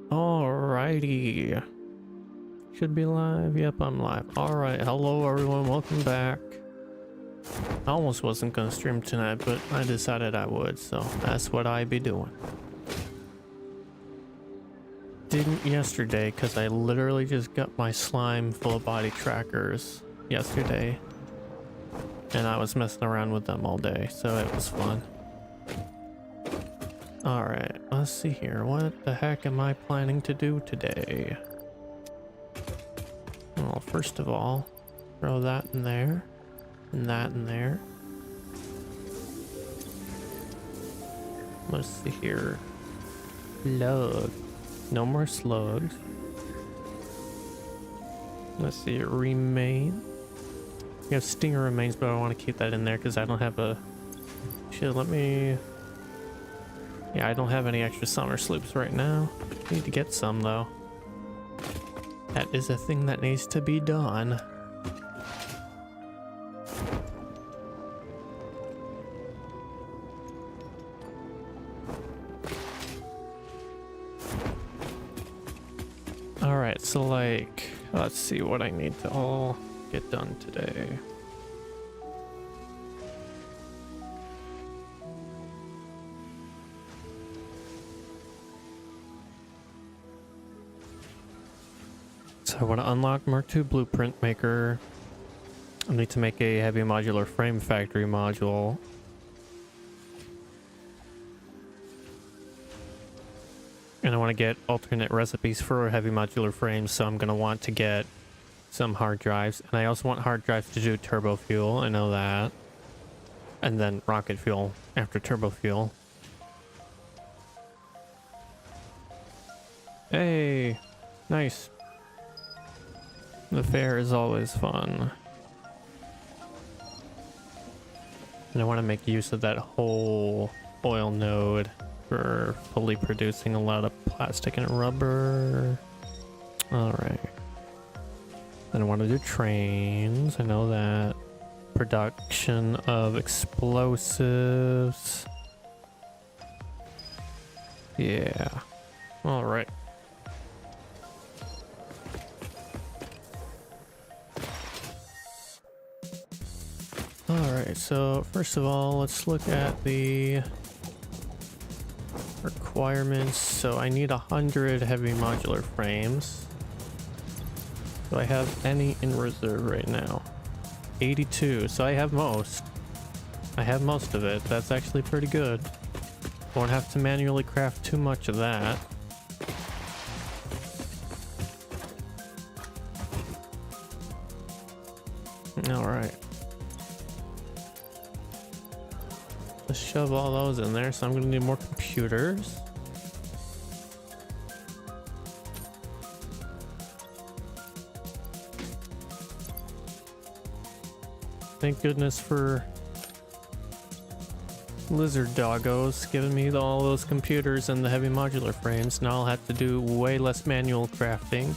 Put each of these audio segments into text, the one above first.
Alrighty. Should be live. Yep, I'm live. Alright, hello everyone, welcome back. I almost wasn't gonna stream tonight, but I decided I would, so that's what I be doing. Didn't yesterday, because I literally just got my slime full body trackers yesterday. And I was messing around with them all day, so it was fun. Alright, let's see here. What the heck am I planning to do today? Well, first of all, throw that in there, and that in there. Let's see here. Slug. No more slugs. Let's see, remain. We have stinger remains, but I want to keep that in there because I don't have a... Shit, let me... Yeah, I don't have any extra summer sloops right now. Need to get some though. That is a thing that needs to be done. Alright, so like, let's see what I need to all get done today. So I want to unlock Mark II Blueprint Maker. I need to make a heavy modular frame factory module. And I want to get alternate recipes for heavy modular frames, so I'm going to want to get some hard drives. And I also want hard drives to do turbo fuel, I know that. And then rocket fuel after turbo fuel. Hey, nice. The fair is always fun. And I want to make use of that whole oil node for fully producing a lot of plastic and rubber. Alright. Then I want to do trains. I know that. Production of explosives. Yeah. Alright. Alright, so first of all, let's look at the requirements. So I need 100 heavy modular frames. Do I have any in reserve right now? 82, so I have most. I have most of it. That's actually pretty good. Won't have to manually craft too much of that. Alright. Let's shove all those in there, so I'm gonna need more computers. Thank goodness for Lizard Doggos giving me all those computers and the heavy modular frames. Now I'll have to do way less manual crafting.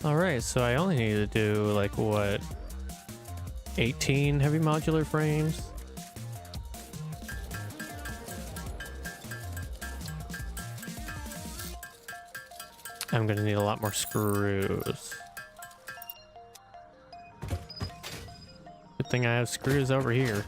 Alright, so I only need to do like what, 18 heavy modular frames? I'm gonna need a lot more screws. Good thing I have screws over here.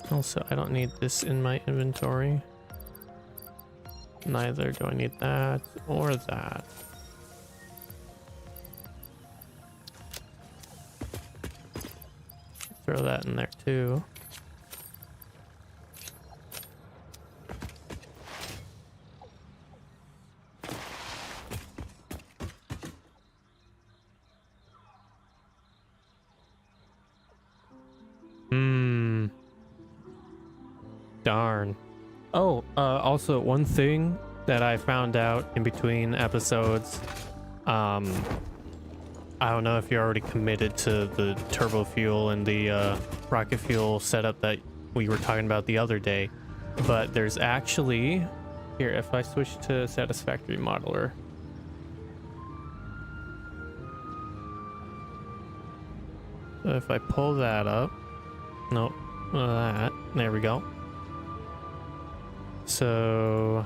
Also, I don't need this in my inventory. Neither do I need that or that. Throw that in there too. Darn. Oh, also one thing that I found out in between episodes, I don't know if you're already committed to the turbo fuel and the rocket fuel setup that we were talking about the other day, but there's actually, here, if I switch to Satisfactory modeler, so if I pull that up, nope, that, there we go. So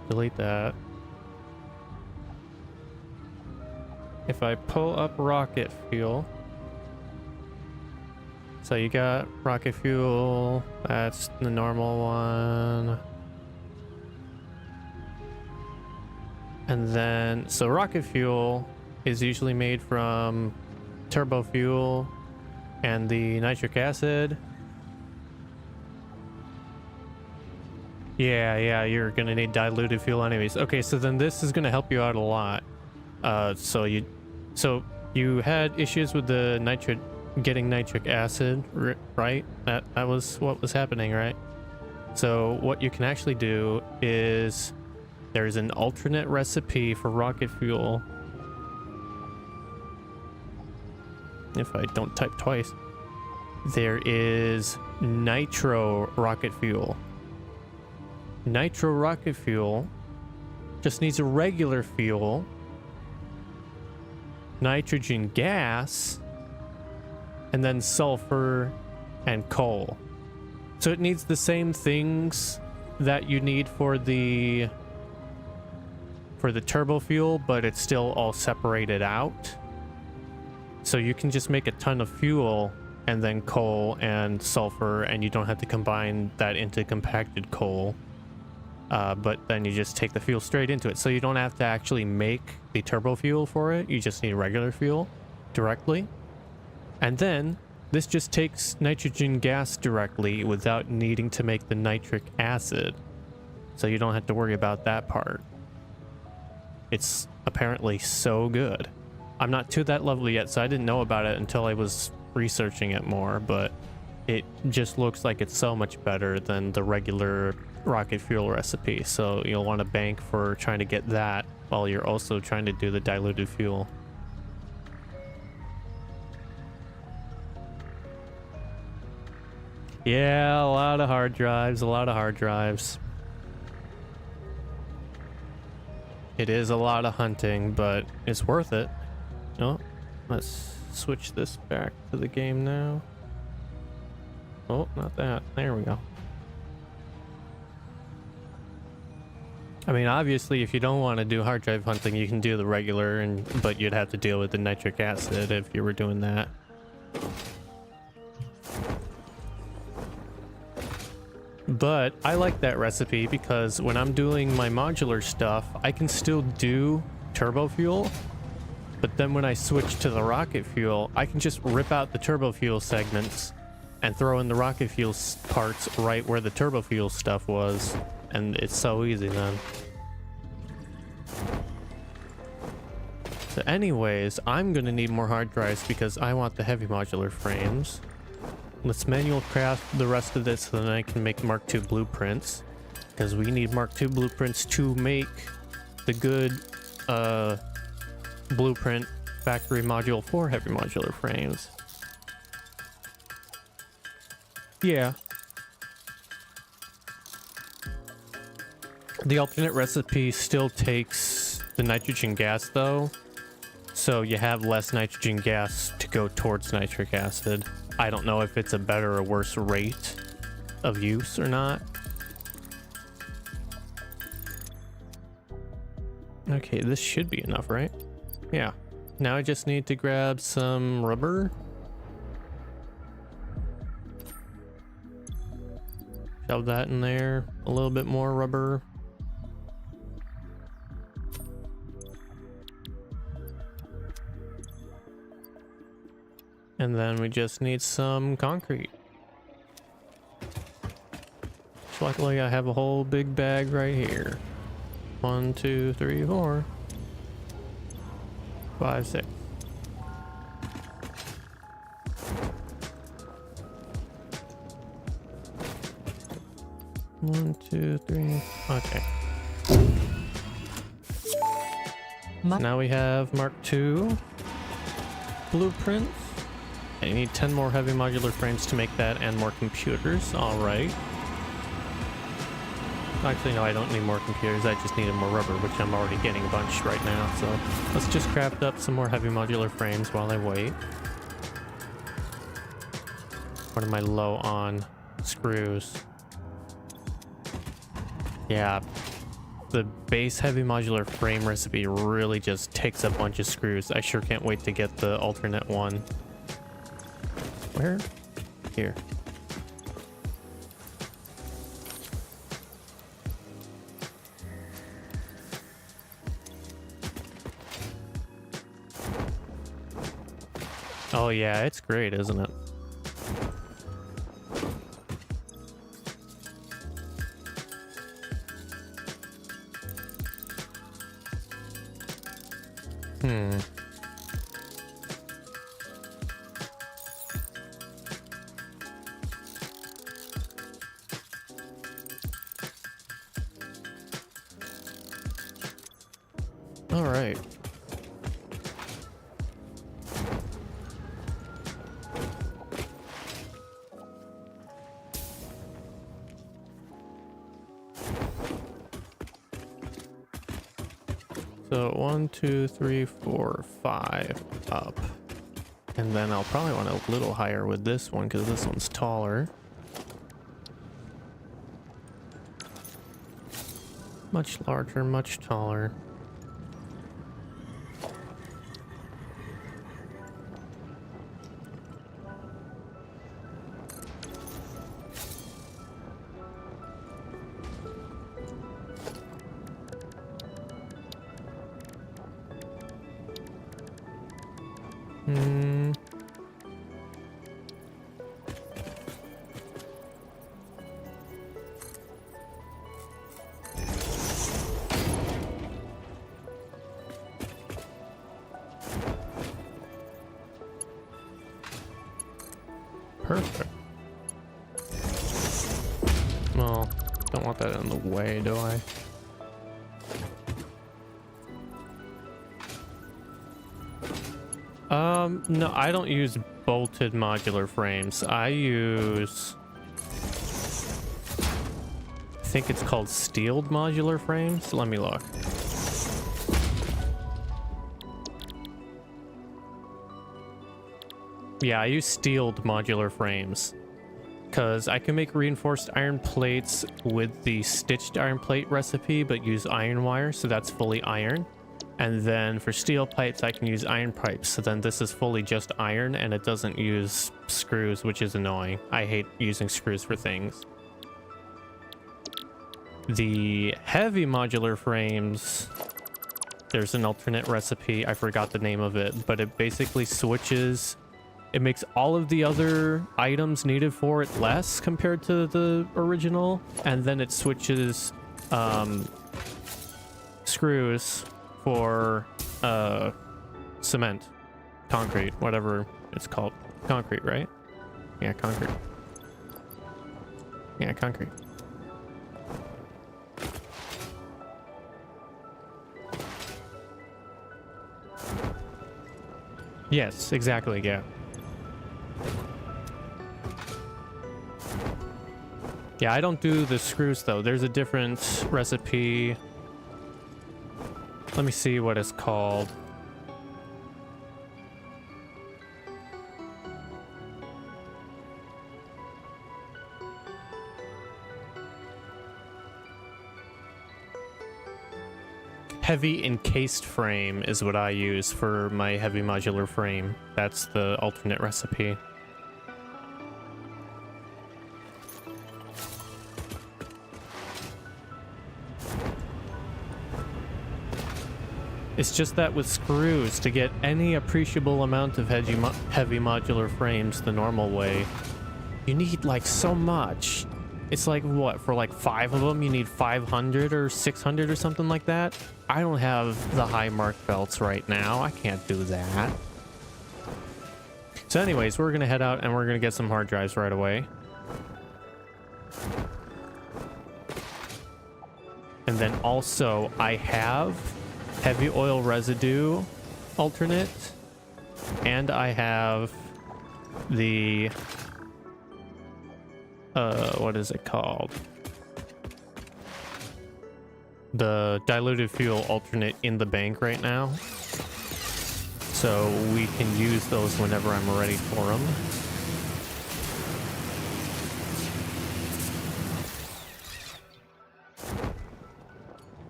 delete that. If I pull up rocket fuel, so you got rocket fuel, that's the normal one. And then, so rocket fuel is usually made from turbo fuel and the nitric acid. Yeah, you're gonna need diluted fuel anyways. Okay, so then this is gonna help you out a lot. So you had issues with the getting nitric acid, right? That was what was happening, right? So what you can actually do is there's an alternate recipe for rocket fuel. If I don't type twice, there is nitro rocket fuel. Nitro rocket fuel just needs a regular fuel, nitrogen gas, and then sulfur and coal. So it needs the same things that you need for the turbo fuel, but it's still all separated out. So you can just make a ton of fuel and then coal and sulfur, and you don't have to combine that into compacted coal. But then you just take the fuel straight into it. So you don't have to actually make the turbo fuel for it. You just need regular fuel directly. And then this just takes nitrogen gas directly without needing to make the nitric acid. So you don't have to worry about that part. It's apparently so good. I'm not to that level yet, so I didn't know about it until I was researching it more, but it just looks like it's so much better than the regular rocket fuel recipe. So you'll want to bank for trying to get that while you're also trying to do the diluted fuel. Yeah, a lot of hard drives, It is a lot of hunting, but it's worth it. Oh, let's switch this back to the game now. Oh, not that. There we go. I mean, obviously, if you don't want to do hard drive hunting, you can do the regular, but you'd have to deal with the nitric acid if you were doing that. But I like that recipe because when I'm doing my modular stuff, I can still do turbo fuel. But then when I switch to the rocket fuel, I can just rip out the turbo fuel segments and throw in the rocket fuel parts right where the turbo fuel stuff was. And it's so easy then. So anyways, I'm gonna need more hard drives because I want the heavy modular frames. Let's manual craft the rest of this so then I can make Mark II blueprints. Because we need Mark II blueprints to make the good blueprint factory module for heavy modular frames. Yeah. The alternate recipe still takes the nitrogen gas though, so you have less nitrogen gas to go towards nitric acid. I don't know if it's a better or worse rate of use or not. Okay, this should be enough, right? Yeah. Now I just need to grab some rubber. Shove that in there. A little bit more rubber. And then we just need some concrete. Luckily I have a whole big bag right here. 1, 2, 3, 4, 5, 6. One, two, three. Okay. Now we have Mark II. blueprints. I need 10 more heavy modular frames to make that and more computers. All right. Actually, no, I don't need more computers. I just needed more rubber, which I'm already getting a bunch right now. So let's just craft up some more heavy modular frames while I wait. What am I low on? Screws. Yeah. The base heavy modular frame recipe really just takes a bunch of screws. I sure can't wait to get the alternate one. Where? Here. Oh yeah, it's great, isn't it? All right. So 1, 2, 3, 4, 5 up. And then I'll probably want a little higher with this one because this one's taller. Much larger, much taller. Perfect. Well, don't want that in the way, do I? No, I don't use bolted modular frames. I use... I think it's called steeled modular frames. Let me look. Yeah, I use steeled modular frames because I can make reinforced iron plates with the stitched iron plate recipe, but use iron wire, so that's fully iron. And then for steel pipes, I can use iron pipes. So then this is fully just iron and it doesn't use screws, which is annoying. I hate using screws for things. The heavy modular frames, there's an alternate recipe. I forgot the name of it, but it basically switches. It makes all of the other items needed for it less compared to the original. And then it switches screws for cement, concrete, whatever it's called. Concrete, right? Yeah, concrete. Yeah, concrete. Yes, exactly, yeah. Yeah, I don't do the screws though. There's a different recipe. Let me see what it's called. Heavy encased frame is what I use for my heavy modular frame. That's the alternate recipe. It's just that with screws, to get any appreciable amount of heavy modular frames the normal way, you need like so much. It's like what, for like 5 of them you need 500 or 600 or something like that? I don't have the high mark belts right now. I can't do that. So anyways, we're gonna head out and we're gonna get some hard drives right away. And then also I have heavy oil residue alternate And I have the what is it called? The diluted fuel alternate in the bank right now. So we can use those whenever I'm ready for them.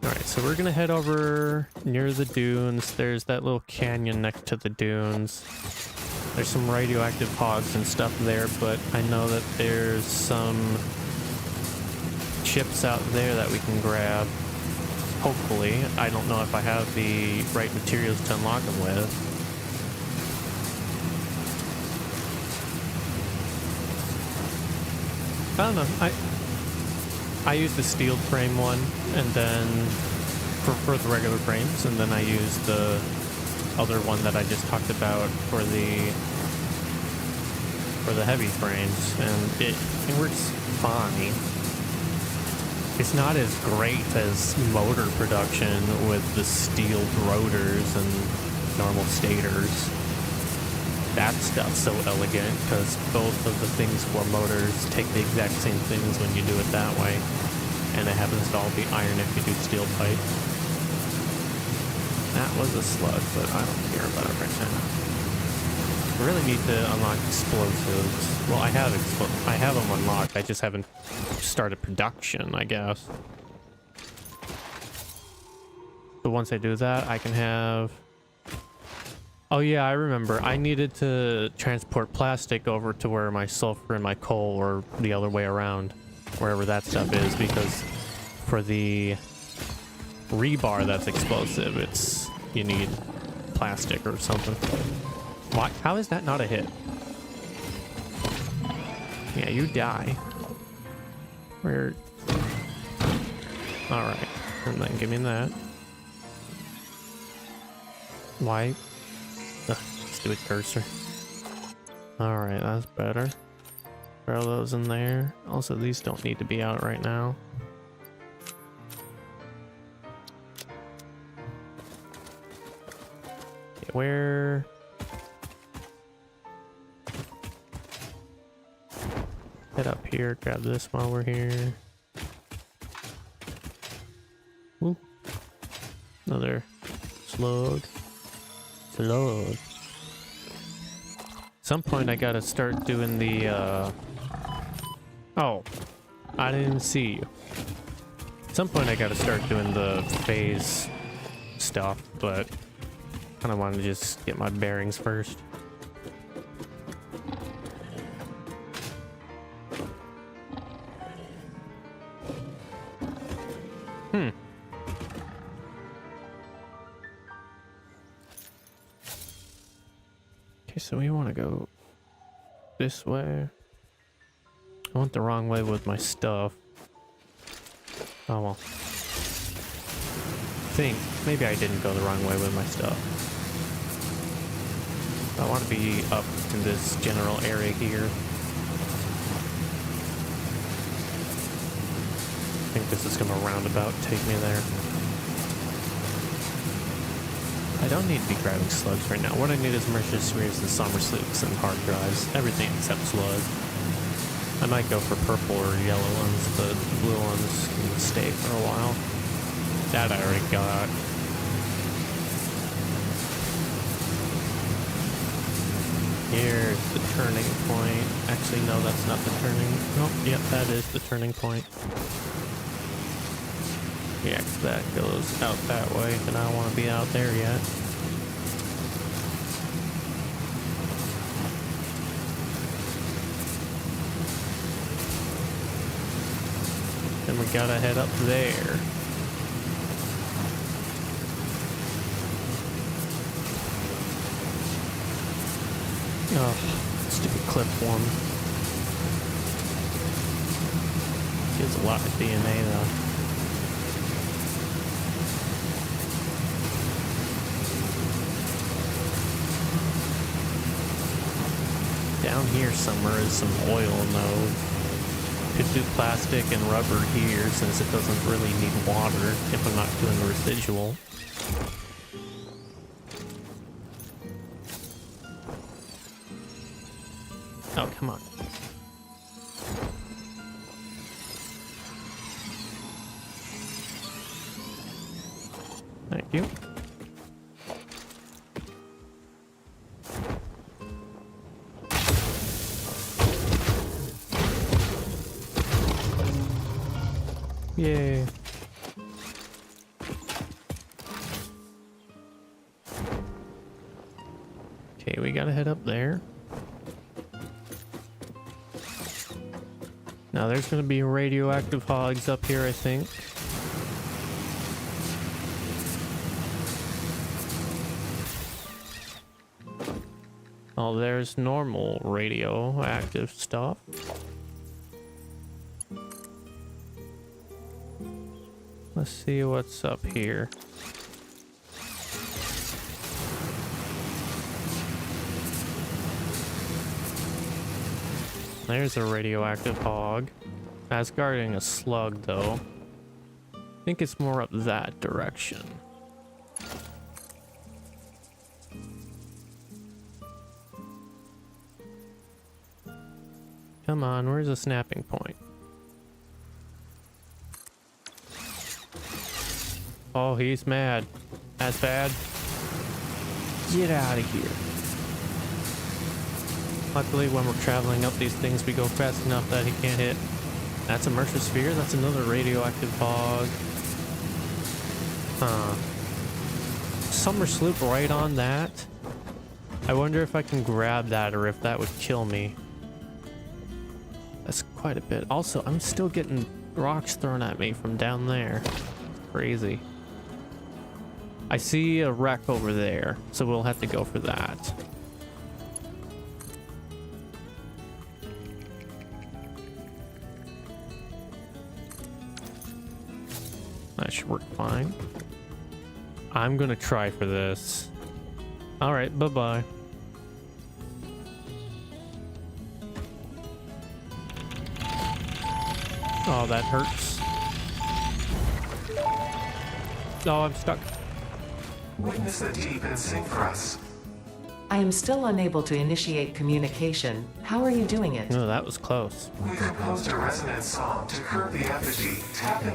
Alright, so we're gonna head over near the dunes. There's that little canyon next to the dunes. There's some radioactive hogs and stuff there, but I know that there's some chips out there that we can grab. Hopefully. I don't know if I have the right materials to unlock them with. I don't know. I used the steel frame one, and then for the regular frames, and then I used the other one that I just talked about for the heavy frames, and it works fine. It's not as great as motor production with the steel rotors and normal stators. That stuff's so elegant because both of the things for motors take the exact same things when you do it that way, and it happens to all be iron if you do steel pipe. That was a slug, but I don't care about it right now. I really need to unlock explosives. Well, I have them unlocked. I just haven't started production, I guess. So once I do that, I can have... Oh yeah, I remember. I needed to transport plastic over to where my sulfur and my coal, or the other way around, wherever that stuff is, because for the rebar that's explosive, you need plastic or something. Why? How is that not a hit? Yeah, you die. Where? All right, and then give me that. Why? Ugh, stupid cursor. All right, that's better. Throw those in there. Also, these don't need to be out right now. Okay, where? Head up here, grab this while we're here. Ooh. Another slug. Slug. At some point I gotta start doing the oh, I didn't even see you. At some point I gotta start doing the phase stuff, but I kinda wanna just get my bearings first. Okay, so we want to go this way. I went the wrong way with my stuff. Oh well. Maybe I didn't go the wrong way with my stuff. I want to be up in this general area here. I think this is going to roundabout take me there. I don't need to be grabbing slugs right now. What I need is merchant spheres and summer sloops and hard drives. Everything except slug. I might go for purple or yellow ones, but the blue ones can stay for a while. That I already got. Here's the turning point. Actually, no, that's not the turning. Oh, yep, that is the turning point. Yeah, 'cause that goes out that way, and I don't want to be out there yet. Then we gotta head up there. Oh, stupid clip one. Gives a lot of DNA though. Down here somewhere is some oil, though. Could do plastic and rubber here since it doesn't really need water if I'm not doing the residual. Oh, come on. Thank you. Yay. Okay, we gotta head up there. Now there's gonna be radioactive hogs up here, I think. Oh, there's normal radioactive stuff. Let's see what's up here. There's a radioactive hog. That's guarding a slug, though. I think it's more up that direction. Come on, where's the snapping point? Oh, he's mad. That's bad. Get out of here. Luckily, when we're traveling up these things, we go fast enough that he can't hit. That's a Mercer Sphere. That's another radioactive hog. Huh. Summer Sloop right on that. I wonder if I can grab that or if that would kill me. That's quite a bit. Also, I'm still getting rocks thrown at me from down there. It's crazy. I see a wreck over there, so we'll have to go for that. That should work fine. I'm gonna try for this. All right, bye-bye. Oh, that hurts. Oh, I'm stuck. Witness the deep and sink for us. I am still unable to initiate communication. How are you doing it? No, that was close. We composed a resonance song to curb the effigy.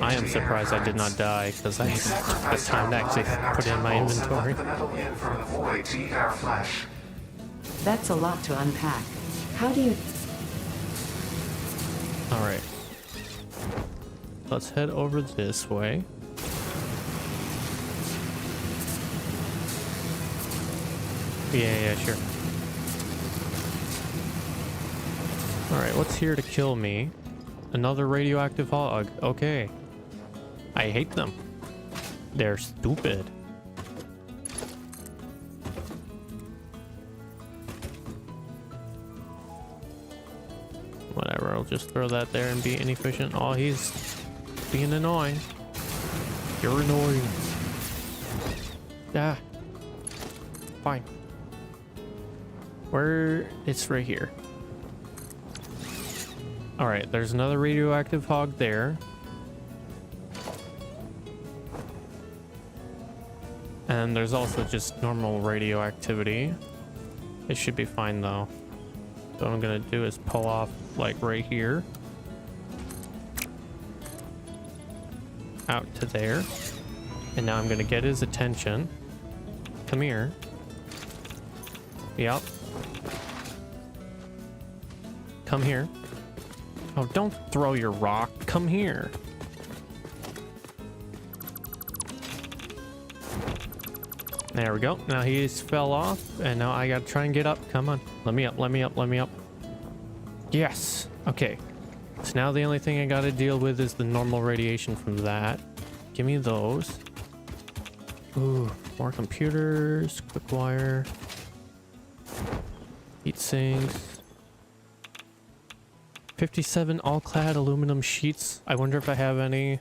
I am surprised I did not die because I took this time to actually put in my inventory. The metal in from the void to eat our flesh. That's a lot to unpack. How do you... All right. Let's head over this way. Yeah, sure. Alright, what's here to kill me? Another radioactive hog. Okay. I hate them. They're stupid. Whatever, I'll just throw that there and be inefficient. Oh, he's being annoying. You're annoying. Ah. Fine. Where? It's right here. All right, there's another radioactive hog there. And there's also just normal radioactivity. It should be fine though. So what I'm gonna do is pull off like right here. Out to there. And now I'm gonna get his attention. Come here. Yep. Come here. Oh, don't throw your rock. Come here. There we go. Now he's fell off, and now I gotta try and get up. Come on. Let me up, let me up, let me up. Yes. Okay. So now the only thing I gotta deal with is the normal radiation from that. Give me those. Ooh, more computers, quick wire. Heat sinks. 57 all-clad aluminum sheets. I wonder if I have any.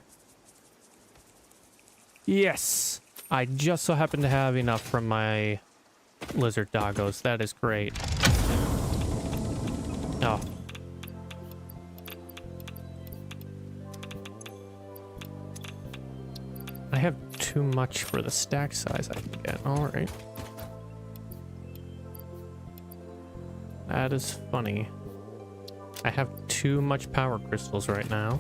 Yes! I just so happen to have enough from my lizard doggos. That is great. Oh. I have too much for the stack size I can get. Alright. That is funny. I have too much power crystals right now.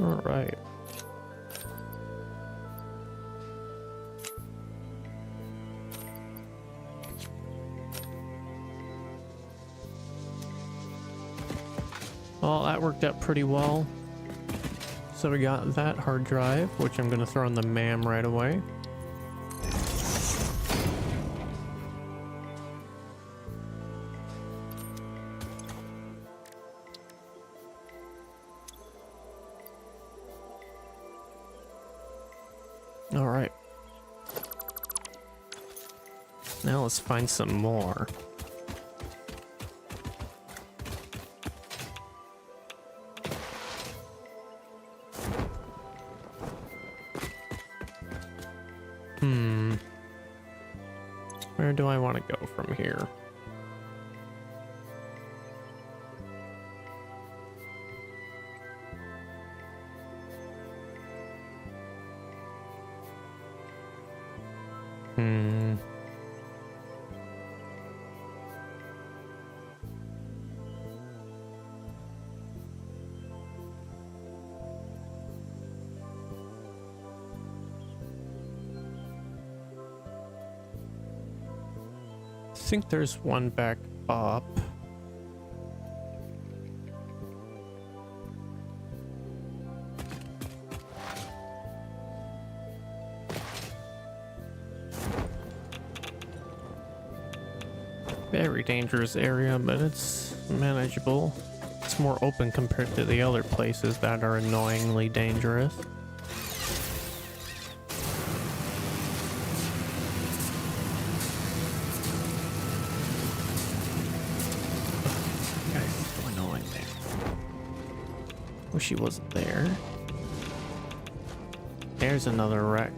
All right. Well, that worked out pretty well. So we got that hard drive, which I'm going to throw in the MAM right away. All right. Now let's find some more. Where do I want to go from here? I think there's one back up. Very dangerous area, but it's manageable. It's more open compared to the other places that are annoyingly dangerous. Wish he wasn't there. There's another wreck.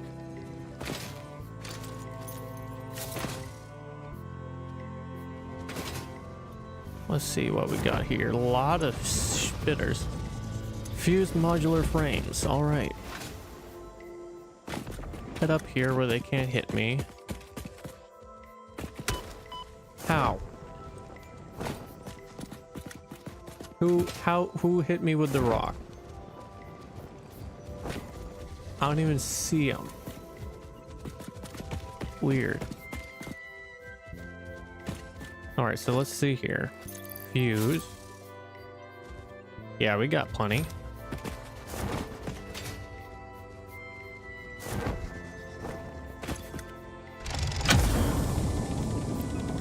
Let's see what we got here. A lot of spitters. Fused modular frames. All right. Head up here where they can't hit me. How? Who hit me with the rock? I don't even see him. Weird. All right, so let's see here. Fuse. Yeah, we got plenty.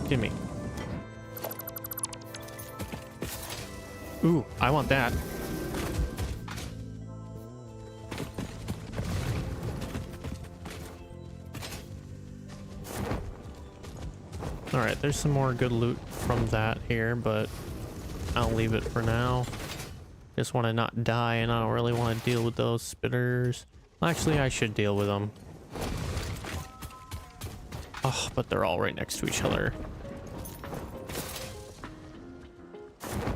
Gimme. Ooh, I want that. Alright, there's some more good loot from that here, but I'll leave it for now. Just want to not die, and I don't really want to deal with those spitters. Actually, I should deal with them. Oh, but they're all right next to each other.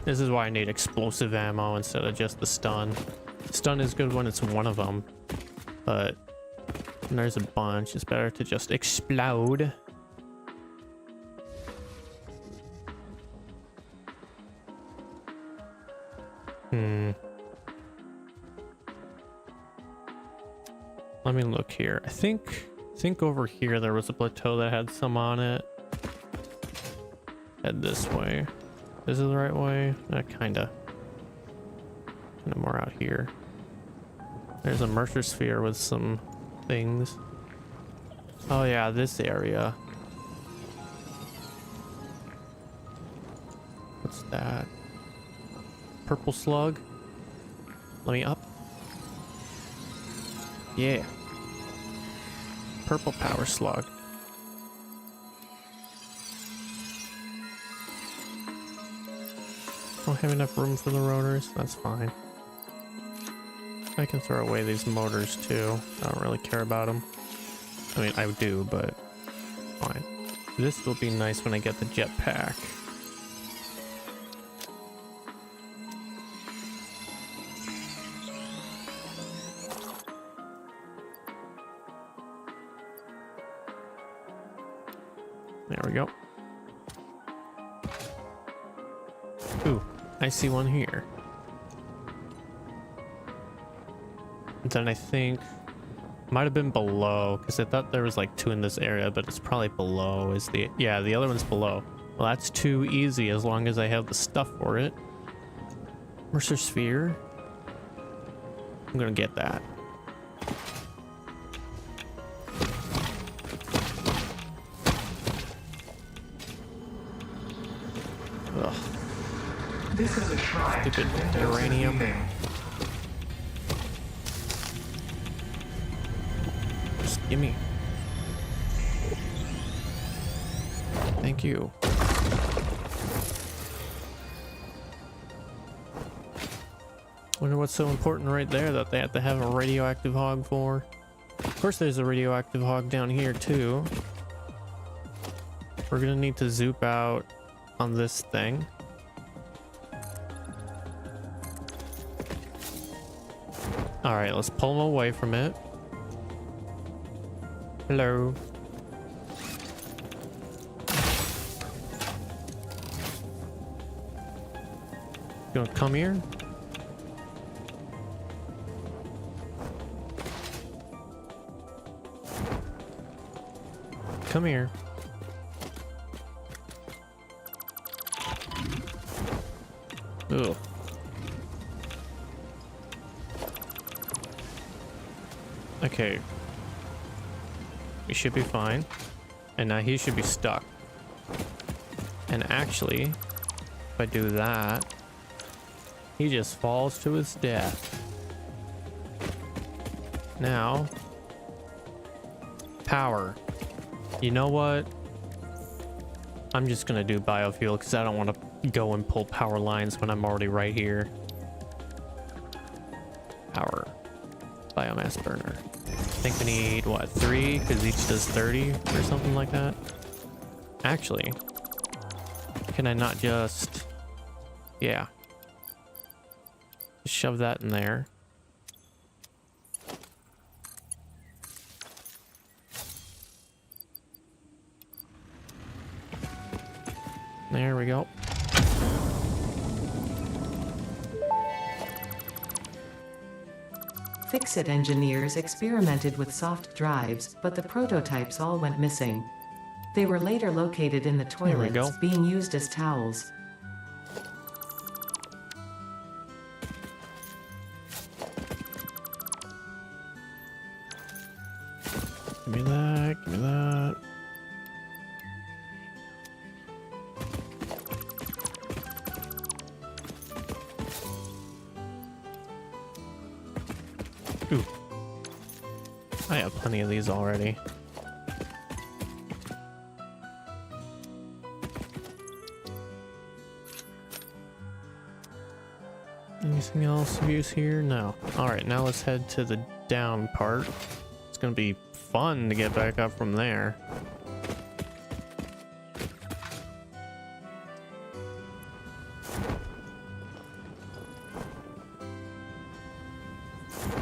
This is why I need explosive ammo instead of just the stun. Stun is good when it's one of them, but when there's a bunch, it's better to just explode. Let me look here. I think over here there was a plateau that had some on it. Head this way. This is the right way? Kinda more out here. There's a Mercer sphere with some things. Oh yeah, this area. What's that? Purple slug? Let me up. Yeah. Purple power slug. Don't have enough room for the rotors. That's fine. I can throw away these motors too. I don't really care about them. I mean, I do, but fine. This will be nice when I get the jetpack. There we go. Ooh, I see one here. And then I think might have been below, because I thought there was like 2 in this area, but it's probably below. Is the yeah, the other one's below. Well, that's too easy as long as I have the stuff for it. Mercer sphere. I'm gonna get that. Ugh. This is a shrine to Stupid Windows uranium. Breathing. Just gimme. Thank you. Wonder what's so important right there that they have to have a radioactive hog for. Of course there's a radioactive hog down here too. We're gonna need to zoop out on this thing. Alright, let's pull him away from it. Hello. You wanna come here? Come here. Ugh. Okay. We should be fine. And now he should be stuck. And actually, if I do that, he just falls to his death. Now, power. You know what? I'm just gonna do biofuel because I don't want to go and pull power lines when I'm already right here. Power. Biomass burner. I think we need, what, 3? Because each does 30 or something like that. Actually, can I not just... Yeah. Just shove that in there. There we go. Fix-It engineers experimented with soft drives, but the prototypes all went missing. They were later located in the There we go. toilets, being used as towels. Give me that, give me that. Ooh. I have plenty of these already. Anything else of use here? No. Alright, now let's head to the down part. It's gonna be fun to get back up from there.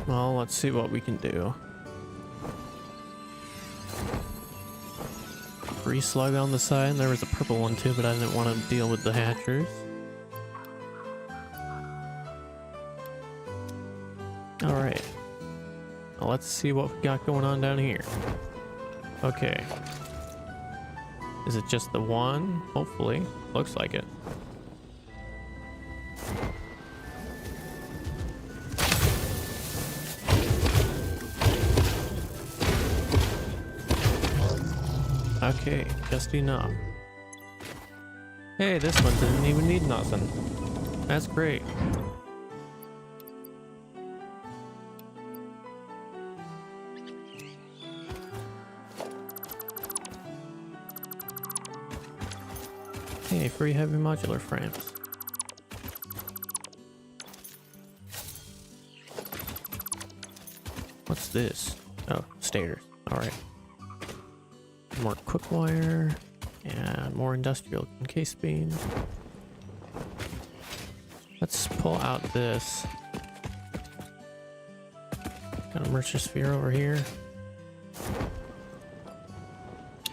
Well, let's see what we can do. Free slug on the side. There was a purple one too, but I didn't want to deal with the hatchers. Alright. Well, let's see what we got going on down here. Okay. Is it just the one? Hopefully. Looks like it. Okay, just enough. Hey, this one didn't even need nothing. That's great. Hey, free heavy modular frames. What's this? Oh, stairs. Alright. More quick wire and more industrial encase beam. Let's pull out this. Got a merchant sphere over here.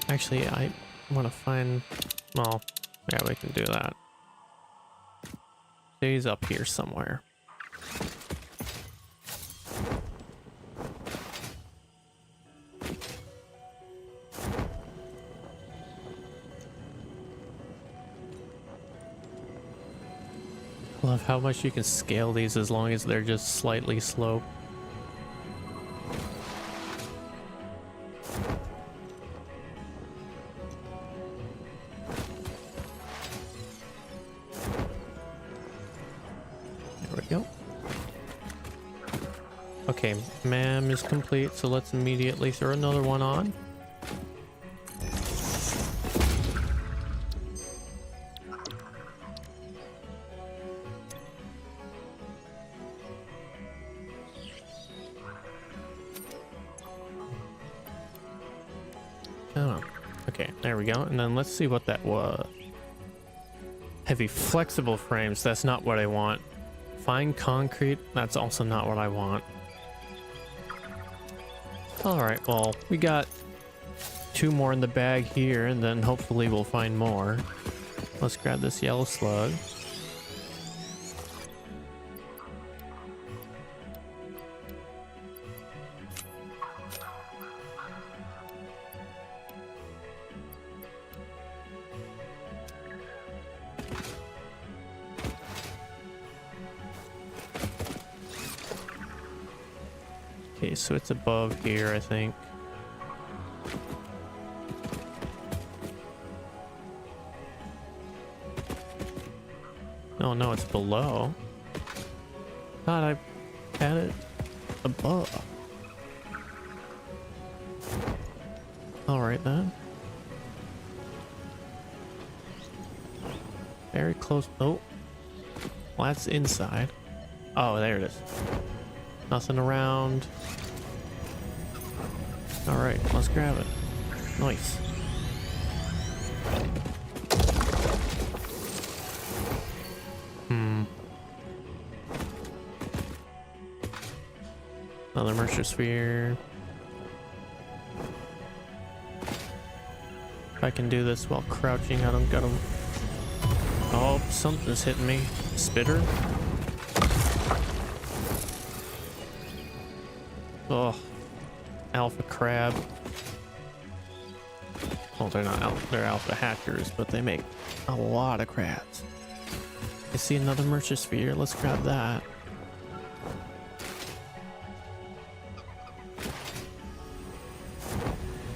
Actually, want to find... Well, yeah, we can do that. He's up here somewhere. Love how much you can scale these as long as they're just slightly sloped. There we go. Okay, MAM is complete, so let's immediately throw another one on. Oh, okay, there we go. And then let's see what that was. Heavy flexible frames, that's not what I want. Fine concrete, that's also not what I want. Alright, well, we got 2 more in the bag here, and then hopefully we'll find more. Let's grab this yellow slug. Okay, so it's above here, I think. No, it's below. Thought I had it above. Alright then. Very close. Oh. Well, that's inside. Oh, there it is. Nothing around. Alright, let's grab it. Nice. Another Mercer Sphere. If I can do this while crouching, I don't got him. Oh, something's hitting me. Spitter? Oh. Alpha crab. Well, they're not they're alpha hackers, but they make a lot of crabs. I see another Mercer Sphere. Let's grab that.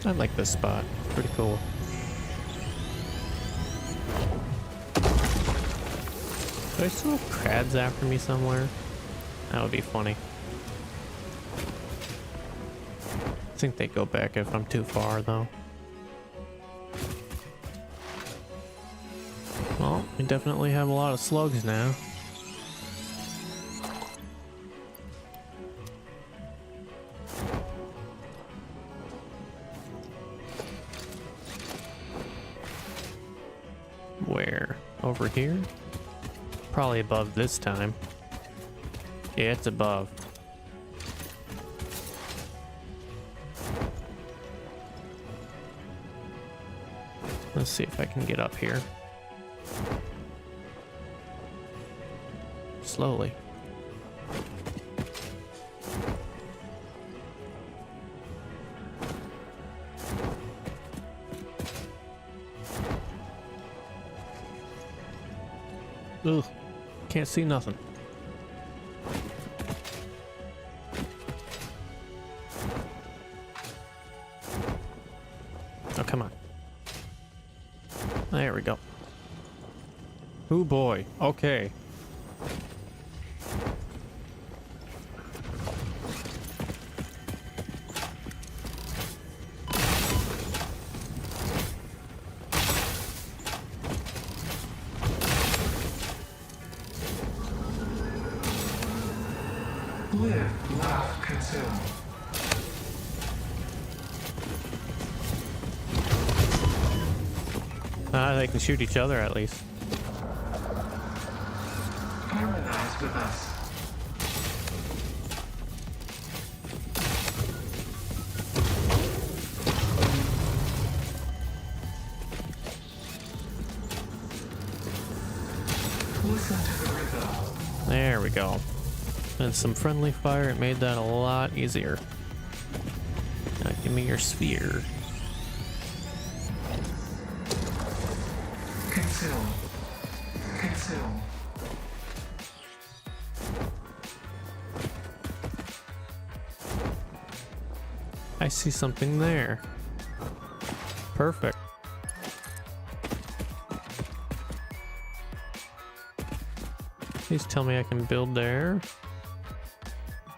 I like this spot. Pretty cool. Do I still have crabs after me somewhere? That would be funny. I think they go back if I'm too far, though. Well, we definitely have a lot of slugs now. Where? Over here? Probably above this time. Yeah, it's above. Let's see if I can get up here. Slowly. Ugh, can't see nothing. Oh, come on. There we go. Oh boy, okay. Live, laugh, consume. They can shoot each other at least. Harmonize with us. There we go. And some friendly fire, it made that a lot easier. Now give me your sphere. Conceal. Conceal. I see something there. Perfect. Please tell me I can build there.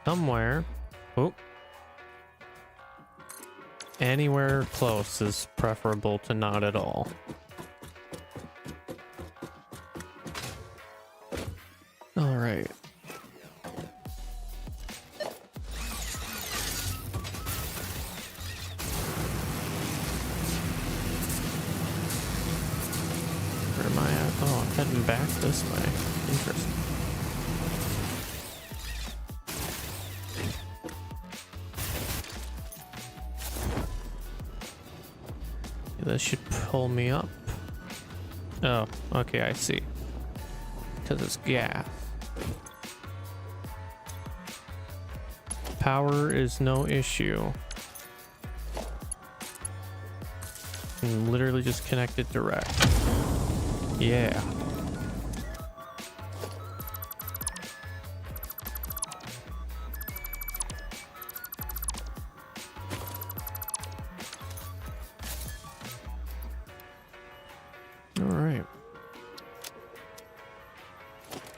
Somewhere. Oh. Anywhere close is preferable to not at all. All right. Where am I at? Oh, I'm heading back this way. Interesting. This should pull me up. Oh, okay, I see. Because it's gas. Power is no issue. And literally just connect it direct. Yeah.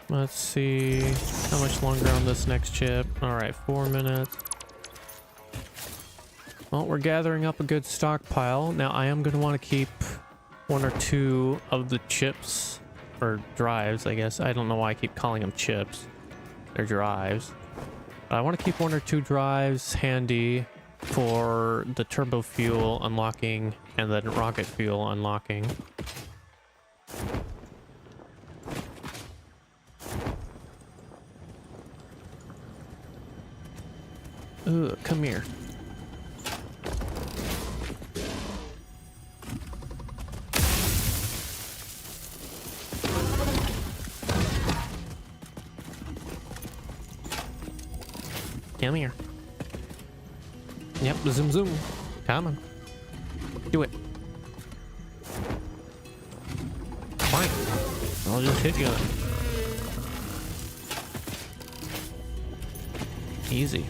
Let's see how much longer on this next chip. All right, 4 minutes. Well, we're gathering up a good stockpile. Now I am going to want to keep 1 or 2 of the chips, or drives, I guess. I don't know why I keep calling them chips. They're drives. But I want to keep 1 or 2 drives handy for the turbo fuel unlocking and then rocket fuel unlocking. Ugh, come here. Come here. Yep, zoom zoom. Come on. Do it. Fine. I'll just hit you. Easy.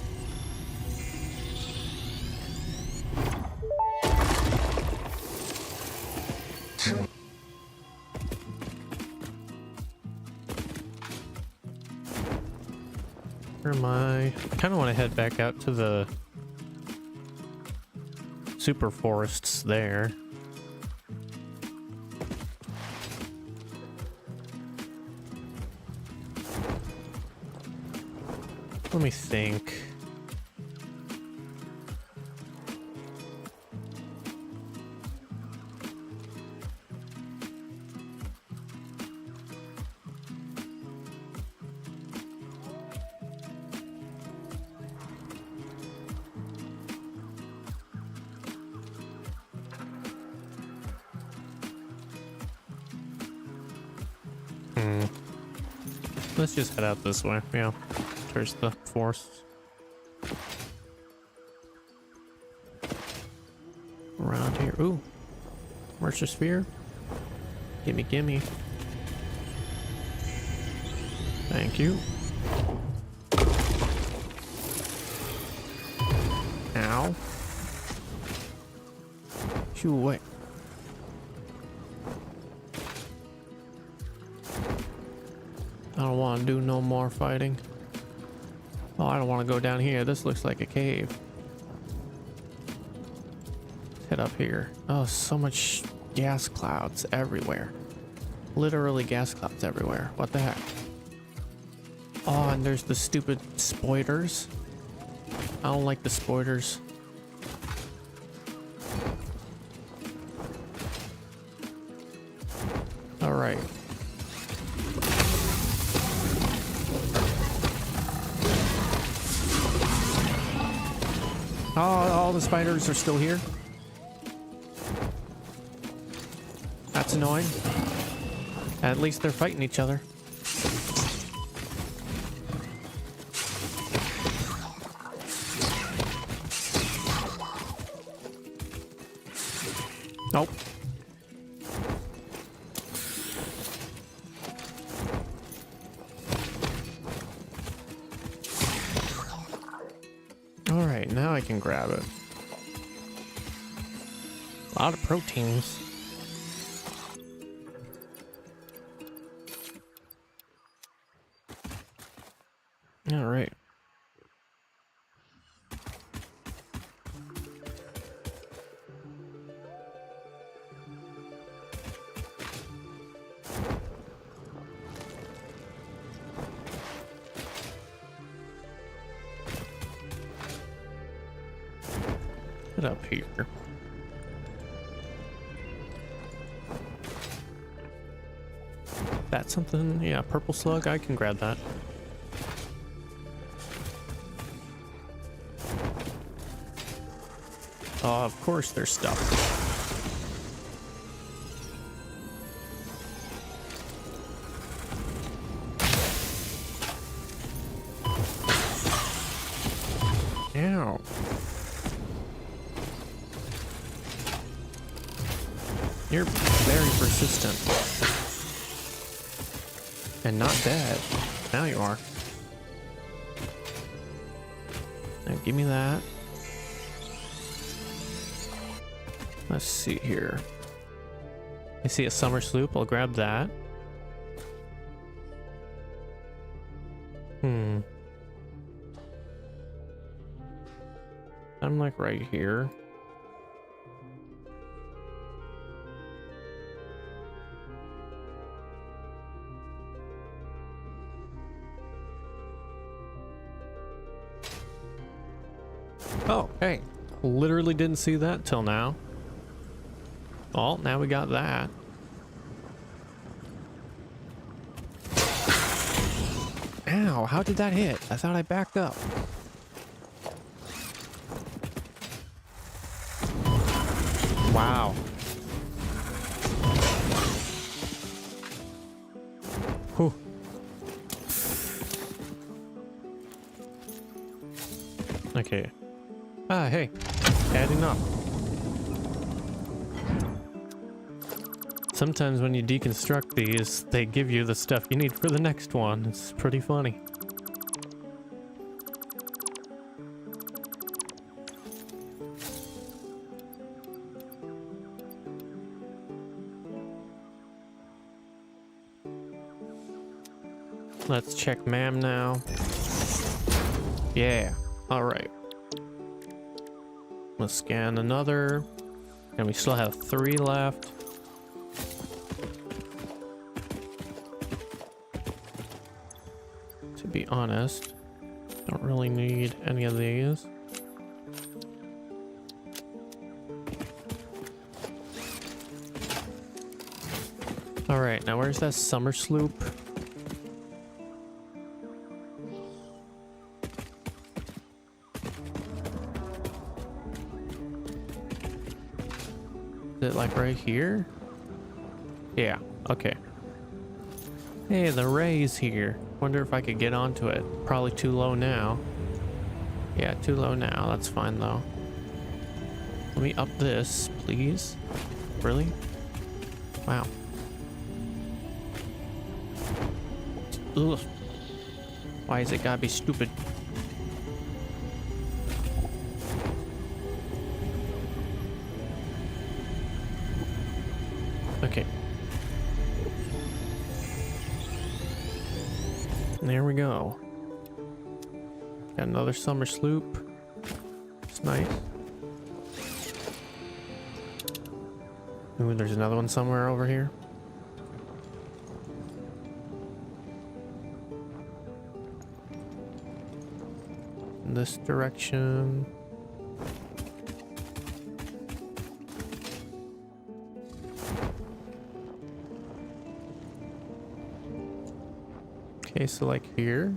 Where am I? I kind of want to head back out to the super forests there. Let me think. Let's just head out this way. Yeah, there's the forests. Around here. Ooh, Mercer Sphere. Gimme, gimme. Thank you. Ow. Shoo away. I don't want to do no more fighting. Oh, I don't want to go down here. This looks like a cave. Let's head up here. Oh, so much gas clouds everywhere. Literally gas clouds everywhere. What the heck? Oh, and there's the stupid spoiders. I don't like the spoiders. All right. Oh, all the spiders are still here. That's annoying. At least they're fighting each other. Nope. All right, now I can grab it. A lot of proteins. All right. Get up here. That's something, yeah, purple slug, I can grab that. Oh, of course there's stuff. Ow. You're very persistent. And not dead. Now you are. Now give me that. Let's see here. I see a summer sloop. I'll grab that. I'm like right here. Oh, hey. Literally didn't see that till now. Well, now we got that. Ow, how did that hit? I thought I backed up. Wow. Whew. Okay. Ah, hey. Adding up. Sometimes when you deconstruct these, they give you the stuff you need for the next one. It's pretty funny. Let's check ma'am now. Yeah. All right. Let's scan another. And we still have 3 left. To be honest, don't really need any of these. All right, now where's that summer sloop? Is it like right here? Yeah, okay. Hey, the ray's here. Wonder if I could get onto it. Probably too low now. Yeah, too low now. That's fine though. Let me up this, please. Really? Wow. Ugh. Why is it gotta be stupid? Okay. There we go. Got another summer sloop. It's nice. Ooh, there's another one somewhere over here. In this direction. Okay, so like here.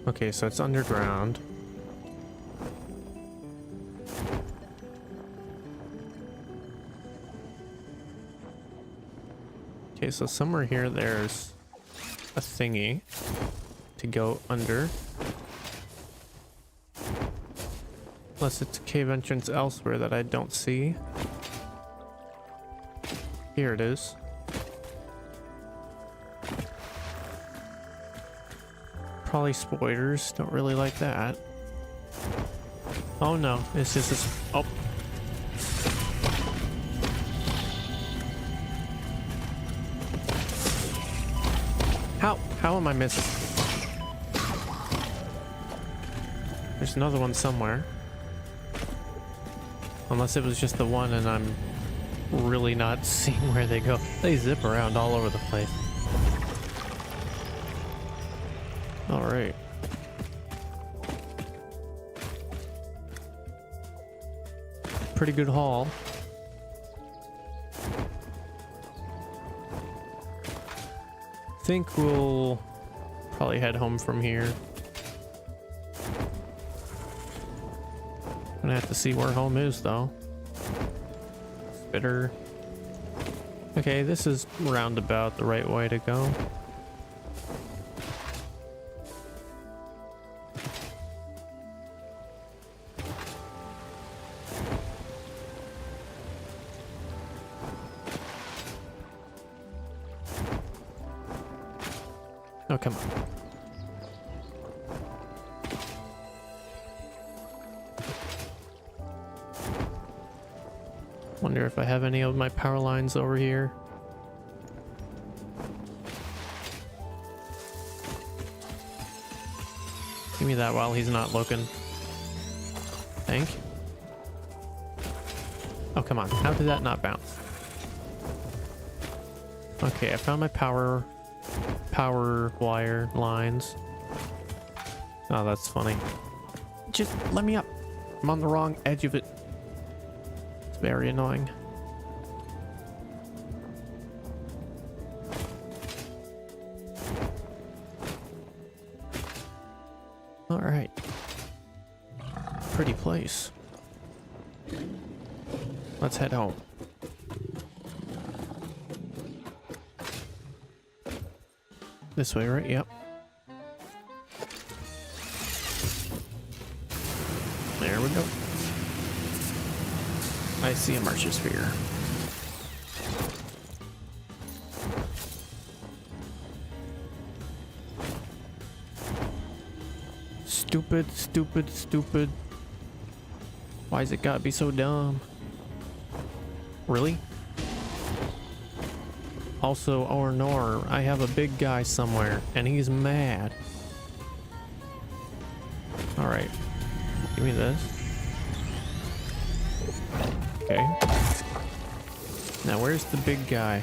Okay, so it's underground. Okay, so somewhere here there's a thingy to go under. Unless it's a cave entrance elsewhere that I don't see. Here it is. Probably spoilers. Don't really like that. Oh no, it's just this. Oh. How am I missing? There's another one somewhere. Unless it was just the one and I'm really not seeing where they go. They zip around all over the place. All right. Pretty good haul. Think we'll probably head home from here. Gonna have to see where home is though. Spitter. Okay, this is roundabout the right way to go. Oh, come on. Wonder if I have any of my power lines over here. Give me that while he's not looking. Thank. Oh, come on. How did that not bounce? Okay, I found my power wire lines. Oh, that's funny. Just let me up. I'm on the wrong edge of it. It's very annoying. All right. Pretty place. Let's head home. This way, right? Yep. There we go. I see a Marcher sphere. Stupid, stupid, stupid. Why's it gotta be so dumb? Really? Also, or nor, I have a big guy somewhere, and he's mad. Alright. Give me this. Okay. Now, where's the big guy?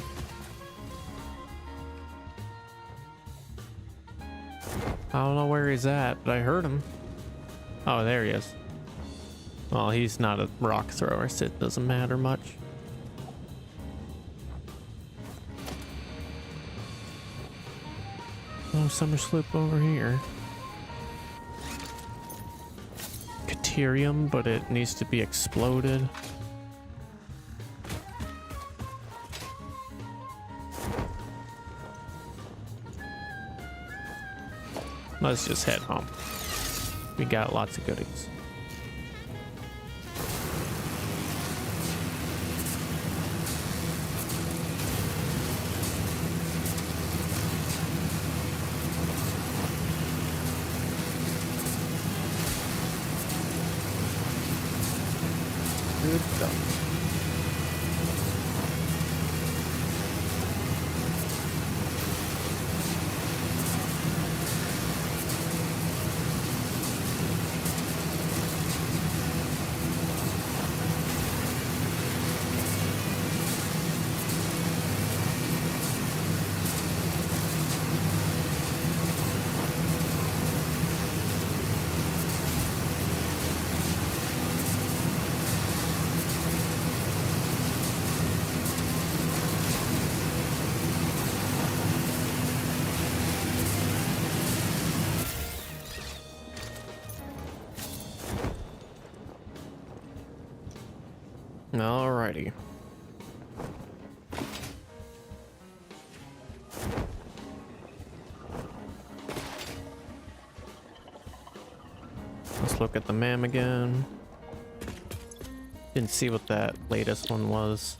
I don't know where he's at, but I heard him. Oh, there he is. Well, he's not a rock thrower, so it doesn't matter much. Oh, summer slip over here. Caterium, but it needs to be exploded. Let's just head home. We got lots of goodies. Good stuff. Alrighty. Let's look at the MAM again. Didn't see what that latest one was.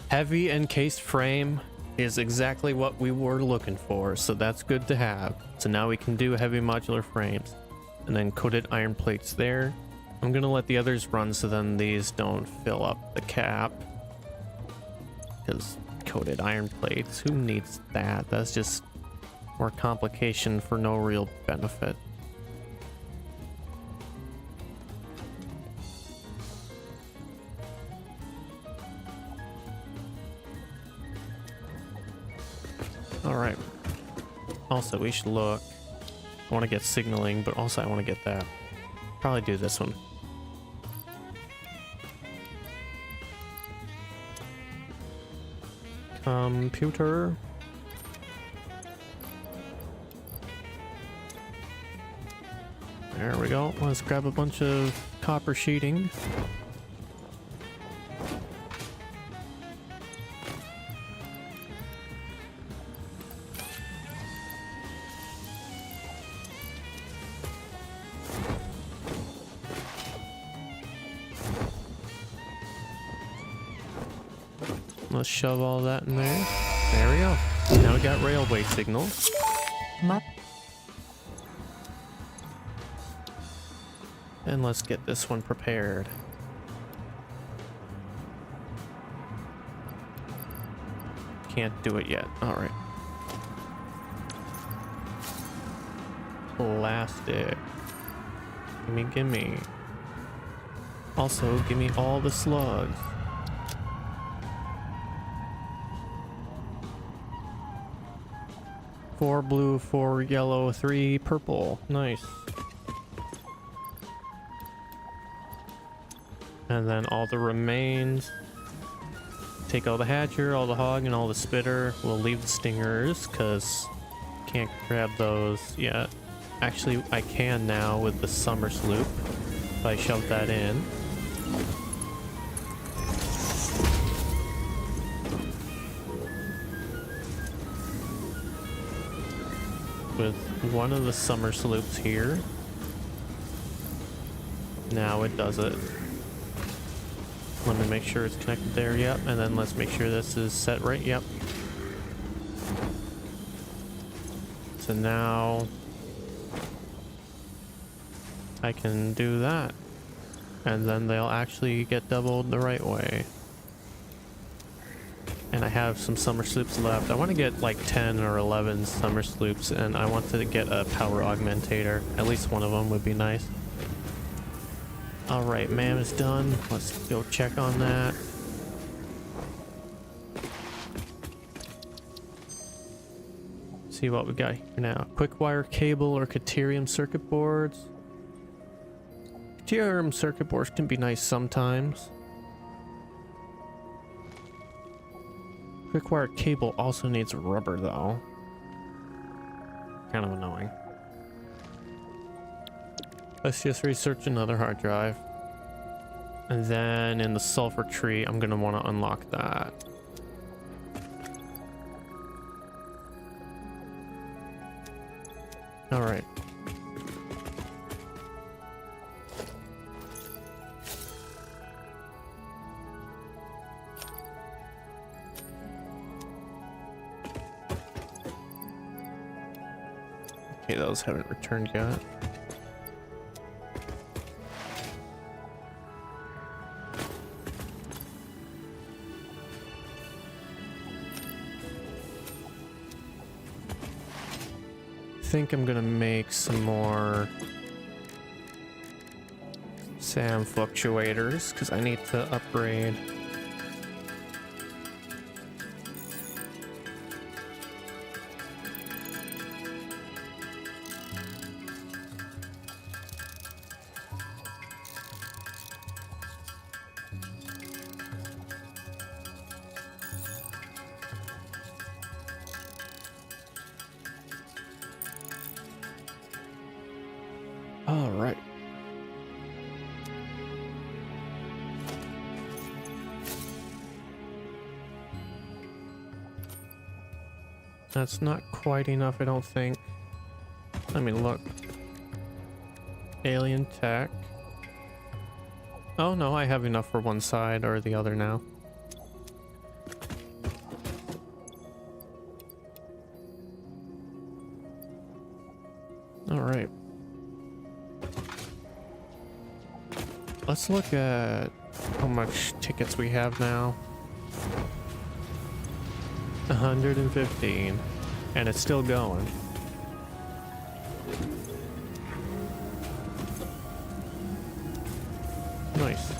Heavy encased frame is exactly what we were looking for, so that's good to have. So now we can do heavy modular frames. And then coated iron plates there. I'm gonna let the others run so then these don't fill up the cap. Because coated iron plates, who needs that? That's just more complication for no real benefit. Alright. Also, we should look. I want to get signaling, but also I want to get that. Probably do this one. Computer. There we go. Let's grab a bunch of copper sheeting. Let's shove all that in there. There we go. Now we got railway signals. And let's get this one prepared. Can't do it yet. All right. Plastic. Gimme, gimme. Also, give me all the slugs. 4 blue, 4 yellow, 3 purple. Nice. And then all the remains. Take all the hatcher, all the hog, and all the spitter. We'll leave the stingers, because can't grab those yet. Actually, I can now with the summer sloop, if I shove that in. With one of the summer sloops here. Now it does it. Let me make sure it's connected there, yep, and then let's make sure this is set right, yep. So now I can do that. And then they'll actually get doubled the right way. And I have some summer sloops left. I want to get like 10 or 11 summer sloops, and I want to get a power augmentator. At least one of them would be nice. Alright, man is done. Let's go check on that. See what we got here now. Quick wire cable or Caterium circuit boards. Caterium circuit boards can be nice sometimes. Quick wire cable also needs rubber though. Kind of annoying. Let's just research another hard drive. And then in the sulfur tree, I'm gonna want to unlock that. All right. Okay, those haven't returned yet. I think I'm gonna make some more SAM fluctuators because I need to upgrade. All right. That's not quite enough, I don't think. Let me look. Alien tech. Oh no, I have enough for one side or the other now. All right. Let's look at how much tickets we have now. 115, and it's still going. Nice.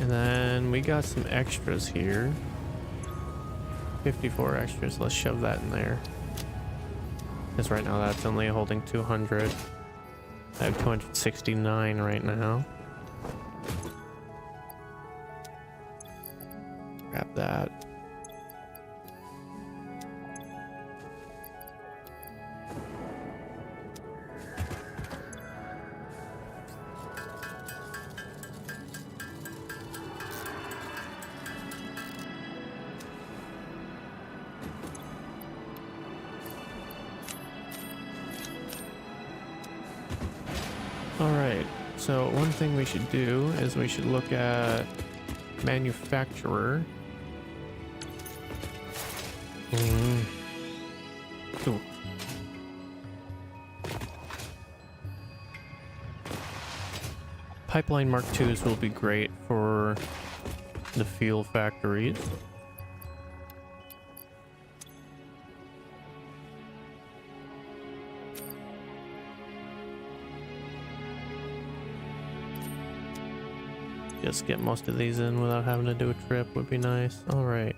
And then we got some extras here. 54 extras. Let's shove that in there. Because right now that's only holding 200. I have 269 right now. Grab that. Alright, so one thing we should do is we should look at manufacturer. Ooh. Pipeline Mark IIs will be great for the fuel factories. Just get most of these in without having to do a trip would be nice. All right.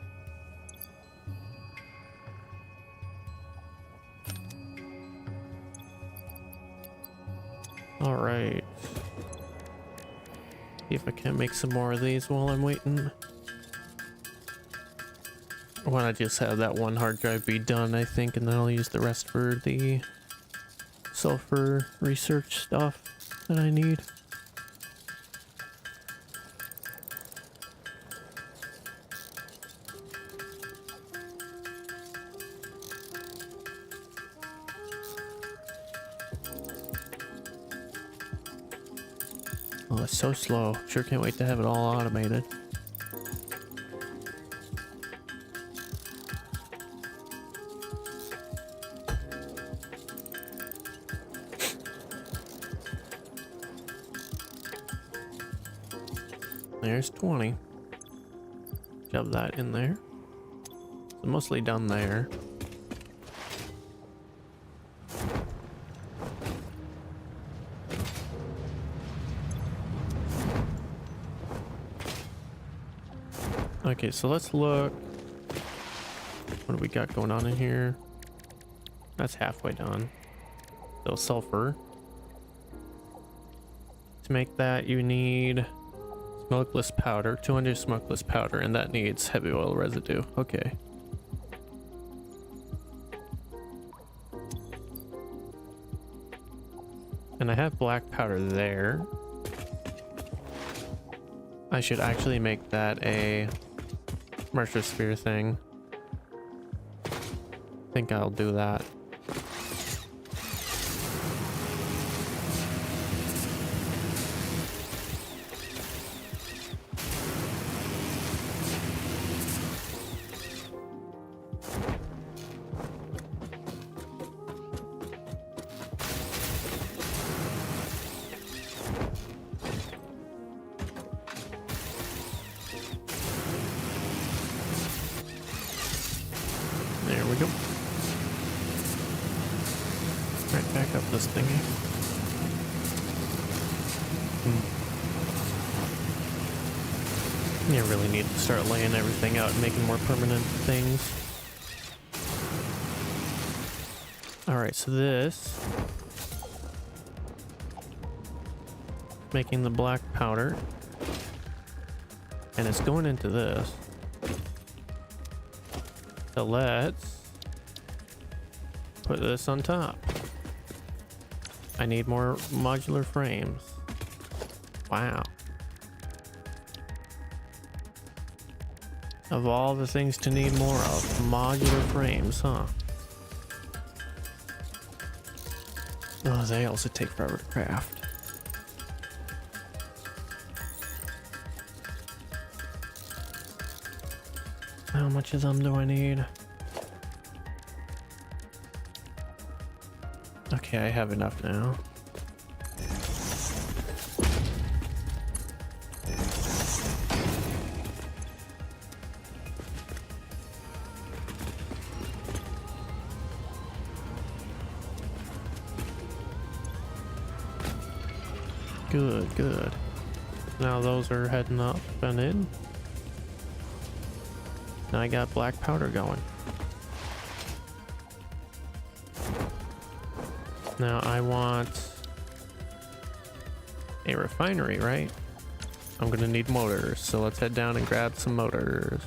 All right. See if I can make some more of these while I'm waiting. Why not just have that one hard drive be done, I think, and then I'll use the rest for the sulfur research stuff that I need. Oh, it's so slow. Sure can't wait to have it all automated. There's 20. Shove that in there. So mostly done there. Okay, so let's look. What do we got going on in here? That's halfway done. So sulfur. To make that, you need smokeless powder, 200 smokeless powder, and that needs heavy oil residue. Okay. And I have black powder there. I should actually make that a Mercer sphere thing. I think I'll do that. There we go. Right back up this thingy. You really need to start laying everything out and making more permanent things. Alright, so this. Making the black powder. And it's going into this. So let's put this on top. I need more modular frames. Wow. Of all the things to need more of, modular frames, huh? Oh, they also take forever to craft. How much of them do I need? Okay, I have enough now. Good, good. Now those are heading up and in. Now I got black powder going. Now I want a refinery, right? I'm gonna need motors, so let's head down and grab some motors.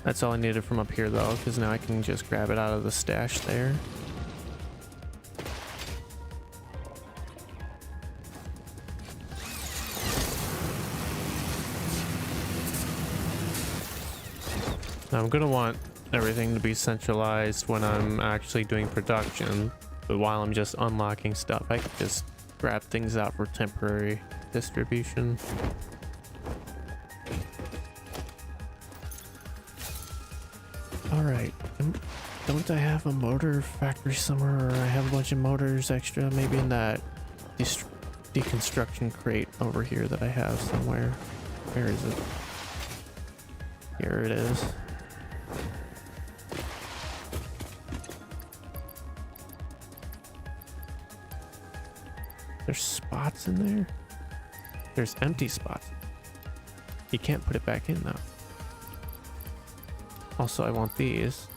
That's all I needed from up here though, because now I can just grab it out of the stash there. Now I'm gonna want everything to be centralized when I'm actually doing production, but while I'm just unlocking stuff, I can just grab things out for temporary distribution. Alright, don't I have a motor factory somewhere, or I have a bunch of motors extra, maybe in that deconstruction crate over here that I have somewhere. Where is it? Here it is. There's spots in there. There's empty spots. You can't put it back in though. Also, I want these.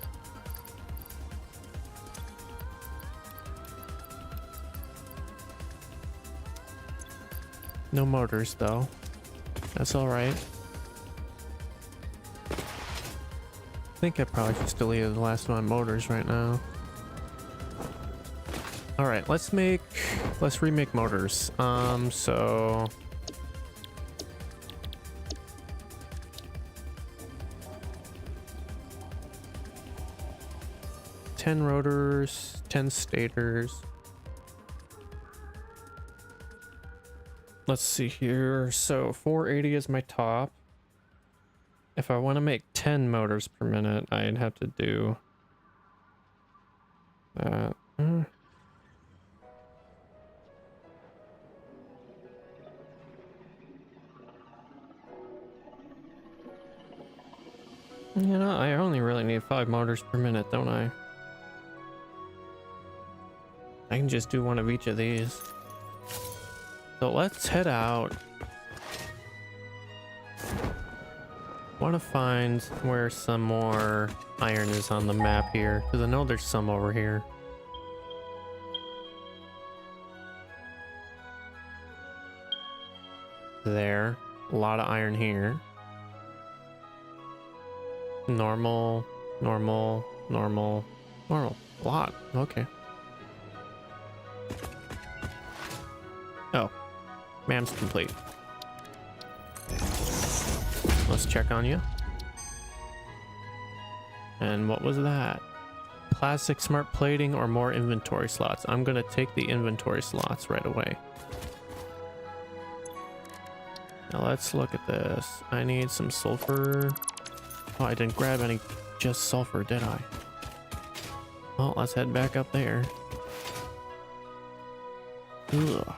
No motors though. That's all right. I think I probably just deleted the last of my motors right now. All right, let's remake motors. So 10 rotors, 10 stators. Let's see here. So 480 is my top. If I want to make 10 motors per minute, I'd have to do that. You know, I only really need 5 motors per minute, don't I? I can just do one of each of these. So let's head out. Want to find where some more iron is on the map here, because I know there's some over here. There. A lot of iron here. Normal, normal, normal, normal. A lot. Okay. Oh. Mam's complete. Let's check on you. And what was that? Plastic smart plating or more inventory slots. I'm gonna take the inventory slots right away. Now let's look at this. I need some sulfur. Oh, I didn't grab any just sulfur, did I? Well, let's head back up there. Ugh.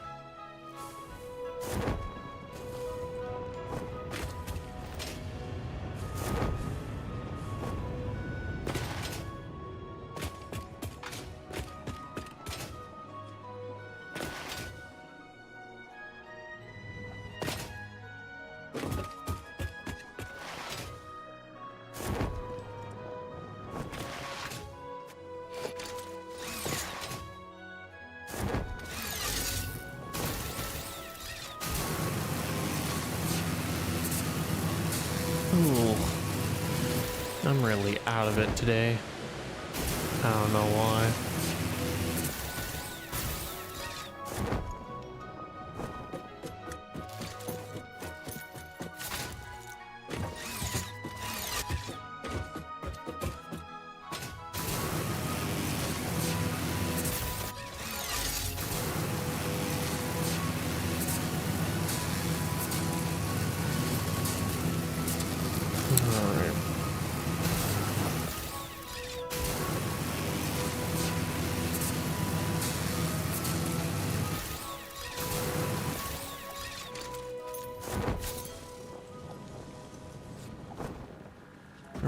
Ooh. I'm really out of it today. I don't know why.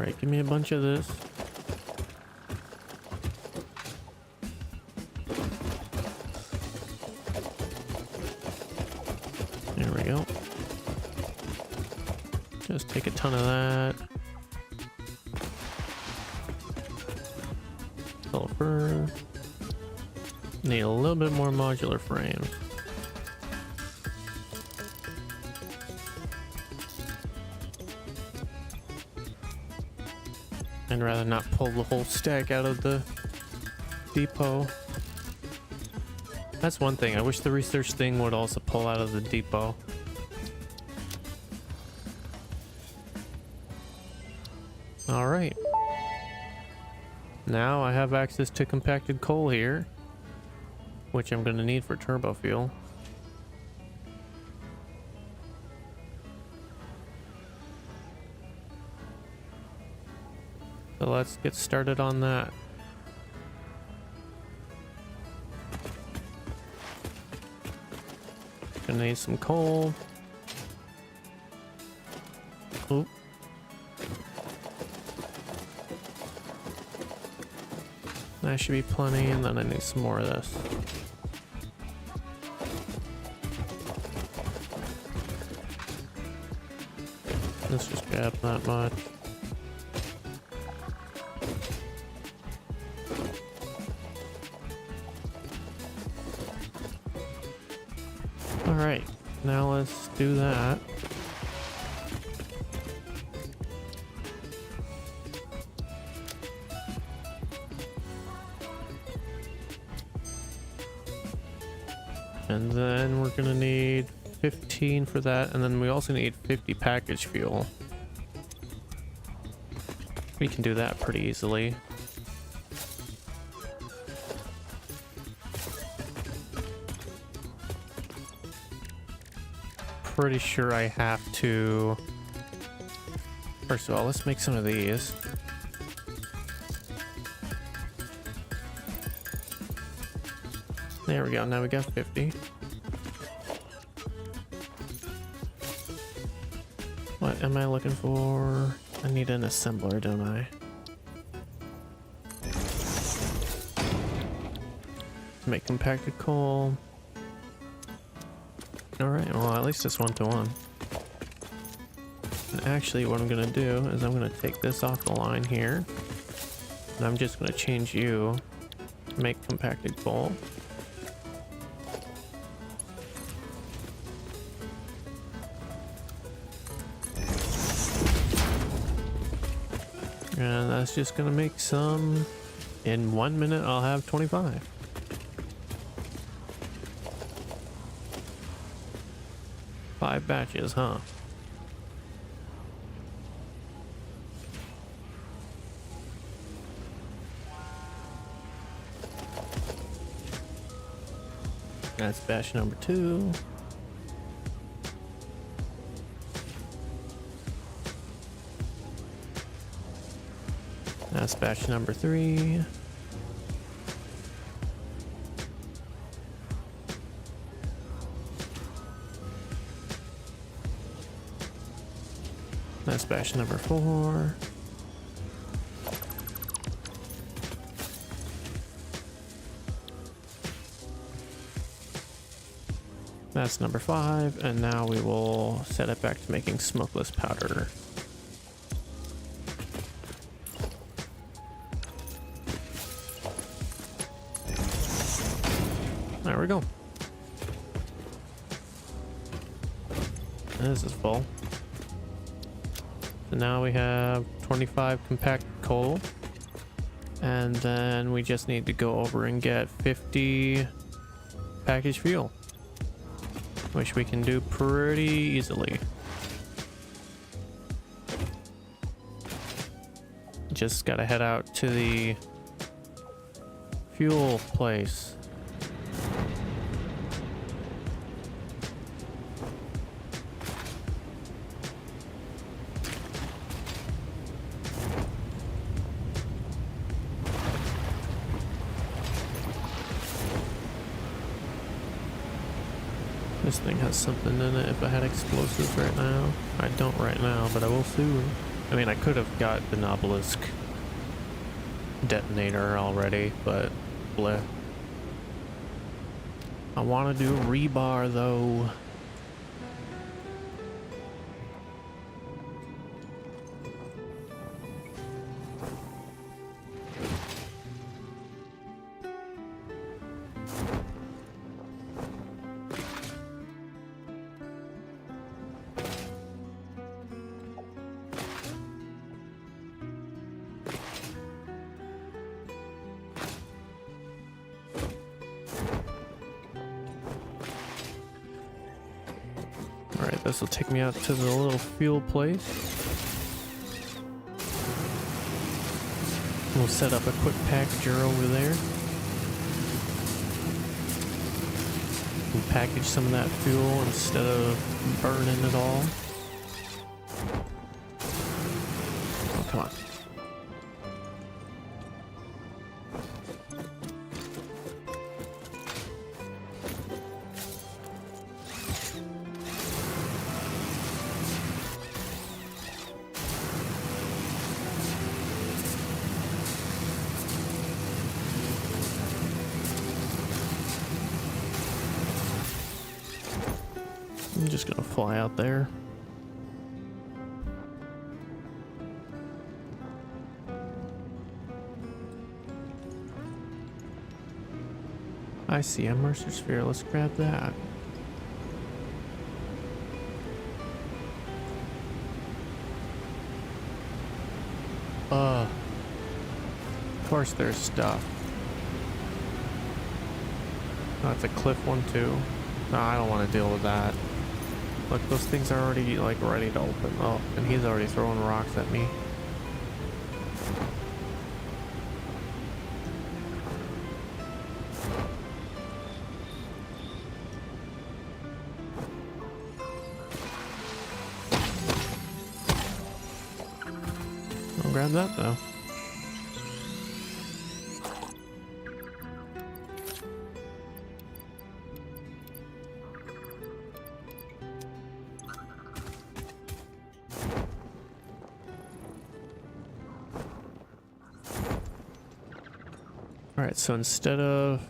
Alright, give me a bunch of this. There we go. Just take a ton of that. Sulfur. Need a little bit more modular frame. I'd rather not pull the whole stack out of the depot. That's one thing. I wish the research thing would also pull out of the depot. Alright. Now I have access to compacted coal here, which I'm going to need for turbo fuel. So let's get started on that. Gonna need some coal. Oop. That should be plenty, and then I need some more of this. Let's just grab that much. Alright, now let's do that. And then we're gonna need 15 for that, and then we also need 50 package fuel. We can do that pretty easily. Pretty sure I have to... First of all, let's make some of these. There we go, now we got 50. What am I looking for? I need an assembler, don't I? Make compacted coal. Alright, well at least it's 1-to-1. And actually what I'm gonna do is I'm gonna take this off the line here. And I'm just gonna change you to make compacted coal. And that's just gonna make some. In 1 minute I'll have 25. Five batches, huh? That's batch number 2. That's batch number 3. That's batch number 4. That's number 5, and now we will set it back to making smokeless powder. There we go. This is full. So now we have 25 compact coal, and then we just need to go over and get 50 packaged fuel, which we can do pretty easily. Just gotta head out to the fuel place. This thing has something in it if I had explosives right now. I don't right now, but I will soon. I mean, I could have got the obelisk detonator already, but bleh. I want to do rebar though. Alright, this will take me out to the little fuel place. We'll set up a quick packager over there. And package some of that fuel instead of burning it all. Oh, come on. I'm just gonna fly out there. I see a Mercer Sphere. Let's grab that. Of course there's stuff. Oh, it's a cliff one too. No, I don't want to deal with that. Look, those things are already like ready to open. Oh, and he's already throwing rocks at me. I'll grab that though. Alright, so instead of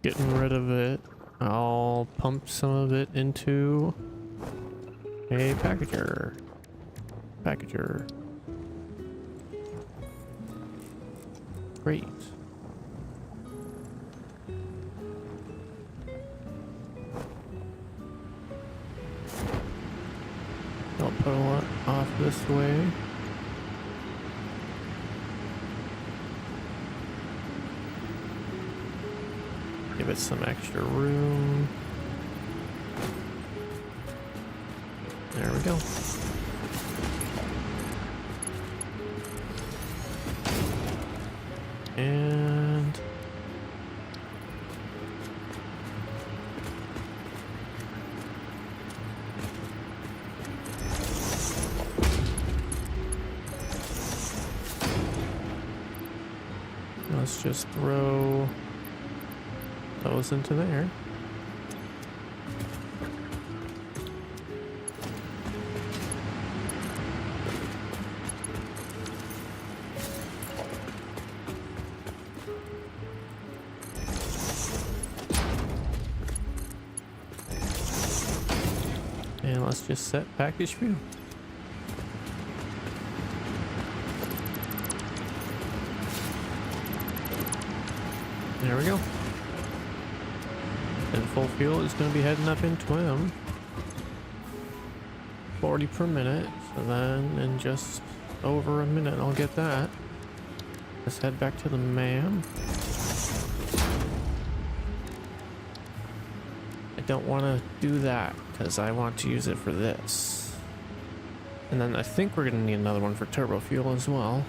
getting rid of it, I'll pump some of it into a packager. Packager. Great. I'll put a lot off this way. Give it some extra room. There we go. And let's just throw those into there. And let's just set package view. There we go. And full fuel is going to be heading up into him. 40 per minute. So then in just over a minute I'll get that. Let's head back to the MAM. I don't want to do that because I want to use it for this. And then I think we're going to need another one for turbo fuel as well.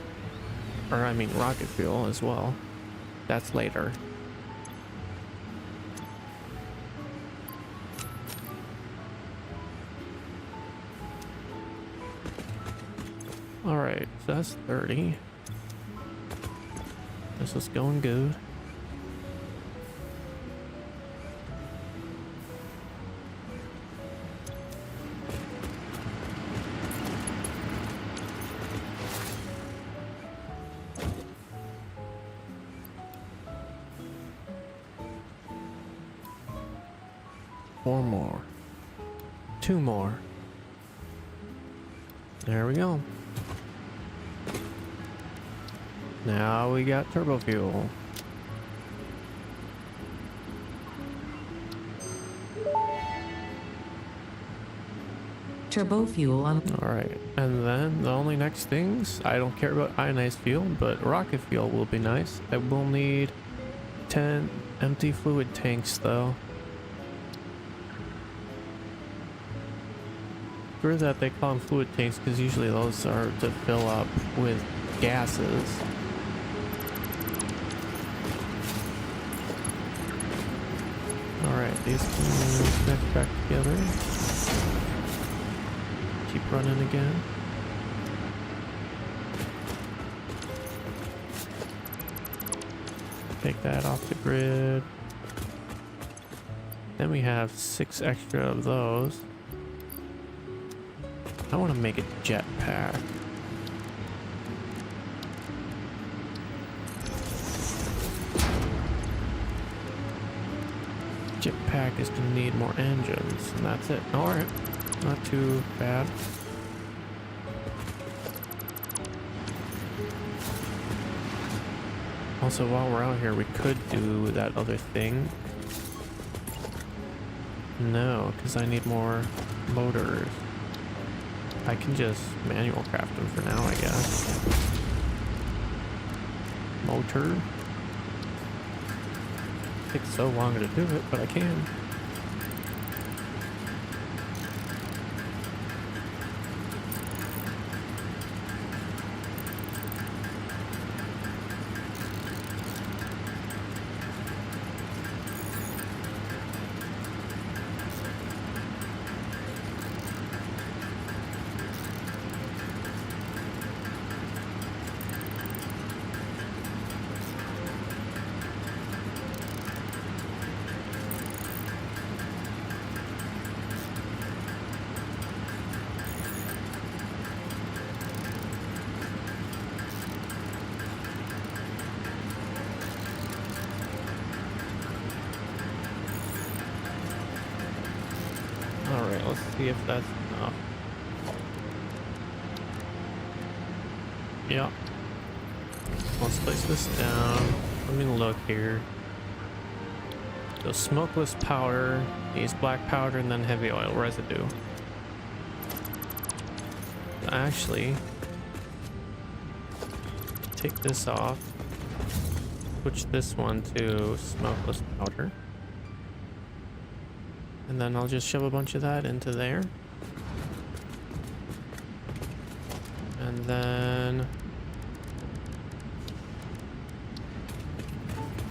Or I mean rocket fuel as well. That's later. Alright, so that's 30. This is going good. 4 more. 2 more. There we go. Now we got turbo fuel. Turbo fuel on. Alright, and then the only next things, I don't care about ionized fuel, but rocket fuel will be nice. I will need 10 empty fluid tanks though. Screw that they call them fluid tanks because usually those are to fill up with gases. Alright, these can connect back together. Keep running again. Take that off the grid. Then we have 6 extra of those. I want to make a jetpack. Jetpack is going to need more engines, and that's it. Alright, not too bad. Also, while we're out here, we could do that other thing. No, because I need more motors. I can just manual craft them for now, I guess. Motor. Takes so long to do it, but I can. Alright, let's see if that's enough. Yeah. Let's place this down. Let me look here. So smokeless powder, use black powder, and then heavy oil residue. Actually, take this off. Switch this one to smokeless powder. And then I'll just shove a bunch of that into there. And then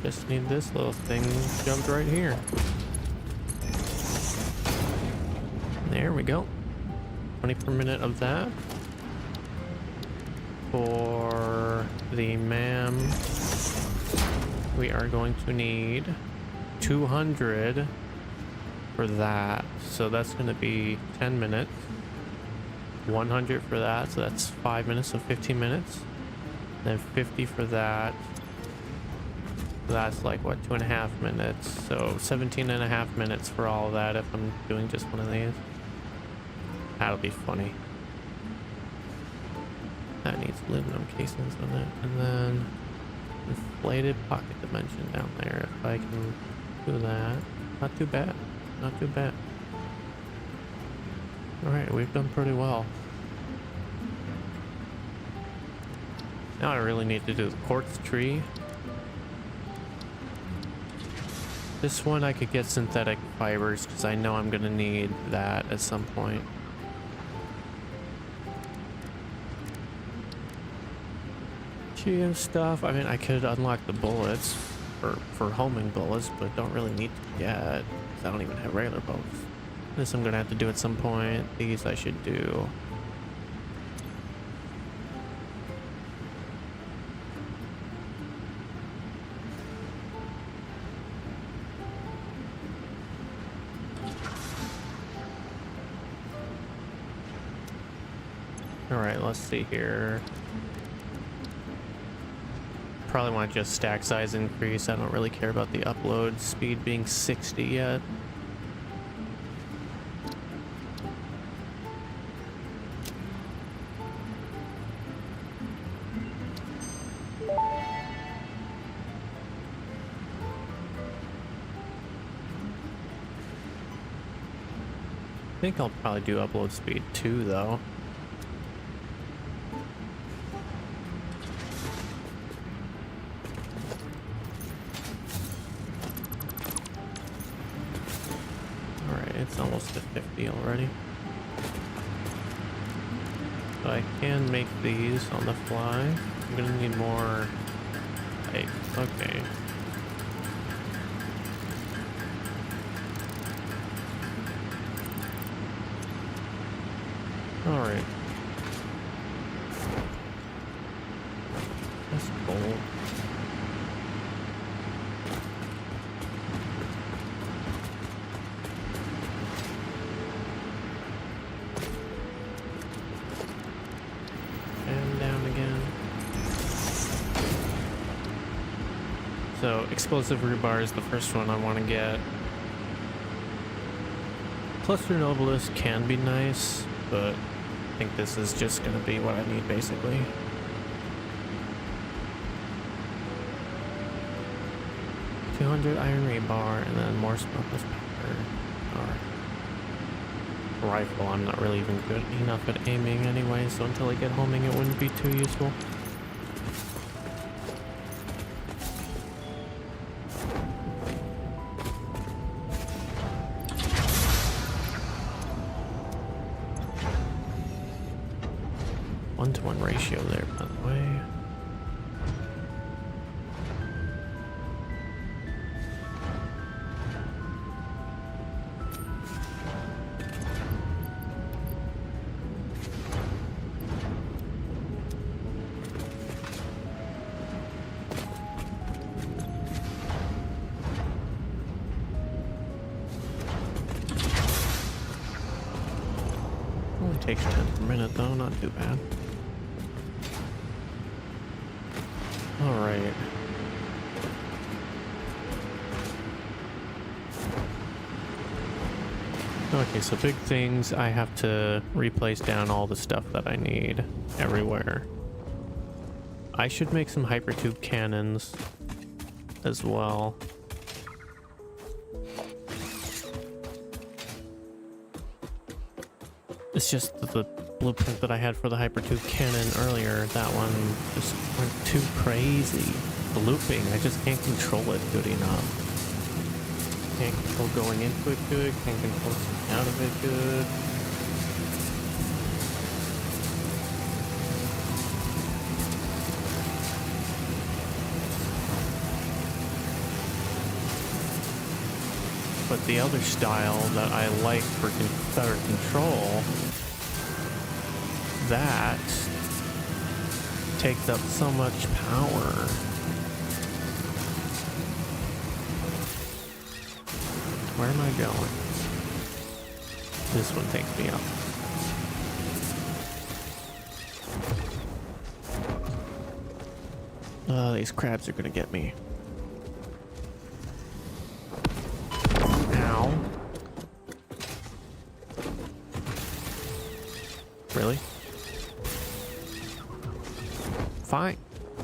just need this little thing shoved right here. There we go. 20 per minute of that. For the MAM, we are going to need 200 for that, so that's going to be 10 minutes. 100 for that, so that's 5 minutes, so 15 minutes. Then 50 for that, so that's like what, 2.5 minutes, so 17.5 minutes for all of that if I'm doing just one of these. That'll be funny. That needs aluminum casings on it. And then inflated pocket dimension down there, if I can do that. Not too bad. Not too bad. Alright, we've done pretty well. Now I really need to do the quartz tree. This one I could get synthetic fibers because I know I'm going to need that at some point. GM stuff. I mean, I could unlock the bullets for homing bullets, but don't really need to yet. I don't even have regular bows. This I'm gonna have to do at some point. These I should do. Alright, let's see here. Probably want to just stack size increase. I don't really care about the upload speed being 60 yet. think I'll probably do upload speed too, though. Alright, it's almost at 50 already. So I can make these on the fly. I'm gonna need more, like, okay. Alright. That's cool. And down again. So, explosive rebar is the first one I want to get. Cluster Nobilis can be nice, but I think this is just going to be what I need, basically. $200 iron rebar, and then more smokeless powder. Or rifle, I'm not really even good enough at aiming anyway, so until I get homing it wouldn't be too useful. One-to-one ratio there, by the way. Only takes 10 per minute though, not too bad. Alright. Okay, so big things, I have to replace down all the stuff that I need everywhere. I should make some hypertube cannons as well. It's just the blueprint that I had for the hypertube cannon earlier, that one just went too crazy. The looping, I just can't control it good enough. Can't control going into it good, can't control coming out of it good. But the other style that I like for better control, that takes up so much power. Where am I going? This one takes me up. These crabs are gonna get me. Ow. Really? Fine.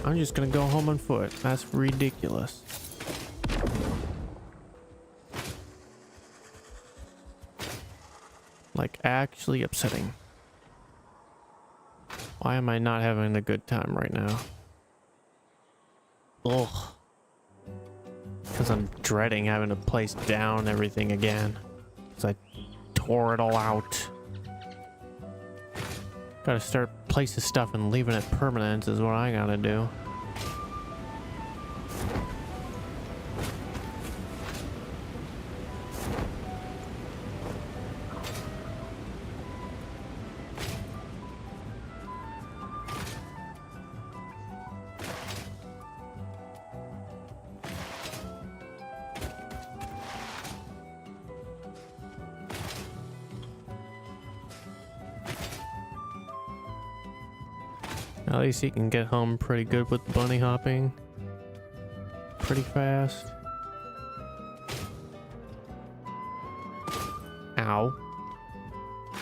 I'm just gonna go home on foot. That's ridiculous. Like, actually upsetting. Why am I not having a good time right now? Ugh. Because I'm dreading having to place down everything again. Because I tore it all out. Gotta start placing stuff and leaving it permanent is what I gotta do. At least he can get home pretty good with bunny hopping. Pretty fast. Ow.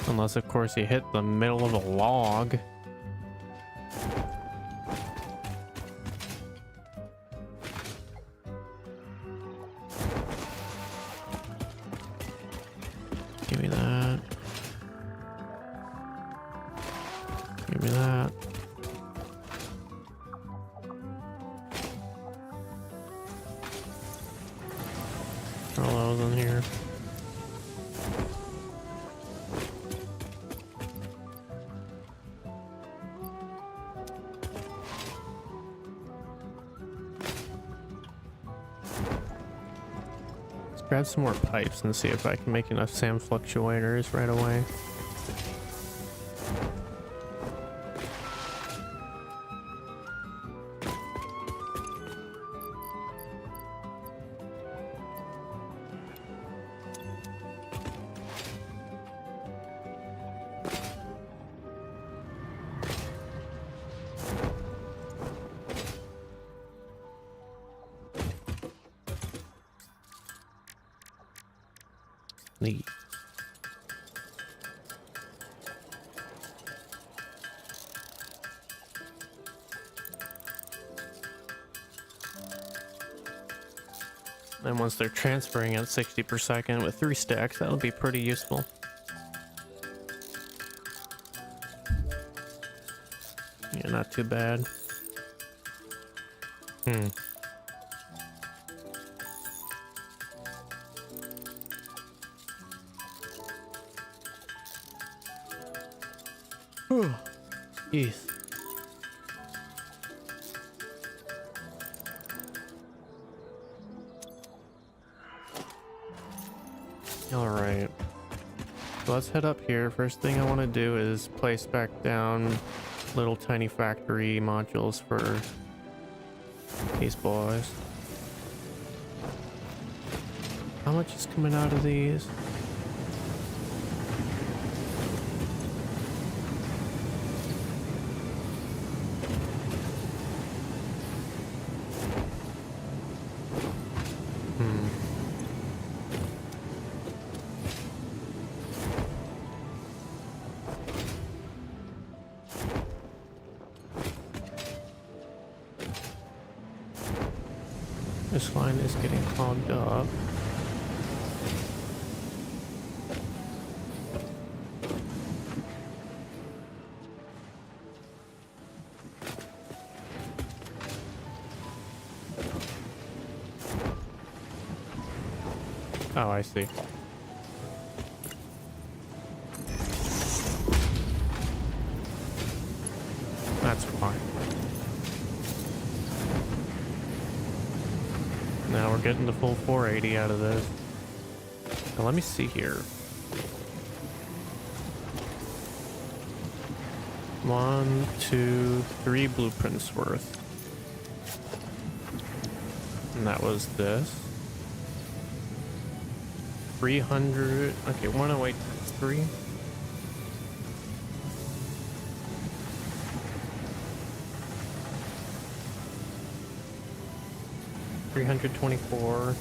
Unless, of course, you hit the middle of a log. Give me that. me that. All those in here. Let's grab some more pipes and see if I can make enough sand fluctuators right away. Neat. And once they're transferring at 60 per second with 3 stacks, that'll be pretty useful. Yeah, not too bad. Jeez. All right. So let's head up here. First thing I want to do is place back down little tiny factory modules for these boys. How much is coming out of these? This line is getting clogged up. Oh, I see. That's fine. Now we're getting the full 480 out of this. Now let me see here. 1, 2, 3 blueprints worth. And that was this. 300. Okay, 108 times 3. $324.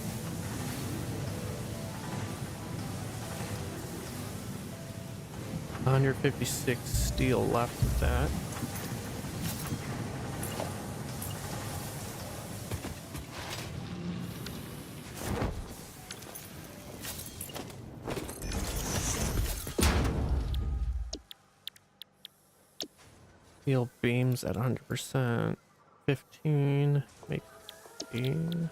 $156 steel left with that. Steel beams at 100%. 15. Make 15.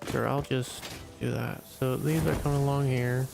Sure, I'll just do that. So these are coming along here.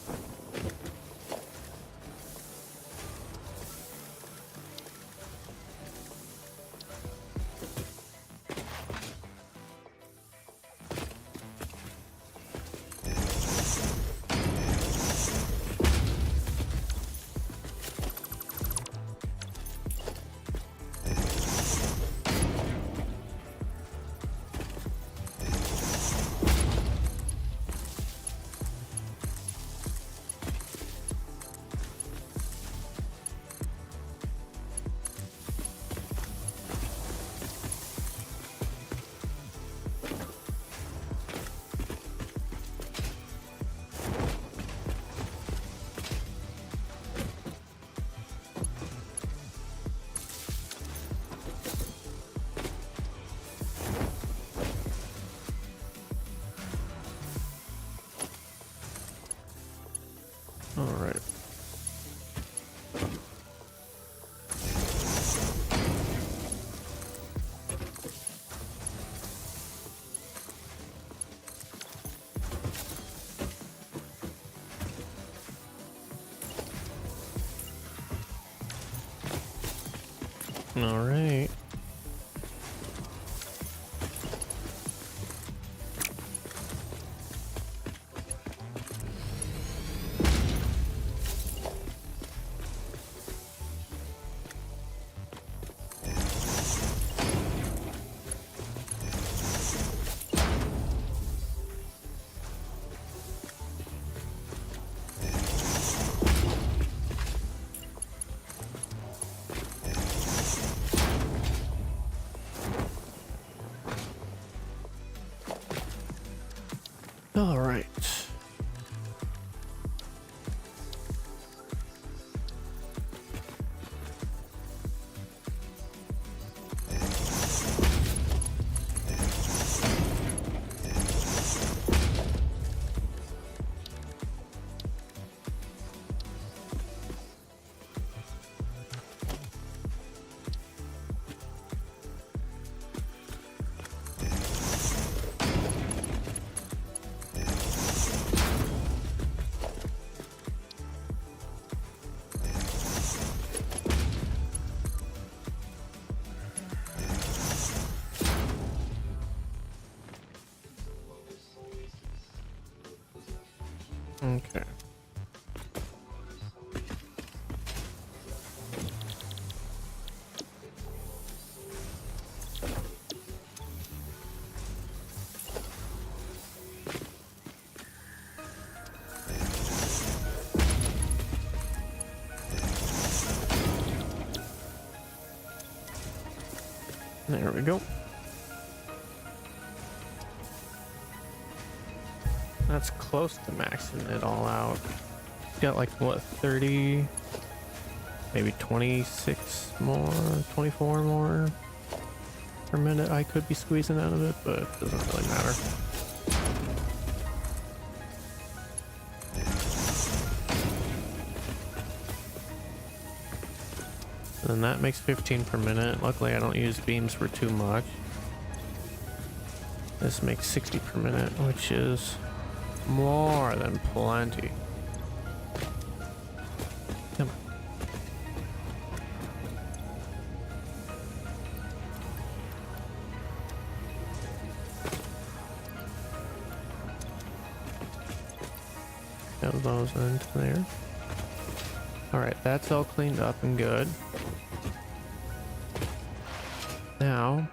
All right. All right. Okay. There we go. That's close to maxing it all out. Got like what, 30, maybe 26 more, 24 more per minute I could be squeezing out of it, but it doesn't really matter. And that makes 15 per minute. Luckily I don't use beams for too much. This makes 60 per minute, which is more than plenty. Come on. Have those into there. Alright, that's all cleaned up and good. Now,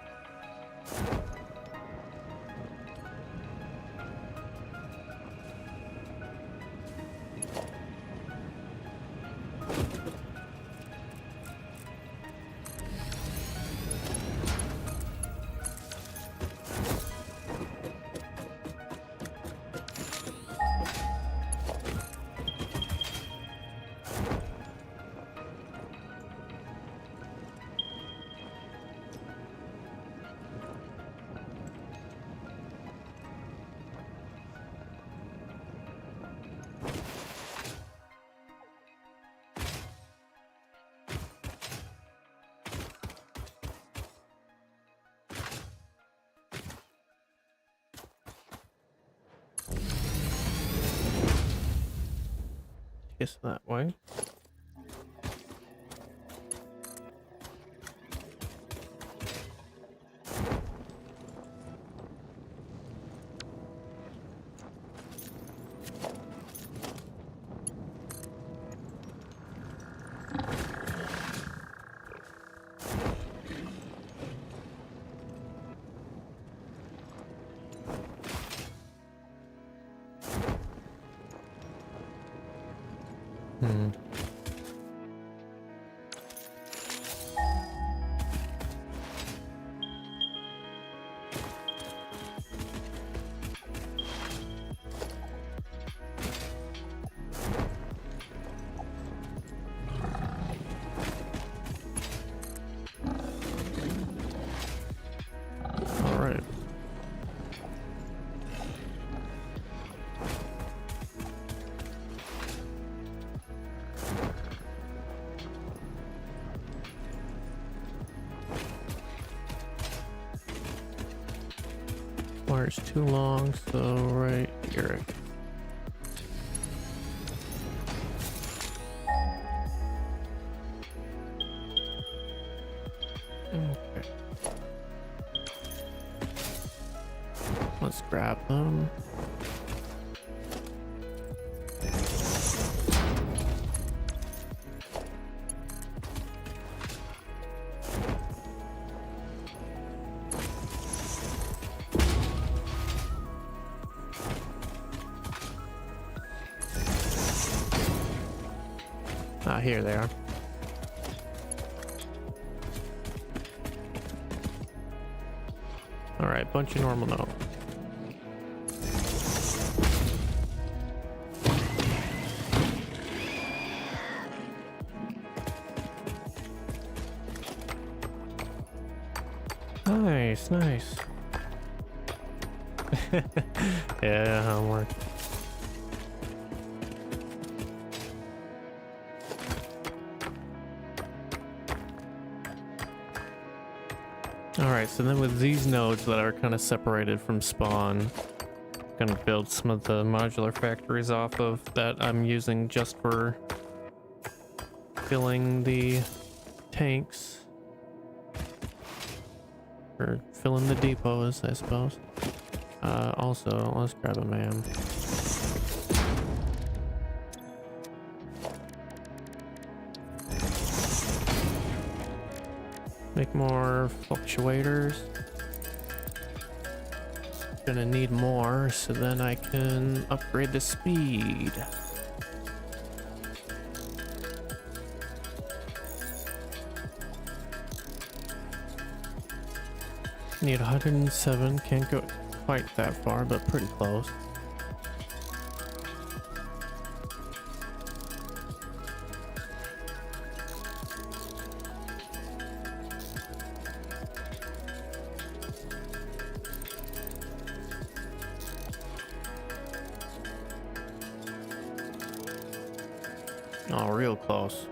kiss that way. All right. Wire's too long, so right here. Okay. Let's grab them. Ah, here they are. All right, bunch of normal note. Nice, nice. Yeah, homework. Alright, so then with these nodes that are kind of separated from spawn, I'm gonna build some of the modular factories off of that I'm using just for filling the tanks. Or filling the depots, I suppose. Also, let's grab a man. Make more fluctuators. Gonna need more so then I can upgrade the speed. Need 107, can't go quite that far, but pretty close. Oh, real close.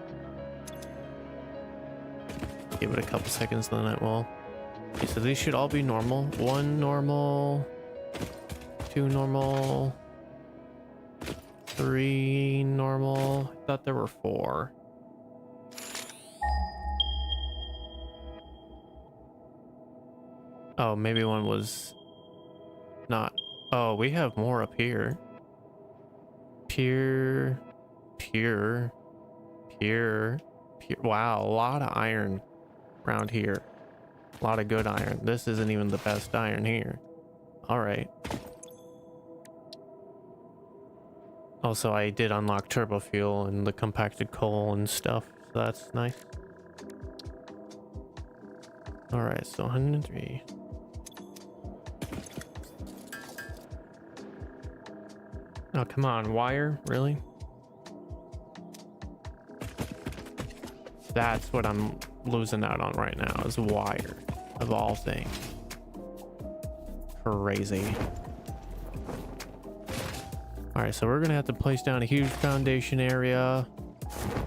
Give it a couple seconds, then it will. Okay, so these should all be normal. 1 normal, 2 normal, 3 normal. I thought there were 4. Oh, maybe one was not. Oh, we have more up here. Pure. Wow, a lot of iron around here. A lot of good iron. This isn't even the best iron here. All right. Also, I did unlock turbo fuel and the compacted coal and stuff, so that's nice. All right, so 103. Oh, come on, wire? Really? That's what I'm losing out on right now, is wire, of all things. Crazy. Alright, so we're gonna have to place down a huge foundation area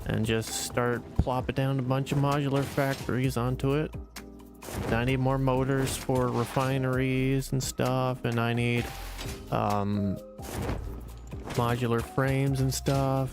and just start plopping down a bunch of modular factories onto it. I need more motors for refineries and stuff, and I need modular frames and stuff.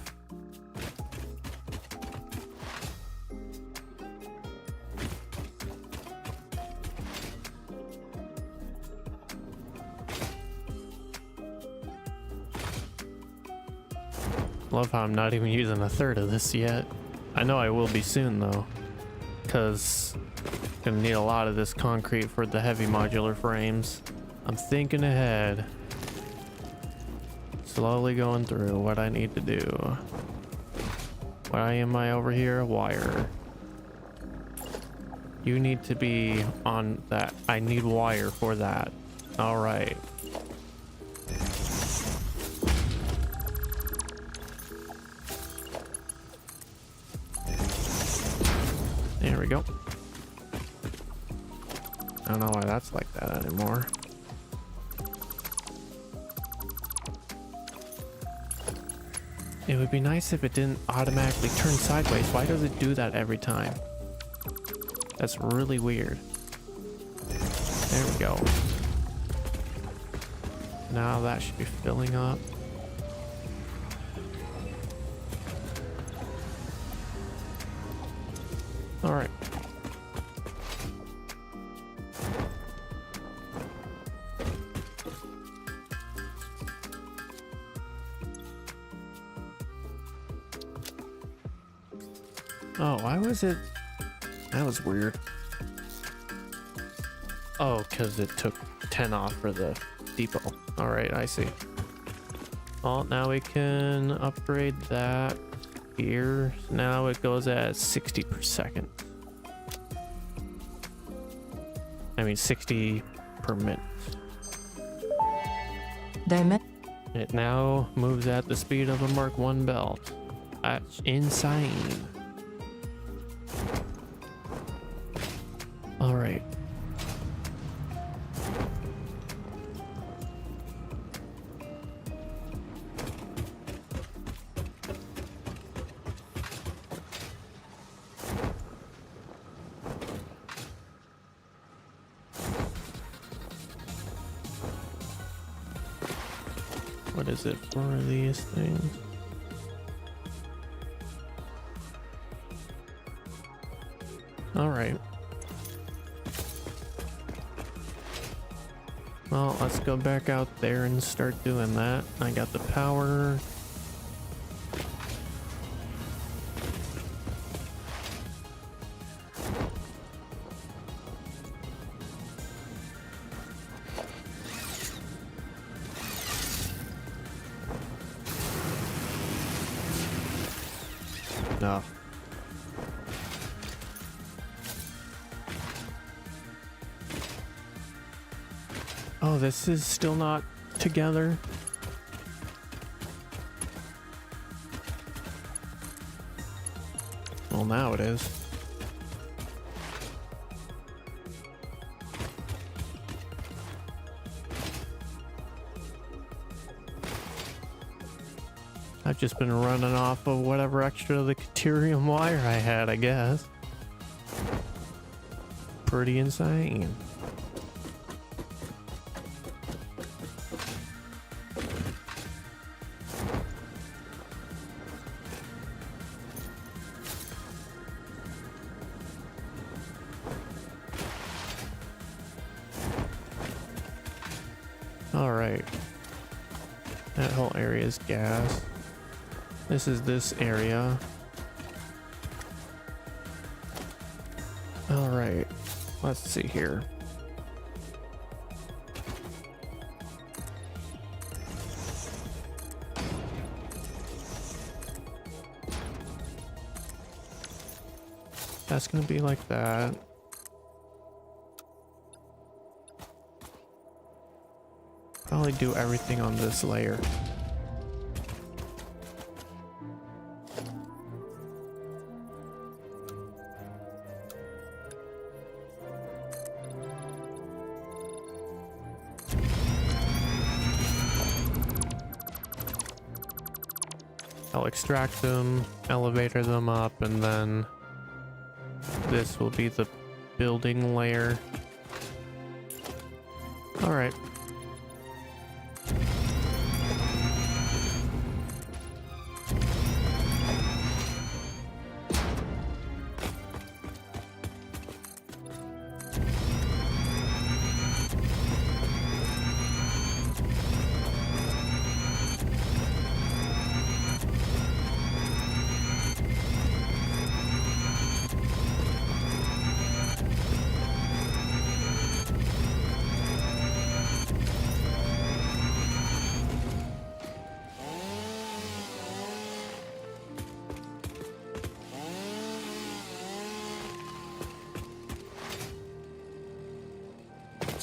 Love how I'm not even using a third of this yet. I know I will be soon though, because I'm gonna need a lot of this concrete for the heavy modular frames. I'm thinking ahead. Slowly going through what I need to do. Why am I over here? Wire. You need to be on that. I need wire for that. All right. There we go. I don't know why that's like that anymore. It would be nice if it didn't automatically turn sideways. Why does it do that every time? That's really weird. There we go. Now that should be filling up. All right. Oh, why was it? That was weird. Oh, because it took 10 off for the depot. All right, I see. Well, now we can upgrade that here. So now it goes at 60 per second. I mean, 60 per minute. It now moves at the speed of a Mark 1 belt. That's insane. All right. What is it for these things? All right. Well, let's go back out there and start doing that. I got the power. No. Oh, this is still not together. Well, now it is. I've just been running off of whatever extra of the deuterium wire I had, I guess. Pretty insane. All right. That whole area is gas. This is this area. All right. Let's see here. That's gonna be like that. Probably do everything on this layer. I'll extract them, elevator them up, and then this will be the building layer. All right.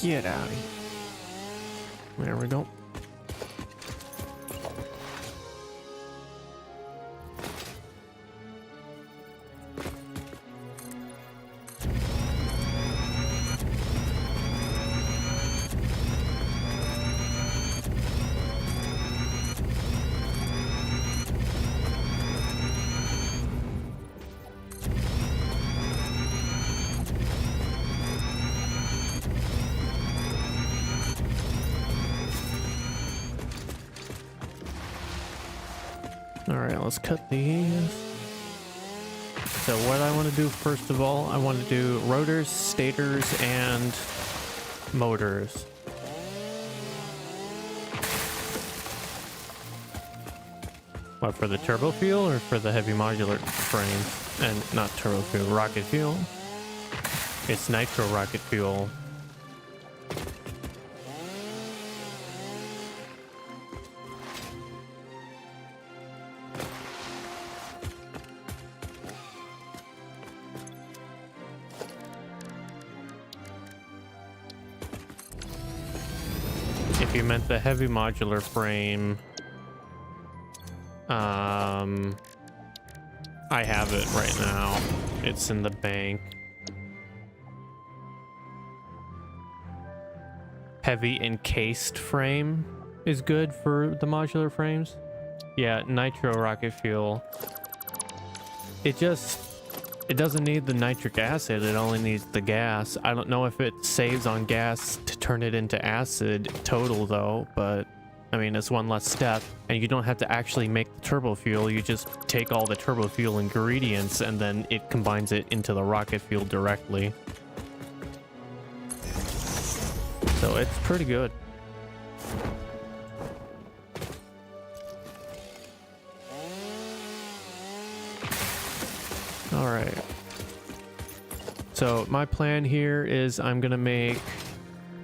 Get out of here. There we go. Alright, let's cut these. So what I want to do first of all, I want to do rotors, stators, and motors. What, for the turbo fuel or for the heavy modular frame? And not turbo fuel, rocket fuel. It's nitro rocket fuel. If you meant the heavy modular frame, I have it right now. It's in the bank. Heavy encased frame is good for the modular frames. Yeah, nitro rocket fuel. It doesn't need the nitric acid, it only needs the gas. I don't know if it saves on gas to turn it into acid total though, but I mean, it's one less step, and you don't have to actually make the turbo fuel. You just take all the turbo fuel ingredients and then it combines it into the rocket fuel directly. So it's pretty good. All right. So my plan here is I'm gonna make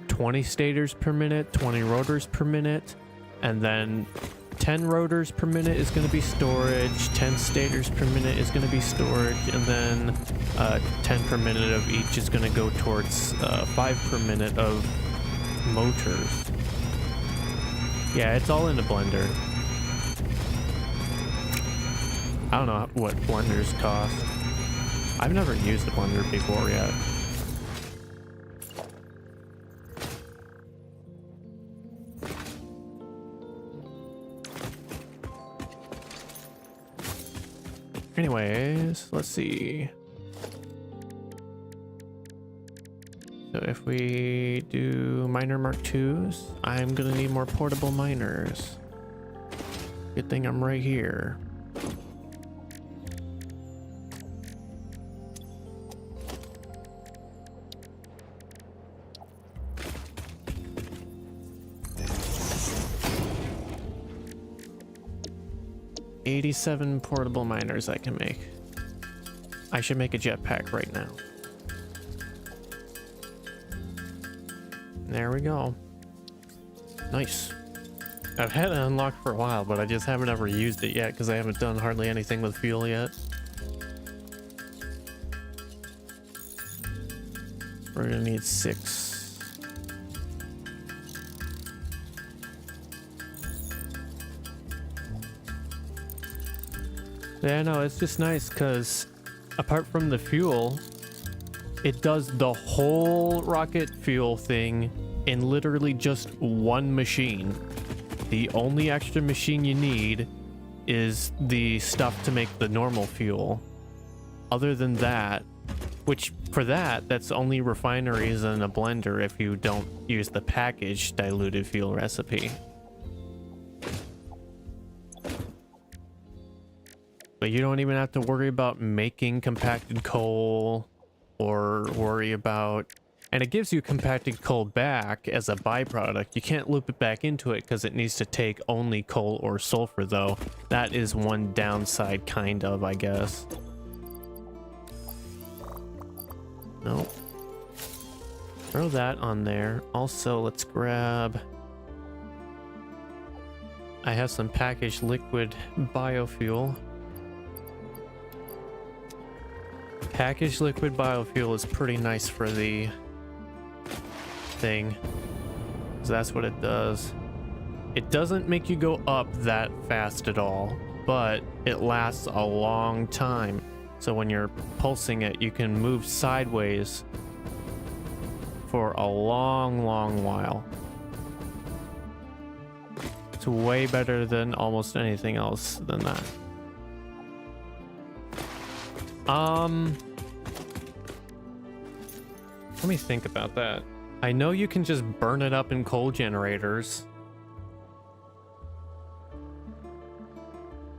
20 stators per minute, 20 rotors per minute, and then 10 rotors per minute is going to be storage, 10 stators per minute is going to be storage, and then 10 per minute of each is going to go towards 5 per minute of motors. Yeah, it's all in the blender. I don't know what blenders cost. I've never used a blender before yet. Anyways, let's see. So if we do miner Mark IIs, I'm gonna need more portable miners. Good thing I'm right here. $87 portable miners I can make. I should make a jetpack right now. There we go. Nice. I've had it unlocked for a while, but I just haven't ever used it yet because I haven't done hardly anything with fuel yet. We're gonna need 6. Yeah, no, it's just nice because apart from the fuel, it does the whole rocket fuel thing in literally just one machine. The only extra machine you need is the stuff to make the normal fuel. Other than that, which for that's only refineries and a blender if you don't use the packaged diluted fuel recipe. But you don't even have to worry about making compacted coal or worry about... And it gives you compacted coal back as a byproduct. You can't loop it back into it because it needs to take only coal or sulfur though. That is one downside kind of, I guess. Nope. Throw that on there. Also, let's grab... I have some packaged liquid biofuel. Packaged liquid biofuel is pretty nice for the thing, so that's what it does. It doesn't make you go up that fast at all, but it lasts a long time. So when you're pulsing it, you can move sideways for a long while. It's way better than almost anything else than that. Let me think about that. I know you can just burn it up in coal generators.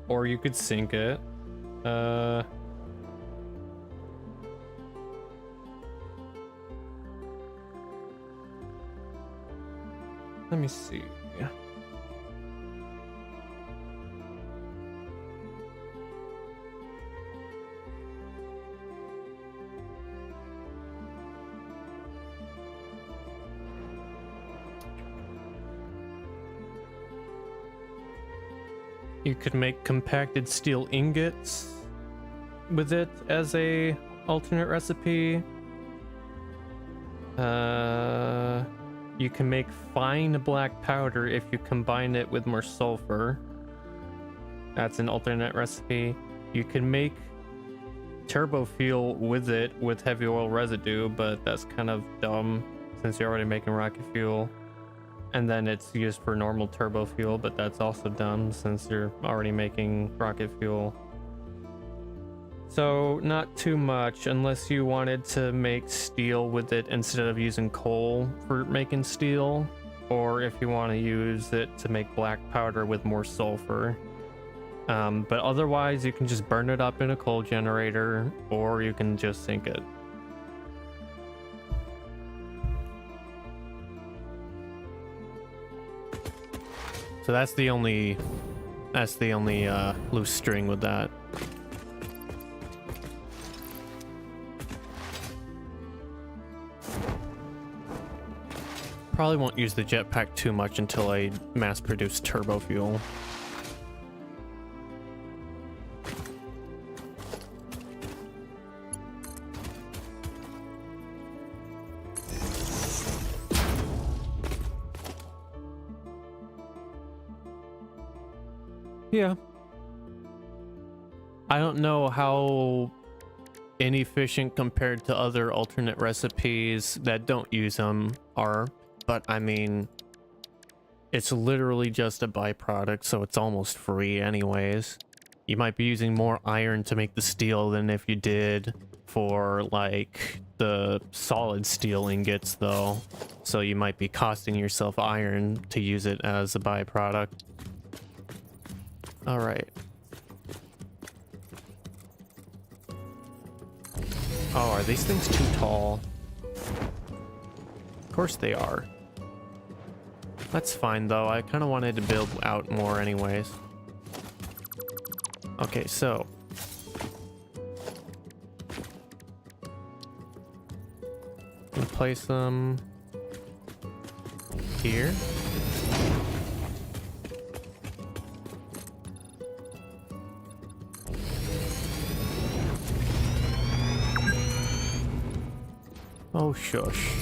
Or you could sink it. Let me see. You could make compacted steel ingots with it as a alternate recipe. You can make fine black powder if you combine it with more sulfur. That's an alternate recipe. You can make turbo fuel with it with heavy oil residue, but that's kind of dumb since you're already making rocket fuel. And then it's used for normal turbo fuel, but that's also dumb since you're already making rocket fuel. So not too much unless you wanted to make steel with it instead of using coal for making steel, or if you want to use it to make black powder with more sulfur. But otherwise you can just burn it up in a coal generator, or you can just sink it. So that's the only loose string with that. Probably won't use the jetpack too much until I mass produce turbo fuel. Yeah. I don't know how inefficient compared to other alternate recipes that don't use them are, but I mean, it's literally just a byproduct, so it's almost free anyways. You might be using more iron to make the steel than if you did for like the solid steel ingots though, so you might be costing yourself iron to use it as a byproduct. All right. Oh, are these things too tall? Of course they are. That's fine though. I kind of wanted to build out more anyways. Okay, so you place them here. Oh, shush.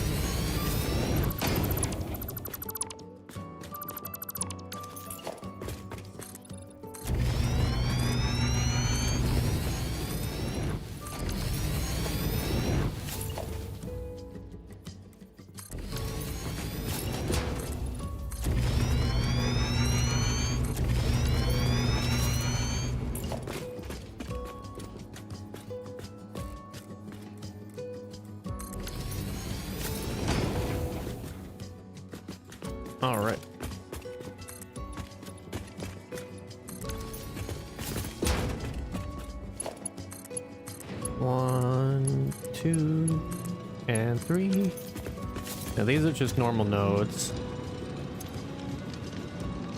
All right. One, two, and three. Now these are just normal nodes.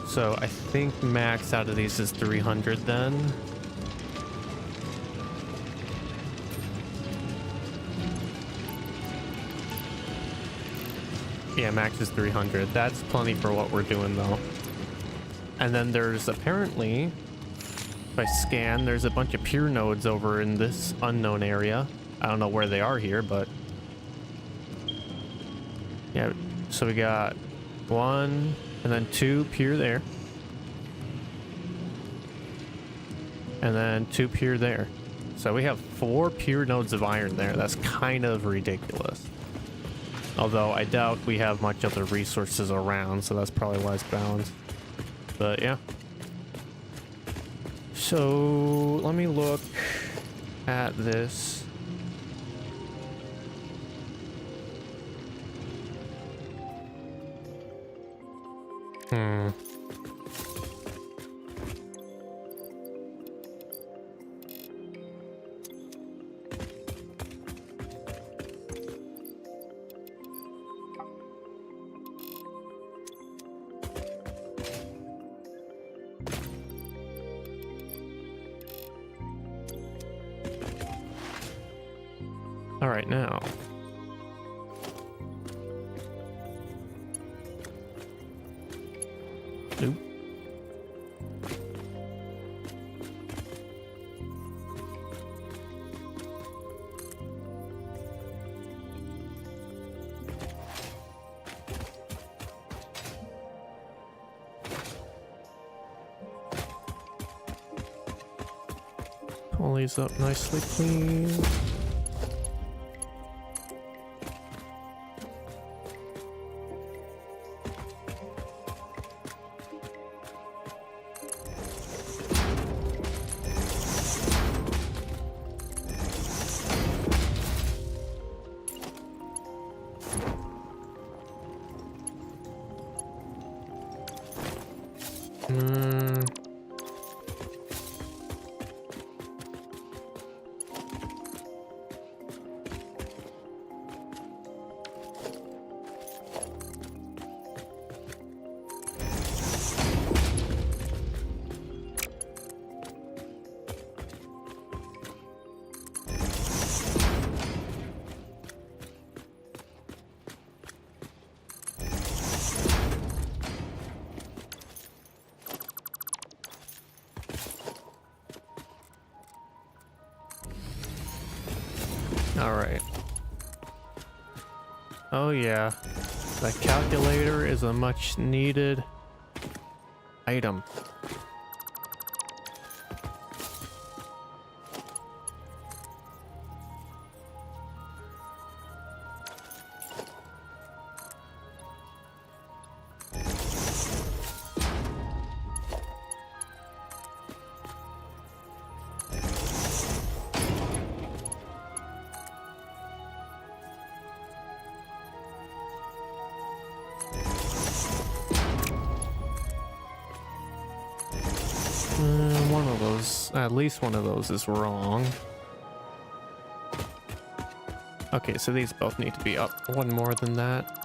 So I think max out of these is 300 then. Yeah, max is 300. That's plenty for what we're doing though. And then there's apparently, if I scan, there's a bunch of pure nodes over in this unknown area. I don't know where they are here, but yeah, so we got one and then two pure there. And then two pure there. So we have 4 pure nodes of iron there. That's kind of ridiculous. Although I doubt we have much other resources around, so that's probably why it's balanced. But yeah. So let me look at this. All right, now. Nope. all these up nicely clean. All right. Oh yeah, the calculator is a much needed item. One of those, at least one of those is wrong. Okay, so these both need to be up one more than that.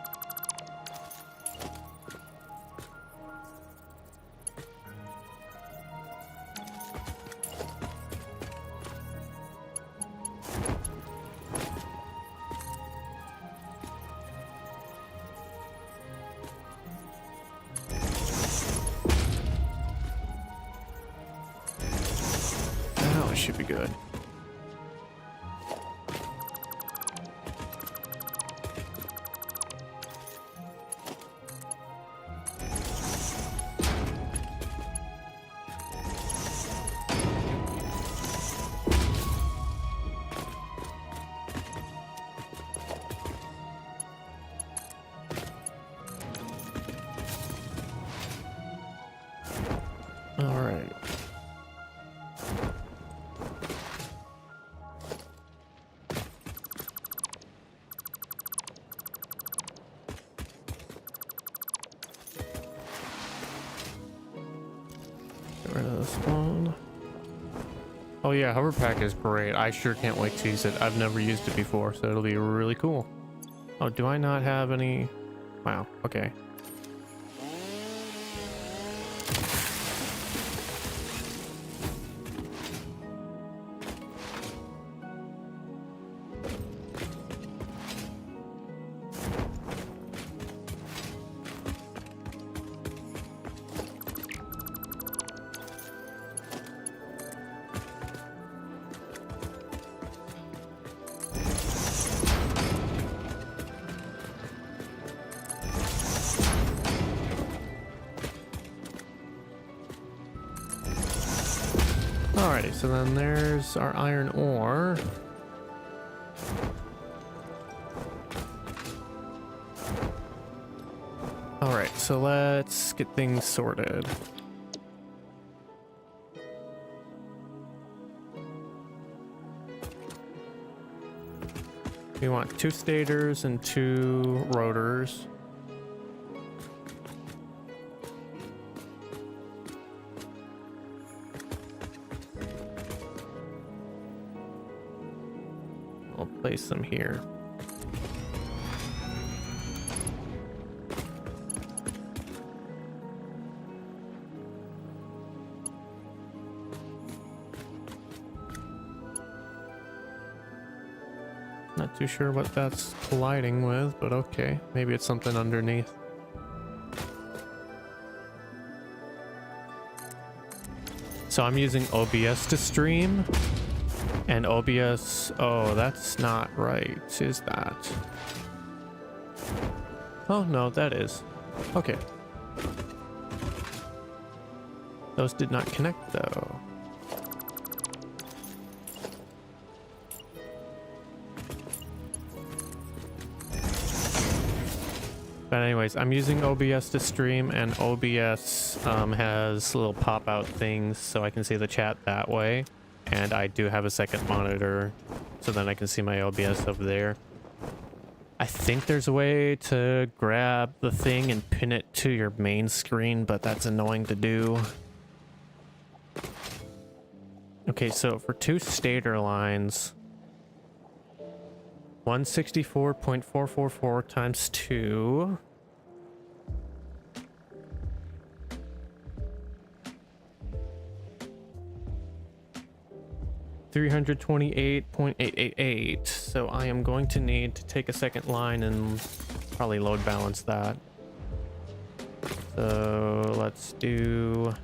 Should be good. All right. Get rid of this one. Oh yeah, hover pack is great. I sure can't wait to use it. I've never used it before, so it'll be really cool. Oh, do I not have any? Wow, okay. Alrighty, so then there's our iron ore. Alright, so let's get things sorted. We want 2 stators and 2 rotors. I'll place them here. Not too sure what that's colliding with, but okay. Maybe it's something underneath. So I'm using OBS to stream. And OBS, oh, that's not right, is that? Oh, no, that is. Okay. Those did not connect, though. But anyways, I'm using OBS to stream, and OBS has little pop-out things so I can see the chat that way. And I do have a second monitor, so then I can see my OBS over there. I think there's a way to grab the thing and pin it to your main screen, but that's annoying to do. Okay, so for 2 stator lines, 164.444 times 2. $328.888. So I am going to need to take a second line and probably load balance that. So let's do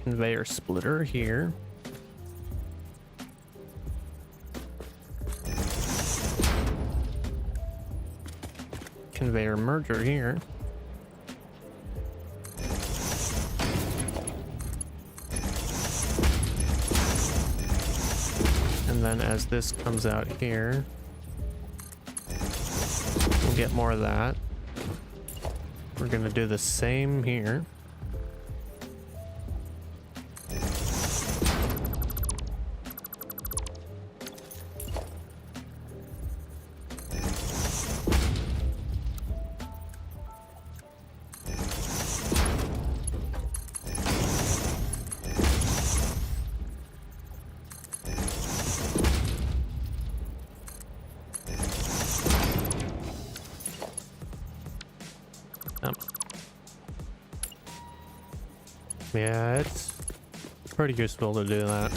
conveyor splitter here. Conveyor merger here. And then as this comes out here, we'll get more of that. We're gonna do the same here. Yeah, it's pretty useful to do that.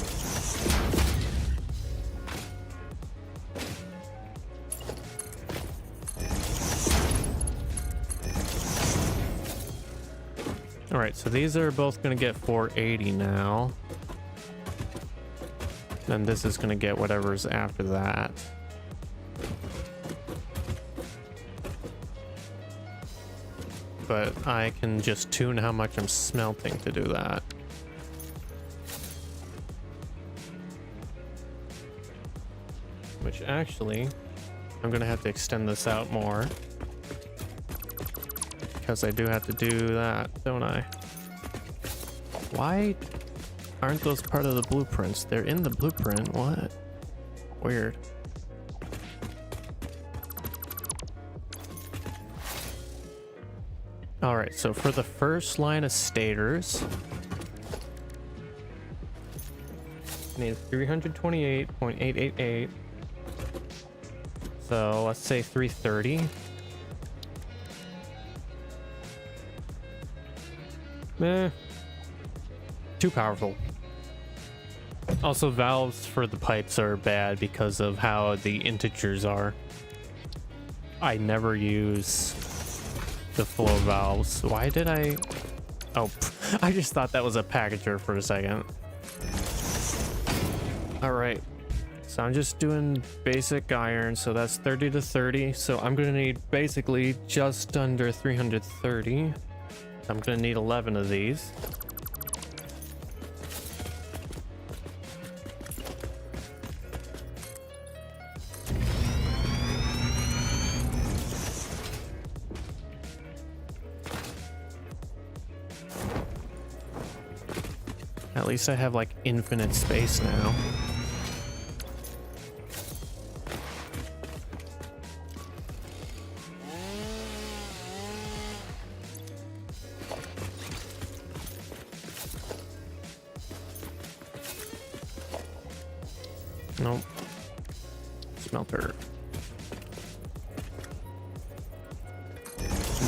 All right, so these are both going to get 480 now. And this is going to get whatever's after that. But I can just tune how much I'm smelting to do that. Which actually, I'm gonna have to extend this out more. Because I do have to do that, don't I? Why aren't those part of the blueprints? They're in the blueprint, what? Weird. All right, so for the first line of stators, I need 328.888. So let's say 330. Too powerful. Also, valves for the pipes are bad because of how the integers are. I never use the flow valves. Why did I? Oh, I just thought that was a packager for a second. All right, so I'm just doing basic iron, so that's 30 to 30. So I'm gonna need basically just under 330. I'm gonna need 11 of these. At least I have like infinite space now. Nope. Smelter.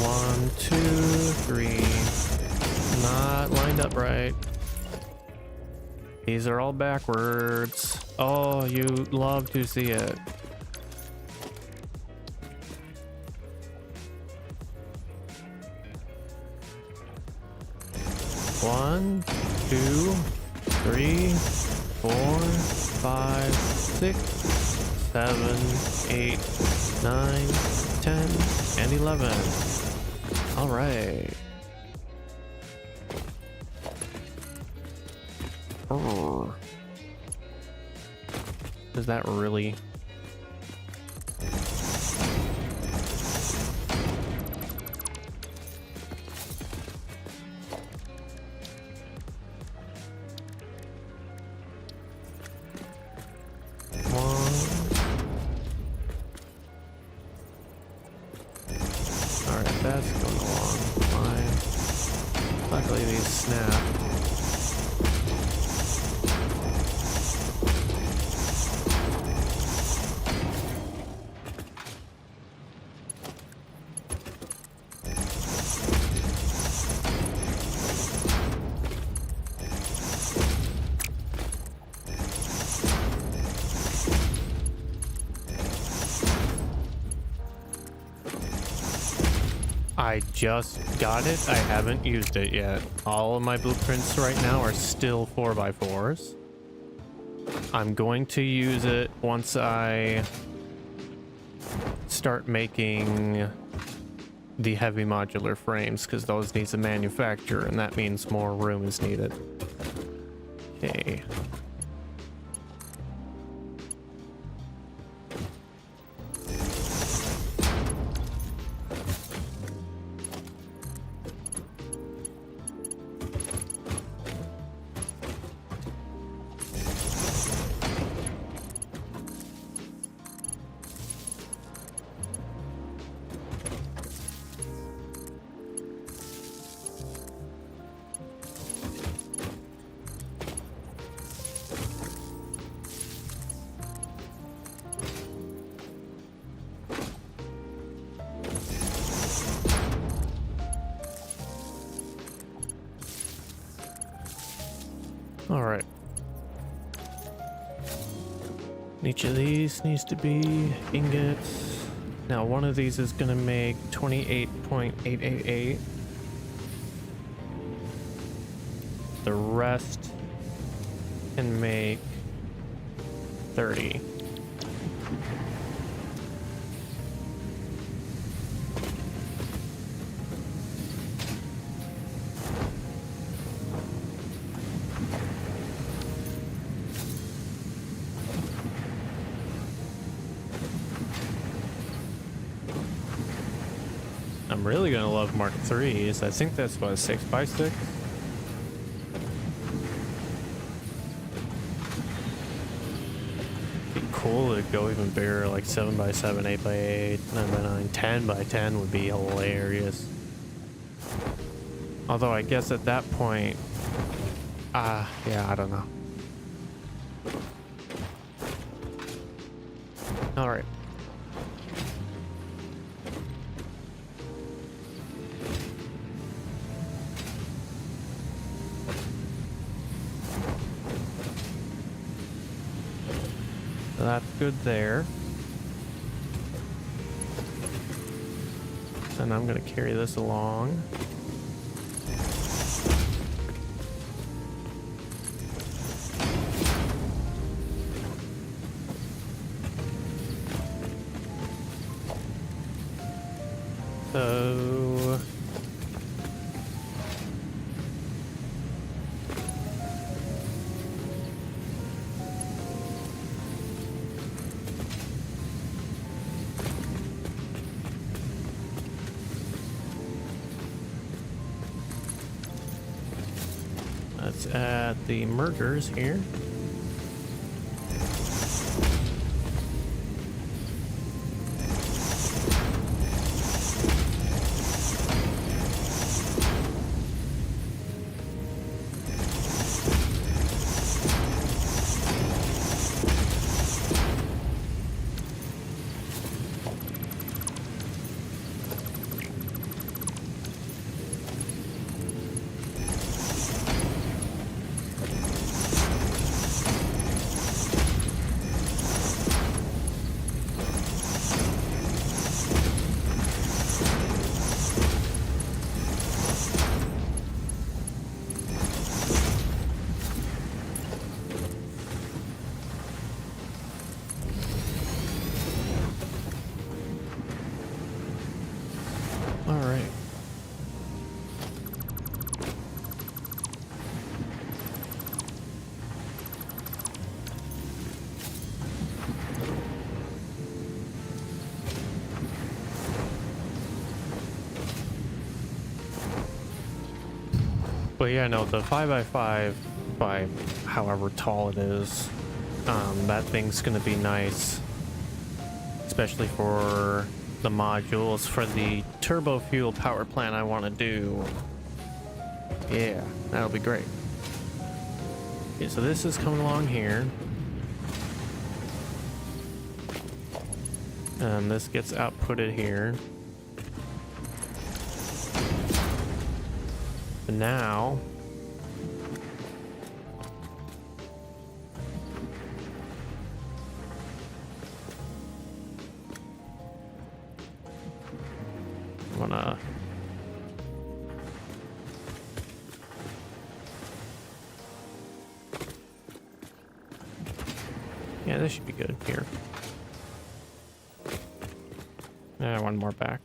1, 2, 3. Not lined up right. These are all backwards. Oh, you love to see it. One, 2, 3, 4, 5, 6, 7, 8, 9, 10, and 11. All right. Is that really... Alright, that's going along fine. Luckily these snap. I just got it. I haven't used it yet. All of my blueprints right now are still 4x4s. I'm going to use it once I start making the heavy modular frames, because those need to manufacture, and that means more room is needed. Okay. All right. Each of these needs to be ingots. Now, one of these is going to make 28.888. The rest can make 30. I'm really gonna love Mark III's. I think that's what, 6x6. Be cool to go even bigger, like 7x7, 8x8, 9x9, 10x10 would be hilarious. Although I guess at that point, yeah, I don't know. All right. That's good there. And I'm going to carry this along. So... let's add the mergers here. But yeah, no, the 5x5 by however tall it is, that thing's gonna be nice, especially for the modules for the turbo fuel power plant I want to do. Yeah, that'll be great. Okay, so this is coming along here, and this gets outputted here. And now I'm gonna yeah, this should be good here. One more back.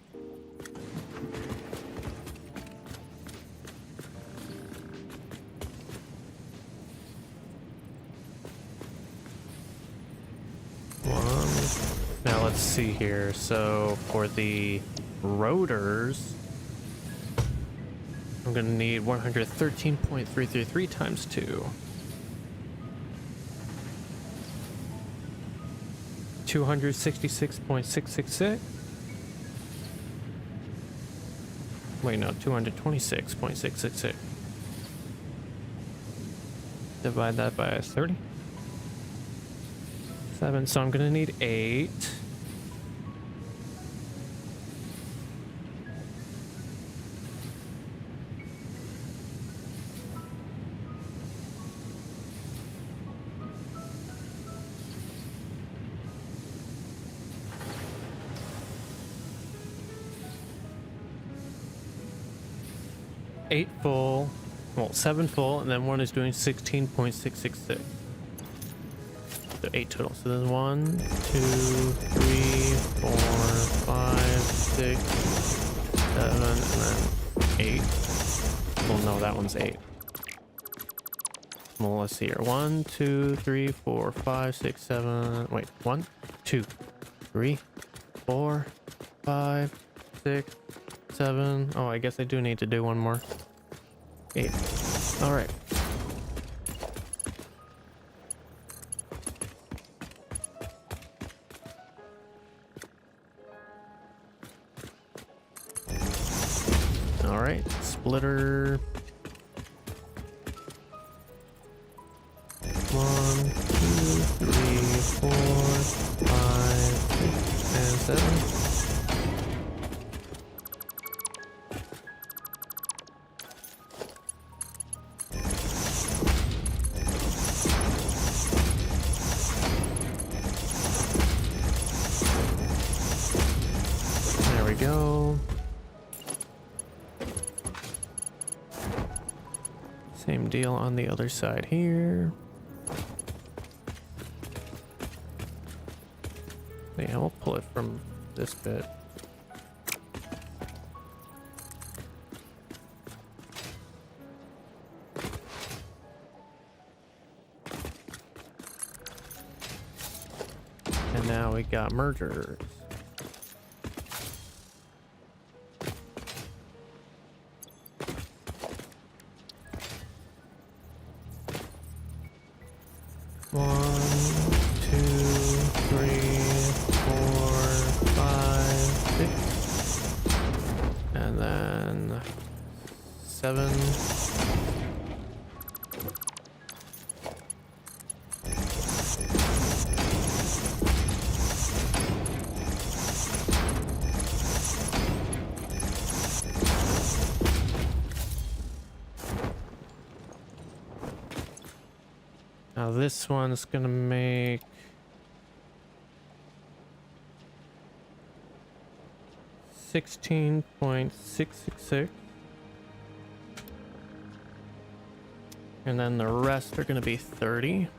Now let's see here. So for the rotors, I'm gonna need 113.333 times 2. 266.666. Wait, no, 226.666. Divide that by 30. 7, so I'm gonna need 8. Eight full, well, 7 full, and then one is doing 16.666. So 8 total. So there's 1, 2, 3, 4, 5, 6, 7, and then 8. Well, no, that one's 8. Well, let's see here. 1, 2, 3, 4, 5, 6, 7. Wait, 1, 2, 3, 4, 5, 6, 7. Oh, I guess I do need to do one more. 8. All right. All right, splitter. 1, 2, 3, 4, 5, 6, and 7. There we go. Same deal on the other side here. Yeah, we'll pull it from this bit. And now we got mergers. And then 7. Now this one's gonna make 16.666, and then the rest are gonna be 30.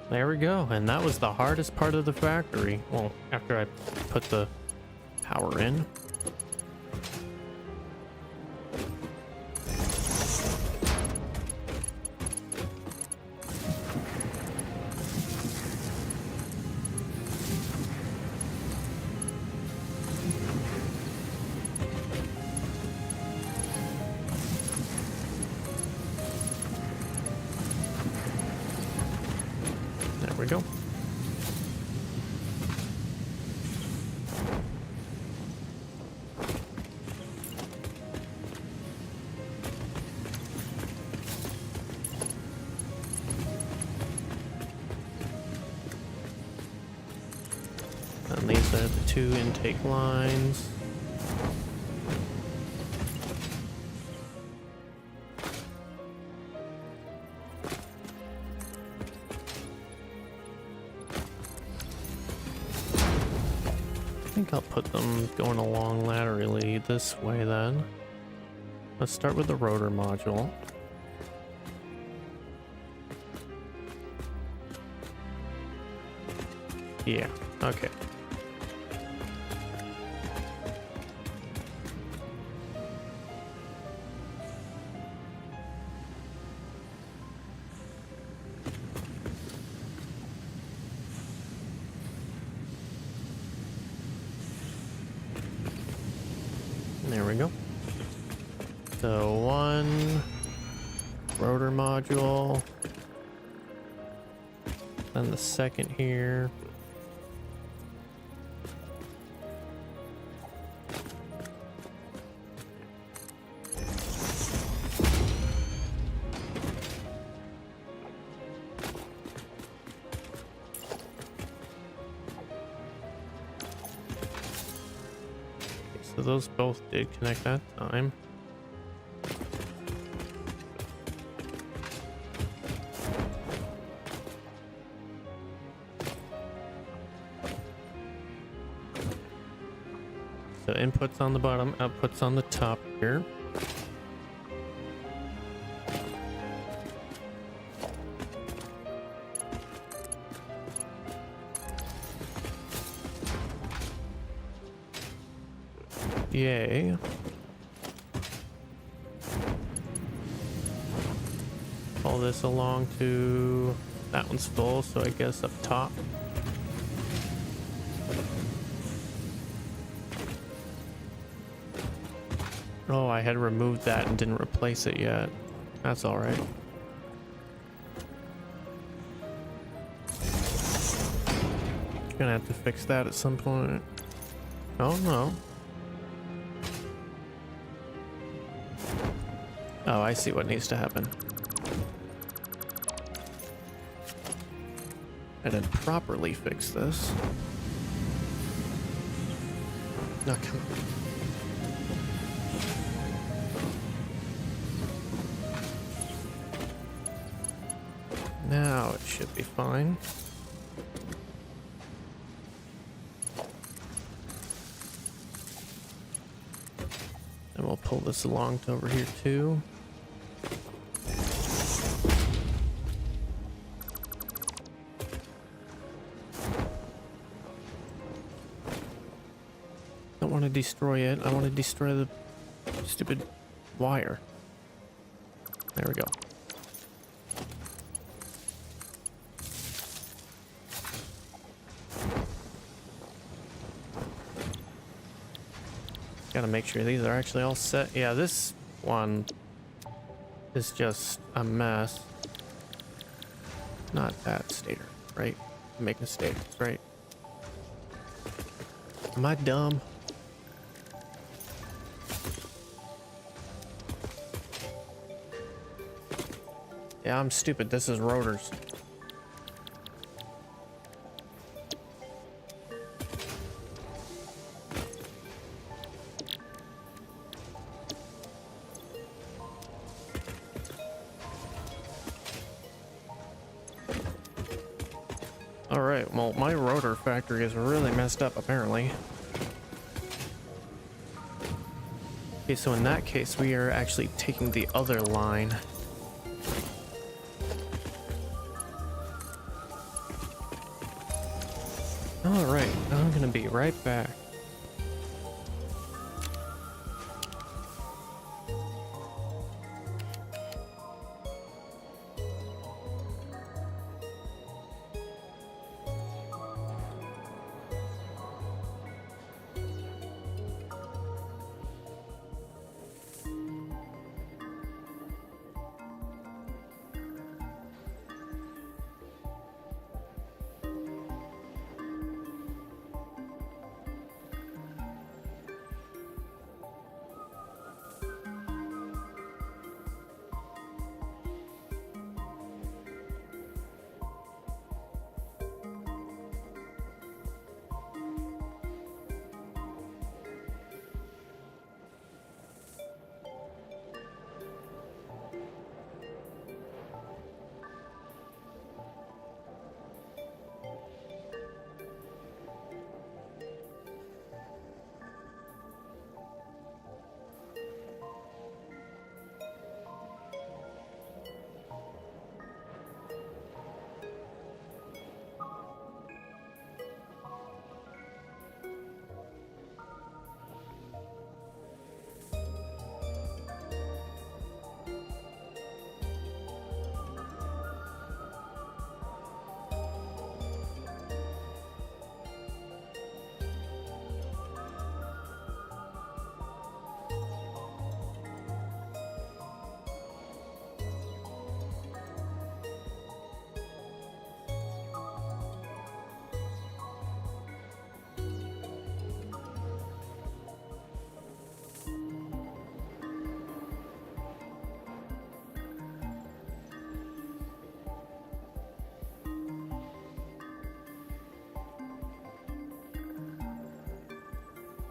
There we go, and that was the hardest part of the factory. Well, after I put the power in. we go. And these are the 2 intake lines. I think I'll put them going along laterally this way then. Let's start with the rotor module. Yeah, okay. There we go. So 1 rotor module, then the second here. So those both did connect that time. So inputs on the bottom, outputs on the top here. Yay. Pull this along to... that one's full, so I guess up top. Oh, I had removed that and didn't replace it yet. That's alright. Gonna have to fix that at some point. Oh no. Oh, I see what needs to happen. I didn't properly fix this. No, come on. Now it should be fine. And we'll pull this along to over here too. Don't want to destroy it. I want to destroy the stupid wire. There we go. Gotta make sure these are actually all set. Yeah, this one is just a mess. Not that stator, right? Make mistakes, right? Am I dumb? Yeah, I'm stupid. This is rotors. Alright, well, my rotor factory is really messed up, apparently. Okay, so in that case, we are actually taking the other line. Alright, I'm gonna be right back.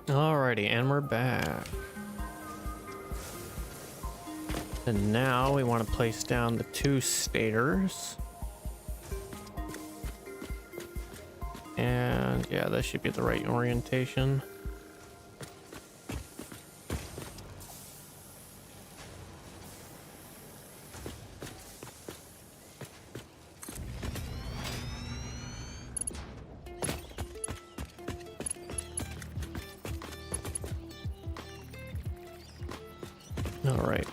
Alrighty, and we're back. And now we want to place down the 2 stators. And yeah, that should be the right orientation. All right.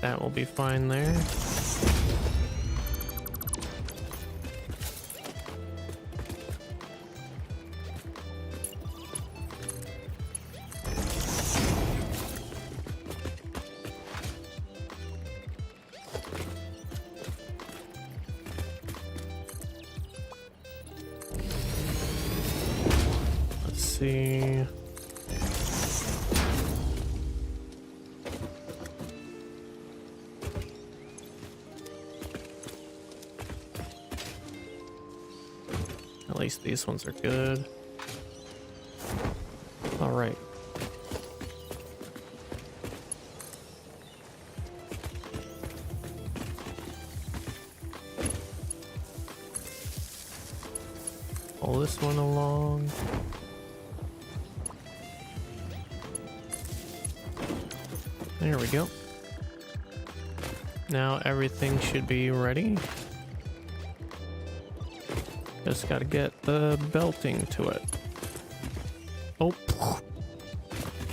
That will be fine there. Let's see. At least these ones are good. All right. Pull this one along. There we go. Now everything should be ready. Just gotta get the belting to it. Oh,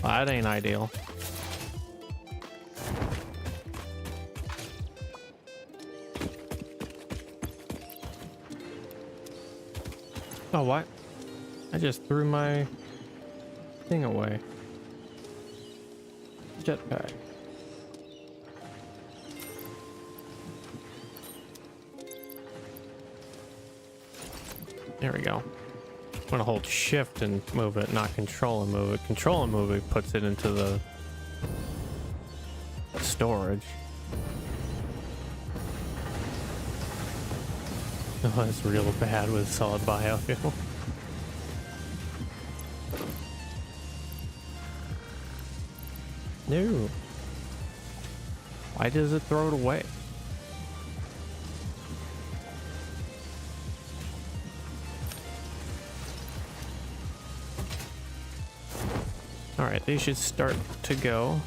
that ain't ideal. Oh, what? I just threw my thing away. Jetpack. There we go. I'm gonna hold shift and move it, not control and move it. Control and move it puts it into the storage. Oh, that's real bad with solid biofuel. No. Why does it throw it away? Alright, they should start to go.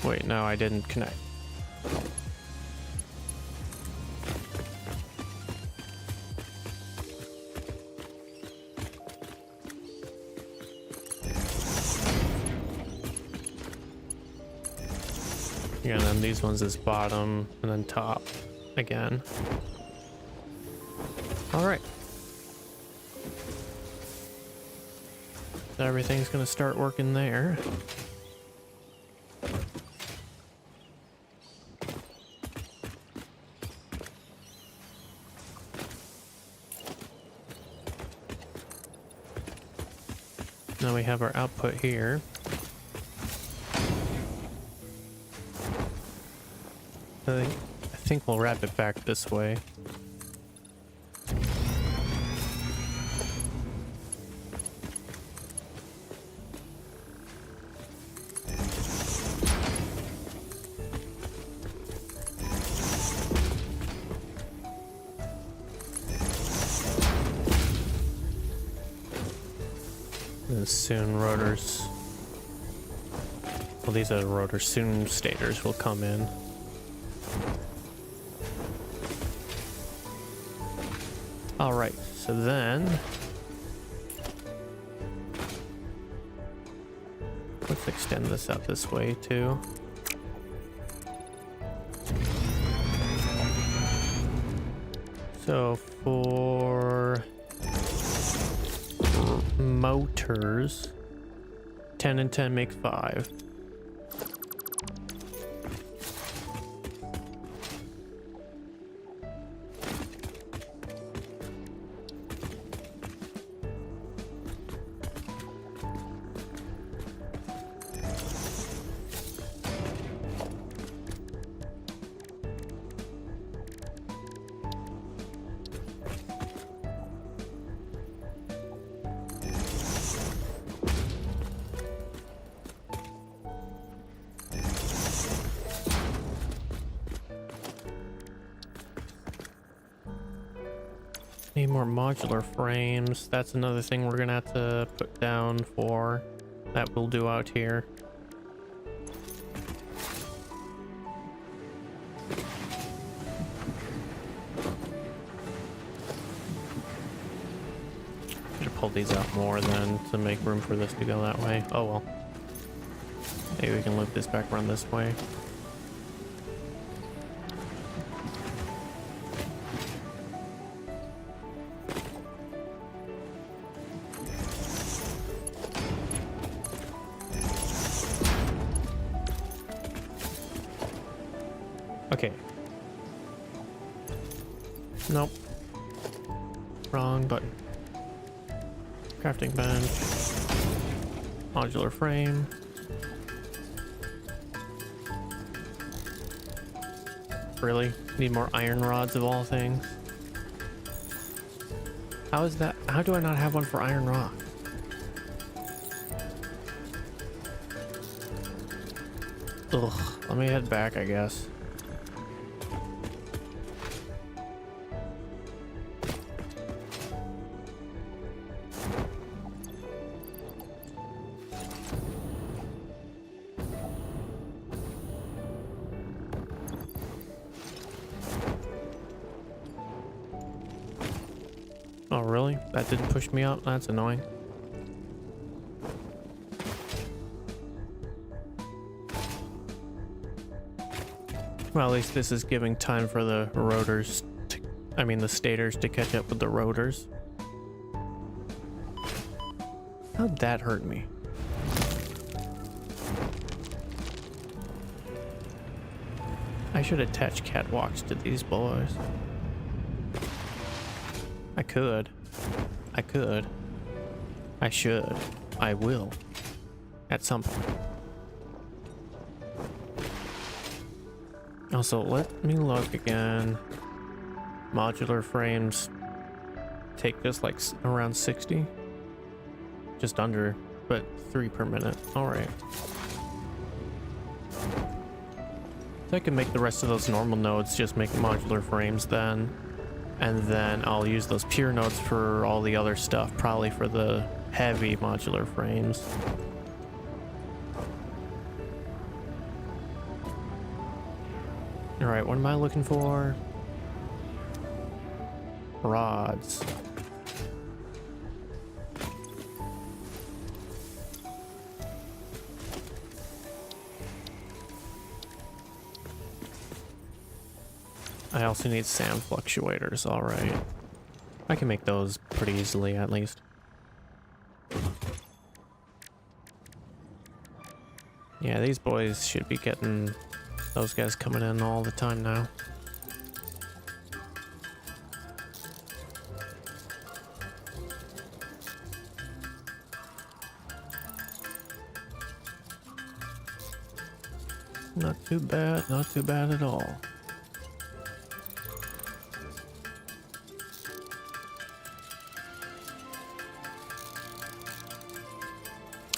Wait, no, I didn't connect. Yeah, and then these ones is bottom and then top again. Alright. Everything's gonna start working there. Now we have our output here. I think we'll wrap it back this way. And soon rotors, well, these are rotor soon stators will come in. All right, so then let's extend this out this way too. So for motors, 10 and 10 make 5. Need more modular frames. That's another thing we're gonna have to put down for that we'll do out here. Should pull these out more then to make room for this to go that way. Oh well. Maybe we can loop this back around this way. Okay. Nope. Wrong button. Crafting bench. Modular frame. Really? Need more iron rods of all things? How is that? How do I not have one for iron rock? Ugh. Let me head back, I guess. Oh, really? That didn't push me up? That's annoying. Well, at least this is giving time for the rotors to, I mean the stators to catch up with the rotors. How'd that hurt me? I should attach catwalks to these boys. I could. I could. I should. I will. At some point. Also, let me look again. Modular frames take just like around 60. Just under, but 3 per minute. Alright. So I can make the rest of those normal nodes, just make modular frames then. And then I'll use those pure nodes for all the other stuff, probably for the heavy modular frames. Alright, what am I looking for? Rods. I also need sand fluctuators, alright. I can make those pretty easily, at least. Yeah, these boys should be getting those guys coming in all the time now. Not too bad, not too bad at all.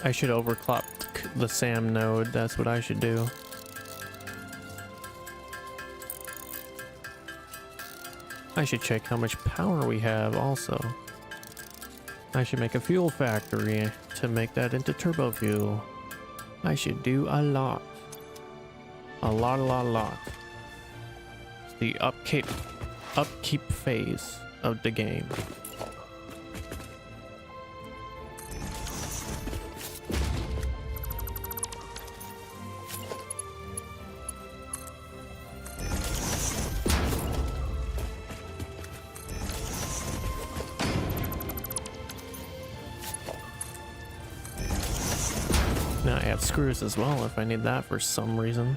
I should overclock the SAM node, that's what I should do. I should check how much power we have also. I should make a fuel factory to make that into turbo fuel. I should do a lot. A lot. It's the upkeep phase of the game. Now I have screws as well if I need that for some reason.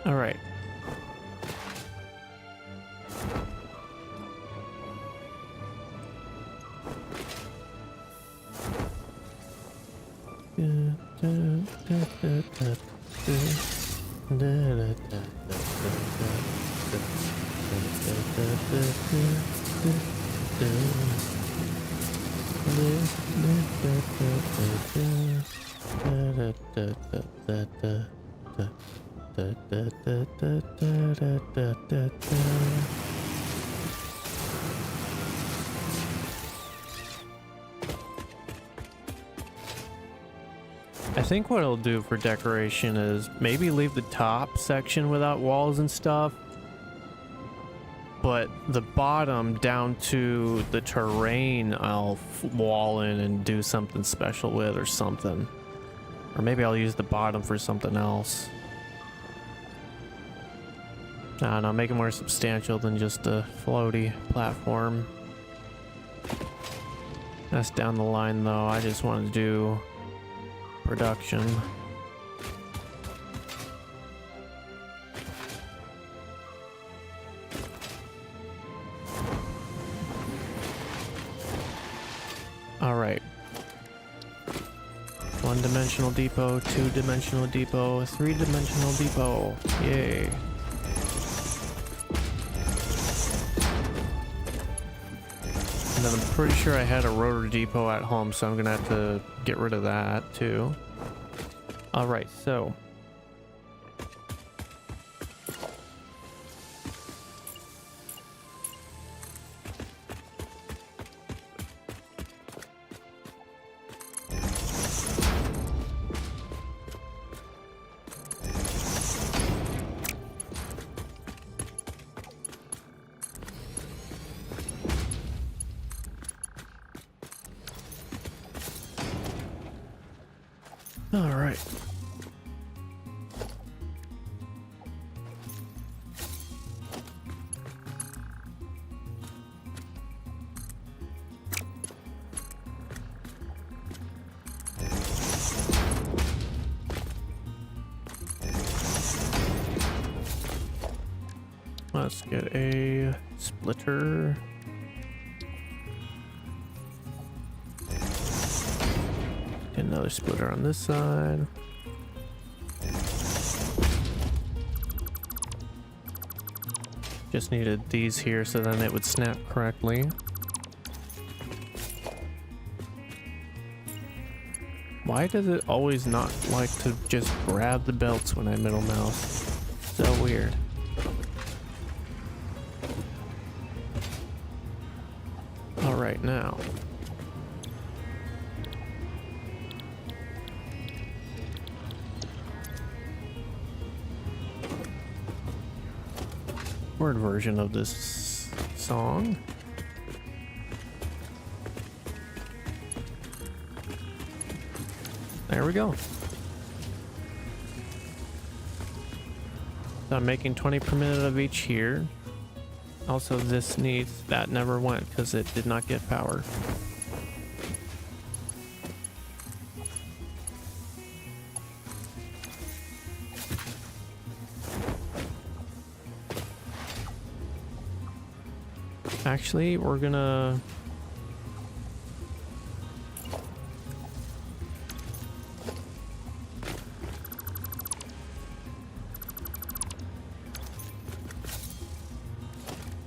All right. Da, da, da, da, da, da, da, da, da. I think what I'll do for decoration is maybe leave the top section without walls and stuff, but the bottom down to the terrain I'll wall in and do something special with or something. Or maybe I'll use the bottom for something else. I don't know, make it more substantial than just a floaty platform. That's down the line though. I just wanted to do production. All right. One-dimensional depot, two-dimensional depot, three-dimensional depot. Yay. And then I'm pretty sure I had a rotor depot at home, so I'm gonna have to get rid of that too. All right, so all right. Let's get a splitter. Get another splitter on this side. Just needed these here so then it would snap correctly. Why does it always not like to just grab the belts when I middle mouse? So weird. All right, now. Word version of this song. There we go. So I'm making 20 per minute of each here. Also, this needs, that never went because it did not get power. Actually, we're gonna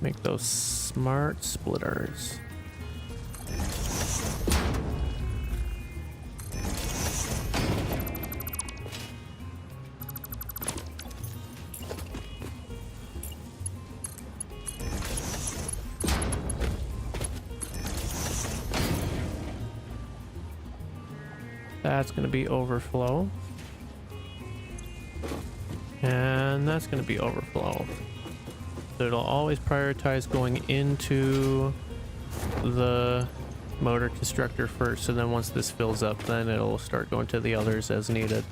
make those smart splitters. That's going to be overflow. And that's going to be overflow. So it'll always prioritize going into the motor constructor first. So then once this fills up, then it'll start going to the others as needed.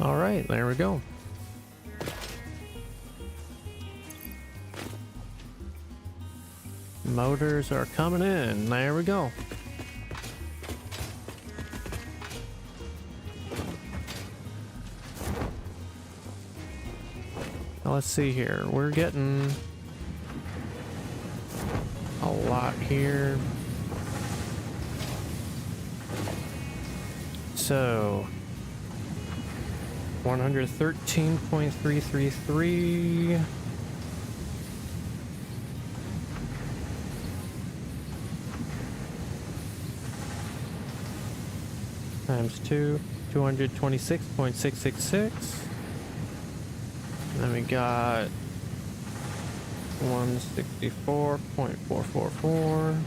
All right, there we go. Motors are coming in. There we go. Now let's see here. We're getting a lot here. So 113.333. times 2, 226.666. And then we got 164.444.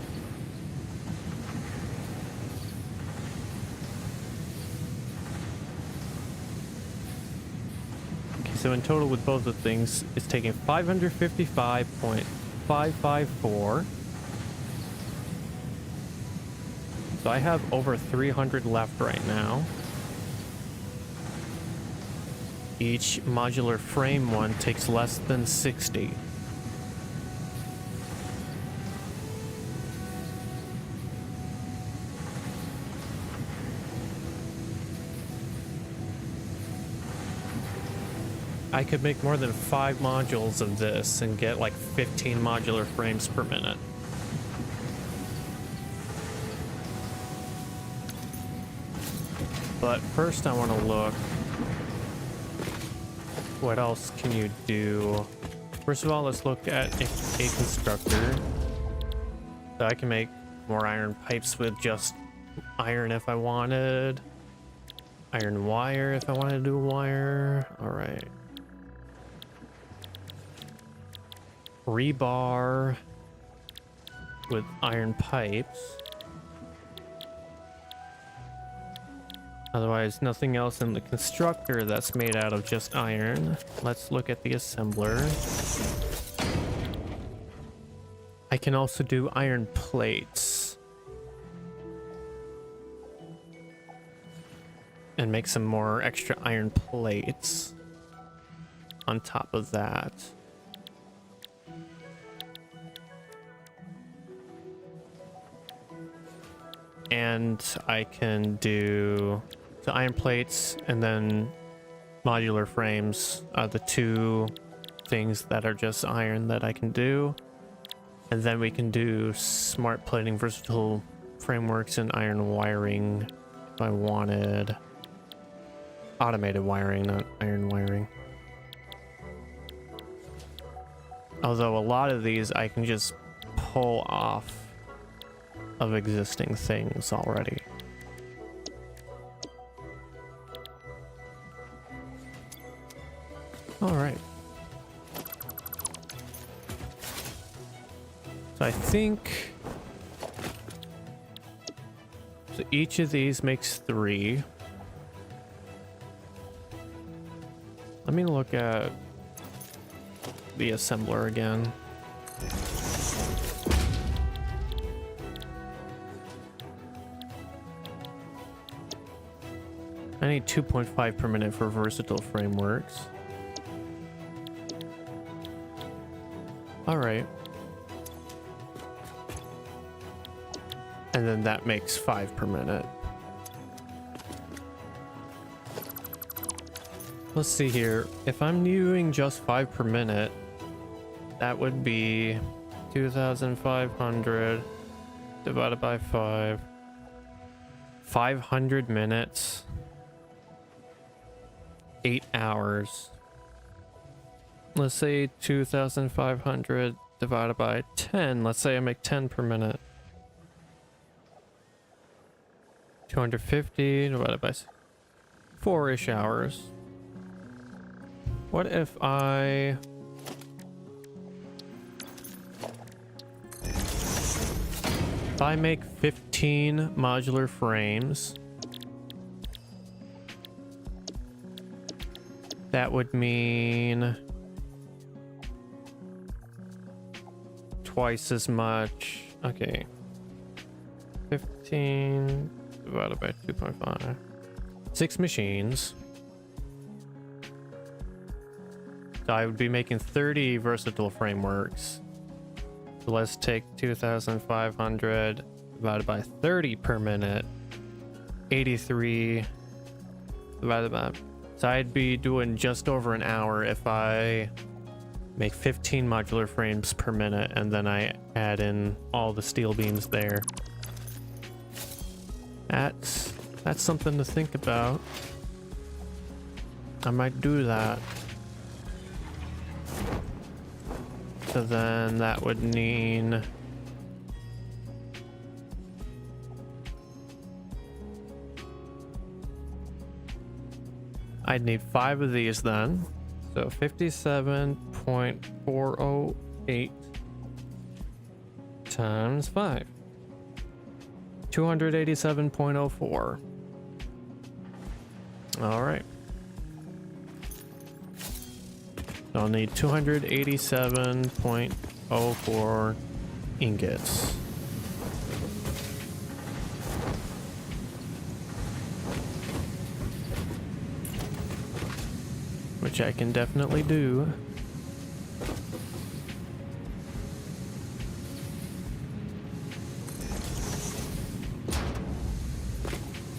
Okay, so in total with both of the things, it's taking 555.554. So I have over 300 left right now. Each modular frame one takes less than 60. I could make more than 5 modules of this and get like 15 modular frames per minute. But first I want to look, what else can you do? First of all, let's look at a constructor. So I can make more iron pipes with just iron if I wanted. Iron wire if I wanted to do wire. All right. Rebar with iron pipes. Otherwise, nothing else in the constructor that's made out of just iron. Let's look at the assembler. I can also do iron plates. And make some more extra iron plates on top of that. And I can do the iron plates and then modular frames are the two things that are just iron that I can do. And then we can do smart plating, versatile frameworks, and iron wiring if I wanted. Automated wiring, not iron wiring. Although a lot of these I can just pull off of existing things already. All right. So I think so each of these makes 3. Let me look at the assembler again. I need 2.5 per minute for versatile frameworks. All right. And then that makes 5 per minute. Let's see here. If I'm doing just 5 per minute, that would be 2,500 divided by 5. 500 minutes. 8 hours. Let's say 2,500 divided by 10. Let's say I make 10 per minute. 250 divided by 4-ish hours. What if I make 15 modular frames? That would mean twice as much. Okay. 15 divided by 2.5. 6 machines. So I would be making 30 versatile frameworks. So let's take 2,500 divided by 30 per minute. 83 divided by... So I'd be doing just over an hour if I make 15 modular frames per minute and then I add in all the steel beams there. That's something to think about. I might do that. So then that would mean I'd need 5 of these then. So 57.408 times 5. 287.04. All right. So I'll need 287.04 ingots. Which I can definitely do.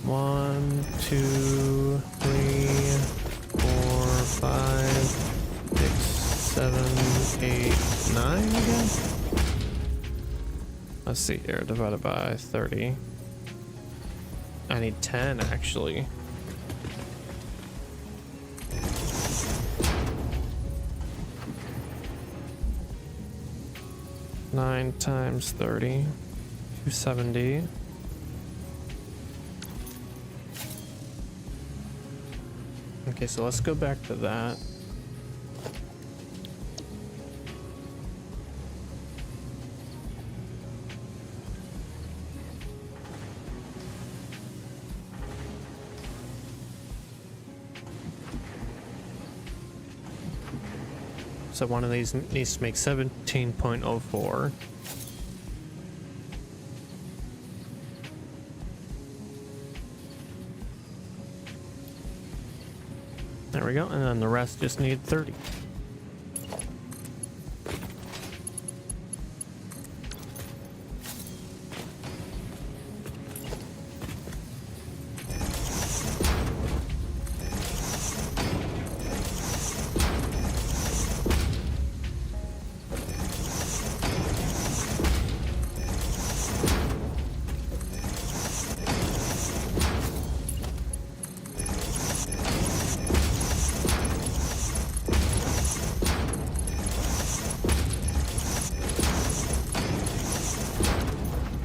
One, 2, 3, 4, 5, 6, 7, 8, 9 again? Let's see here, divided by 30. I need 10 actually. Nine times 30, 270. Okay, so let's go back to that. So one of these needs to make 17.04. There we go, and then the rest just need 30.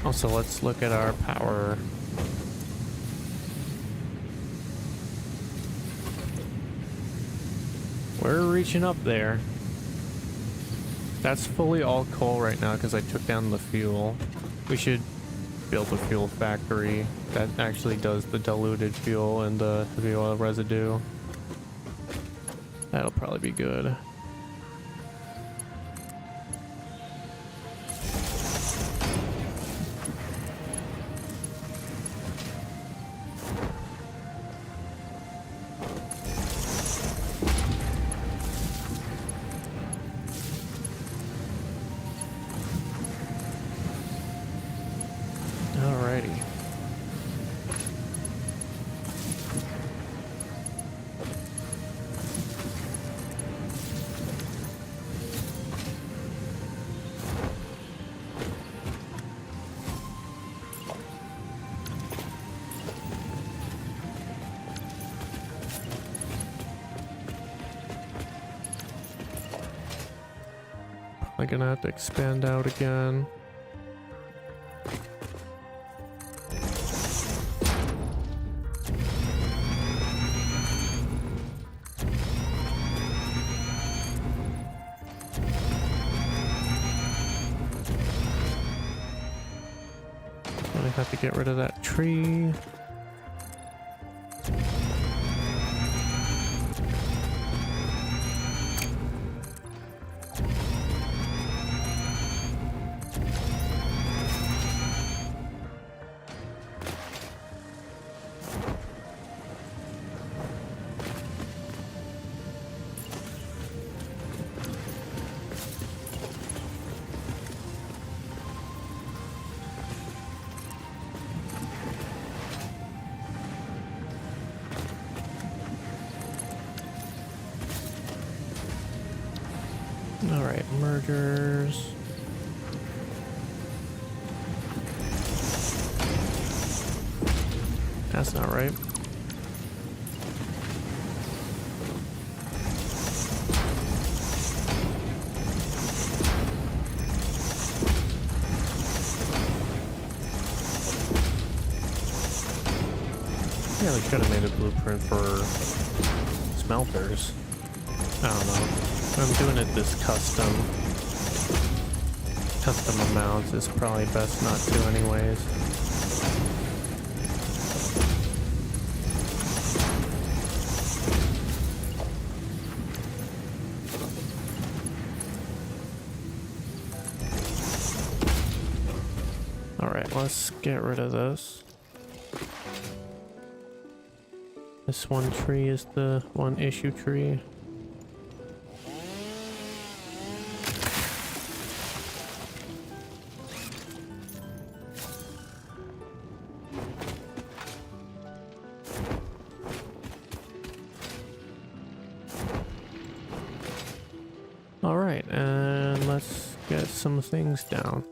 Also, let's look at our power. We're reaching up there. That's fully all coal right now because I took down the fuel. We should build a fuel factory that actually does the diluted fuel and the heavy oil residue. That'll probably be good. Alrighty. Probably gonna have to expand out again. I have to get rid of that tree. Alright, mergers. That's not right. Yeah, we should have made a blueprint for smelters. I don't know. I'm doing it this custom amounts is probably best not to anyways. Alright, let's get rid of this. This one tree is the one issue tree. Alright, and let's get some things down.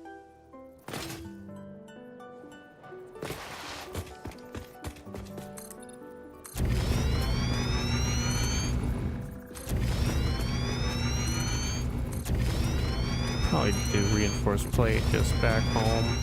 Probably do reinforced plate just back home.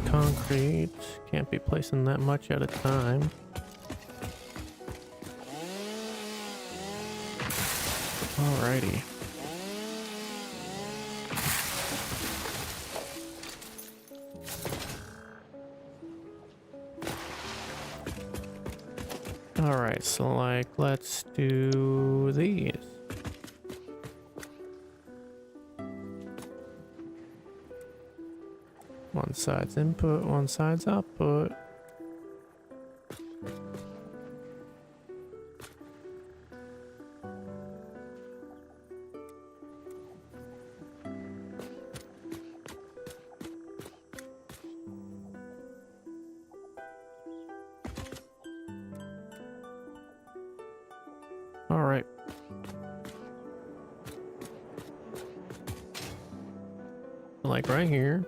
Concrete. Can't be placing that much at a time. Alrighty. Alright, so like, let's do these. One side's input, one side's output. All right. Like right here.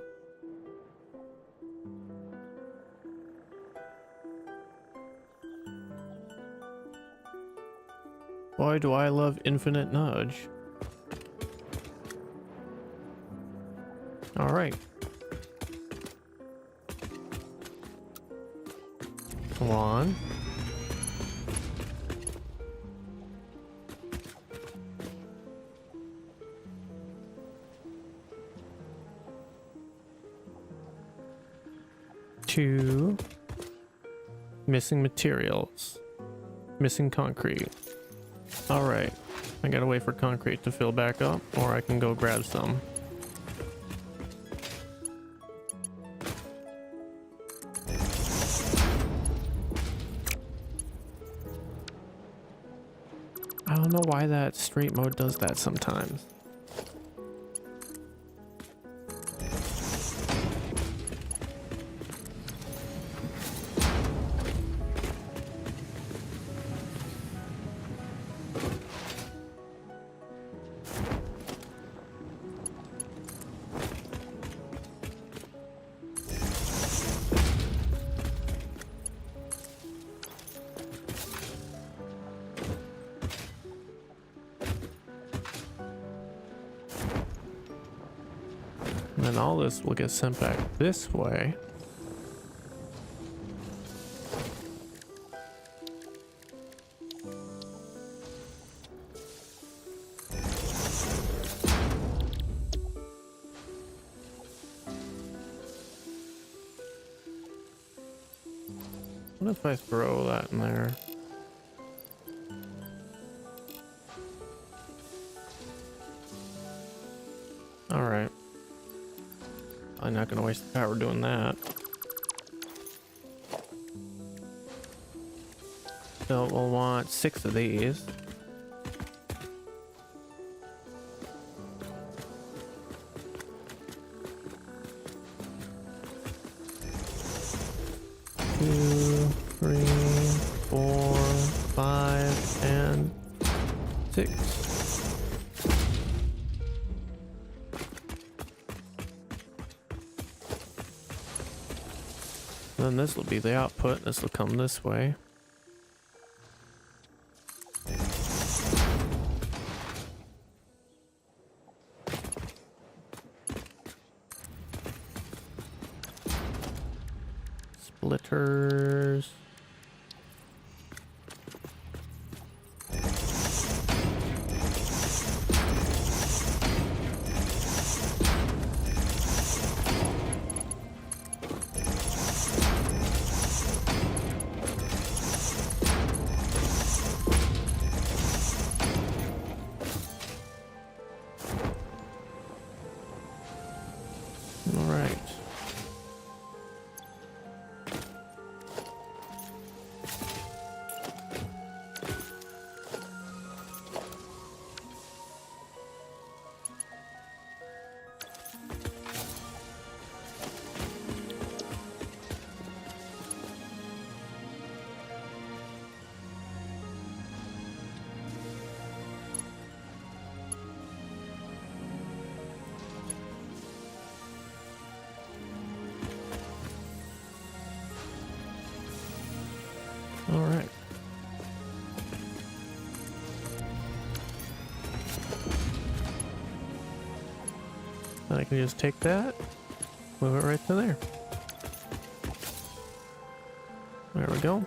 Boy, do I love infinite nudge. All right. One. Two. Missing materials. Missing concrete. Alright, I gotta wait for concrete to fill back up, or I can go grab some. I don't know why that straight mode does that sometimes. And then all this will get sent back this way. What if I throw that in there? All right. I'm not gonna waste the power doing that. So we'll want 6 of these. 2, 3, 4, 5, and 6. Then this will be the output. This will come this way. Splitters. All right. All right. Then I can just take that, move it right to there. There we go.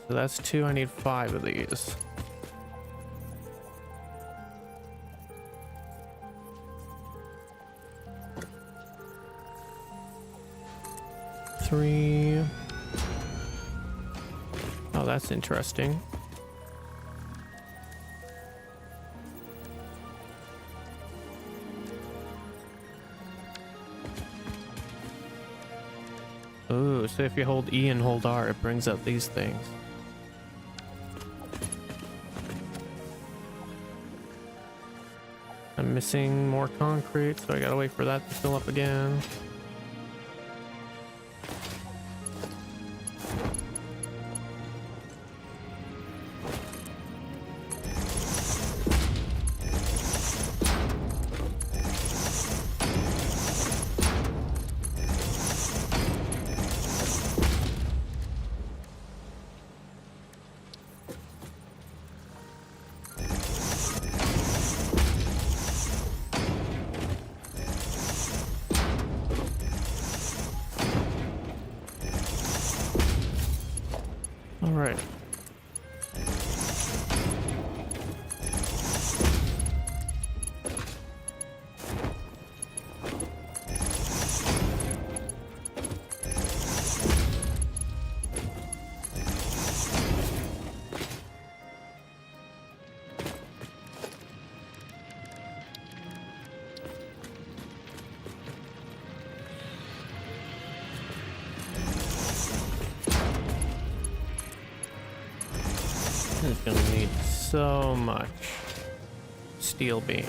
So that's 2. I need 5 of these. Three. Oh, that's interesting. Ooh, so if you hold E and hold R, it brings up these things. I'm missing more concrete, so I gotta wait for that to fill up again. All right. It's gonna need so much steel beam.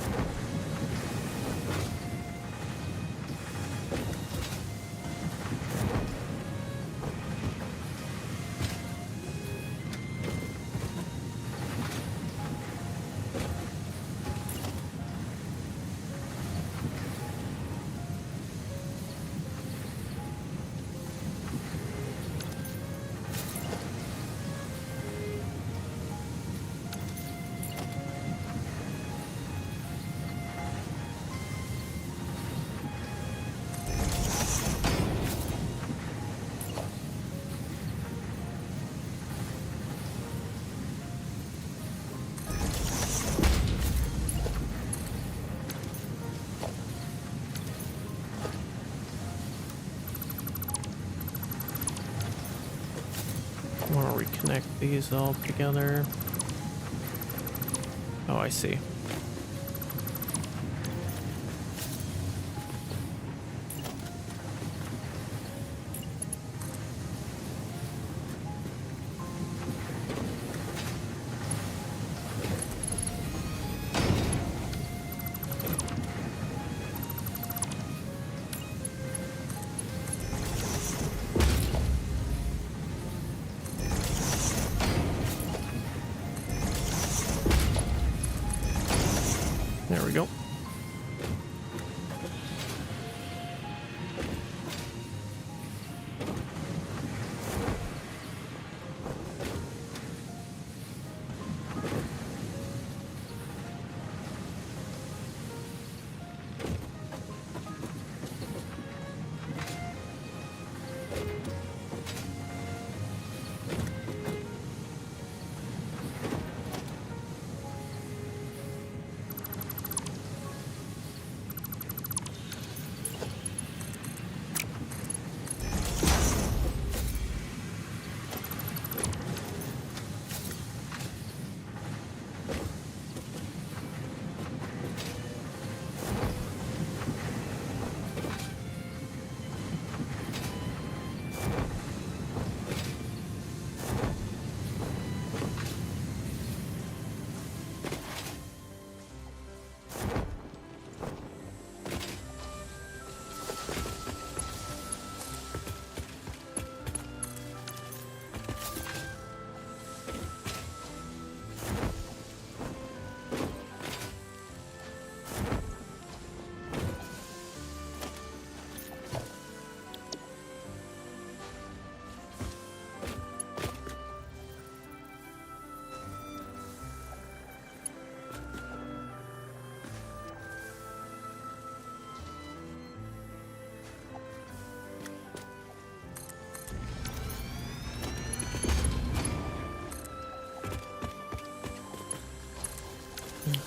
I want to reconnect these all together. Oh, I see.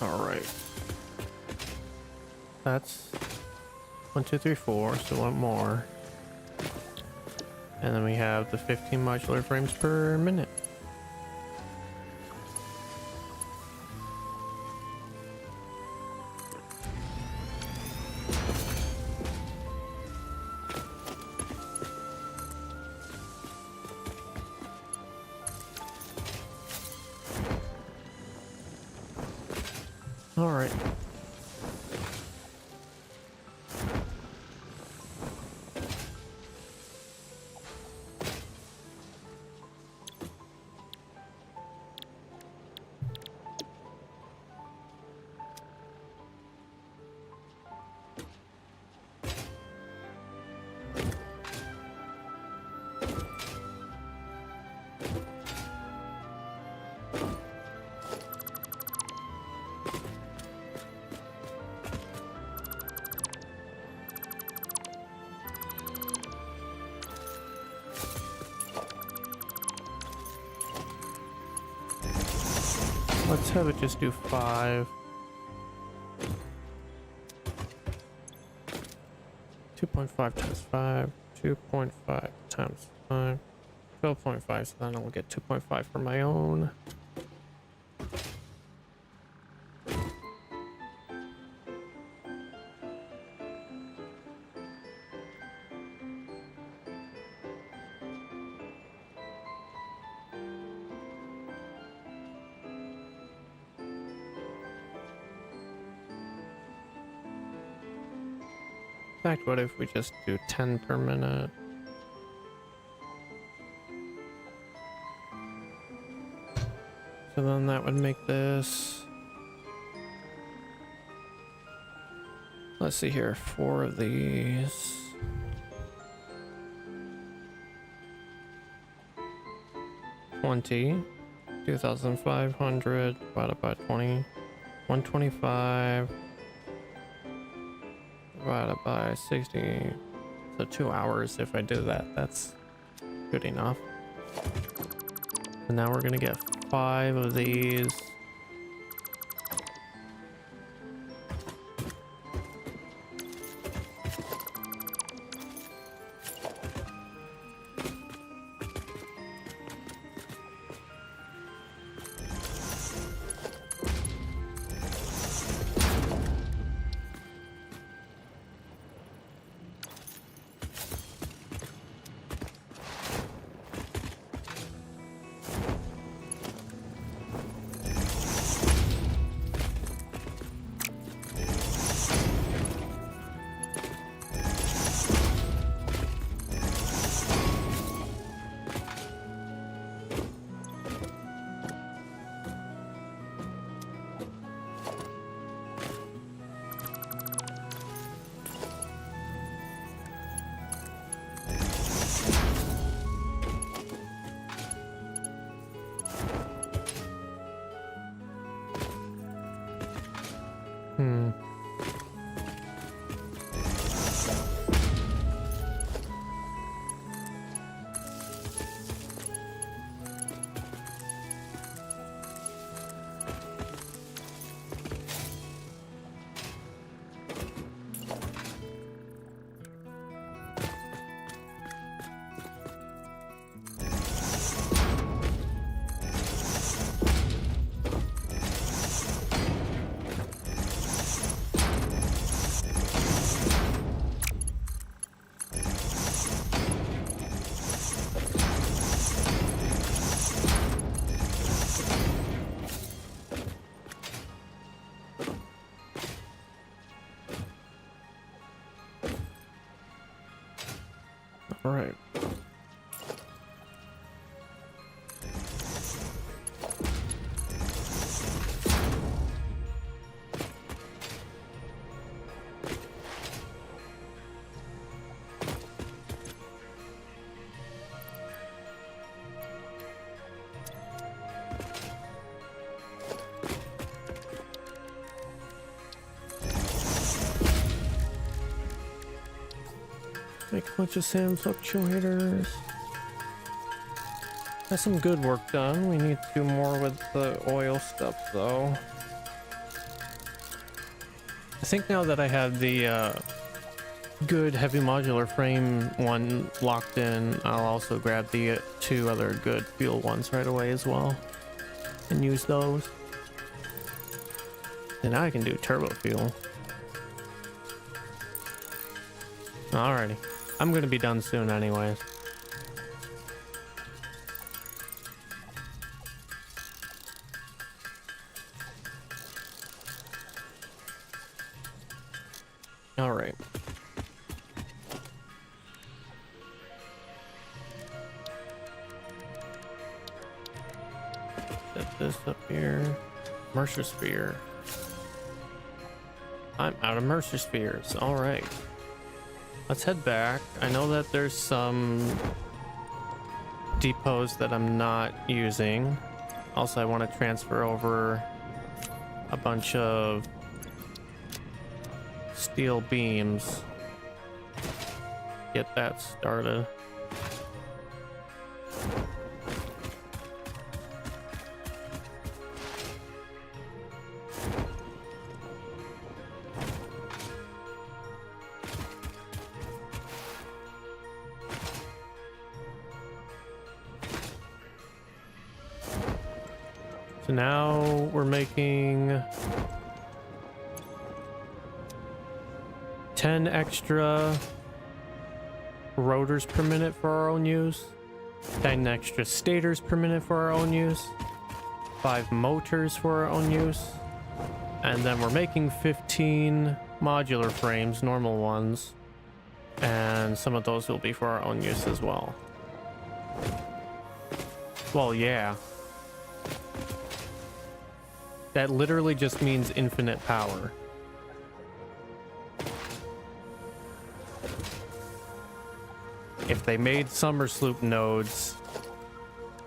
All right. That's 1, 2, 3, 4. So one more. And then we have the 15 modular frames per minute. All right. Let's have it just do 5. 2.5 times 5. 2.5 times 5. 12.5. So then I'll get 2.5 for my own. In fact, what if we just do 10 per minute? So then that would make this... Let's see here, 4 of these. $20. 2,500 divided by 20. 125. Divided by 60, so 2 hours. If I do that, that's good enough. And now we're gonna get 5 of these. All right. Make a bunch of sand fluctuators. That's some good work done. We need to do more with the oil stuff though. I think now that I have the good heavy modular frame one locked in, I'll also grab the 2 other good fuel ones right away as well and use those. And now I can do turbo fuel. Alrighty. I'm gonna be done soon anyways. Alright. Set this up here. Mercer Sphere. I'm out of Mercer Spheres. Alright. Let's head back. I know that there's some depots that I'm not using. Also, I want to transfer over a bunch of steel beams. Get that started. So now we're making 10 extra rotors per minute for our own use, 10 extra stators per minute for our own use, 5 motors for our own use, and then we're making 15 modular frames, normal ones, and some of those will be for our own use as well. Well, yeah. That literally just means infinite power. If they made summer sloop nodes,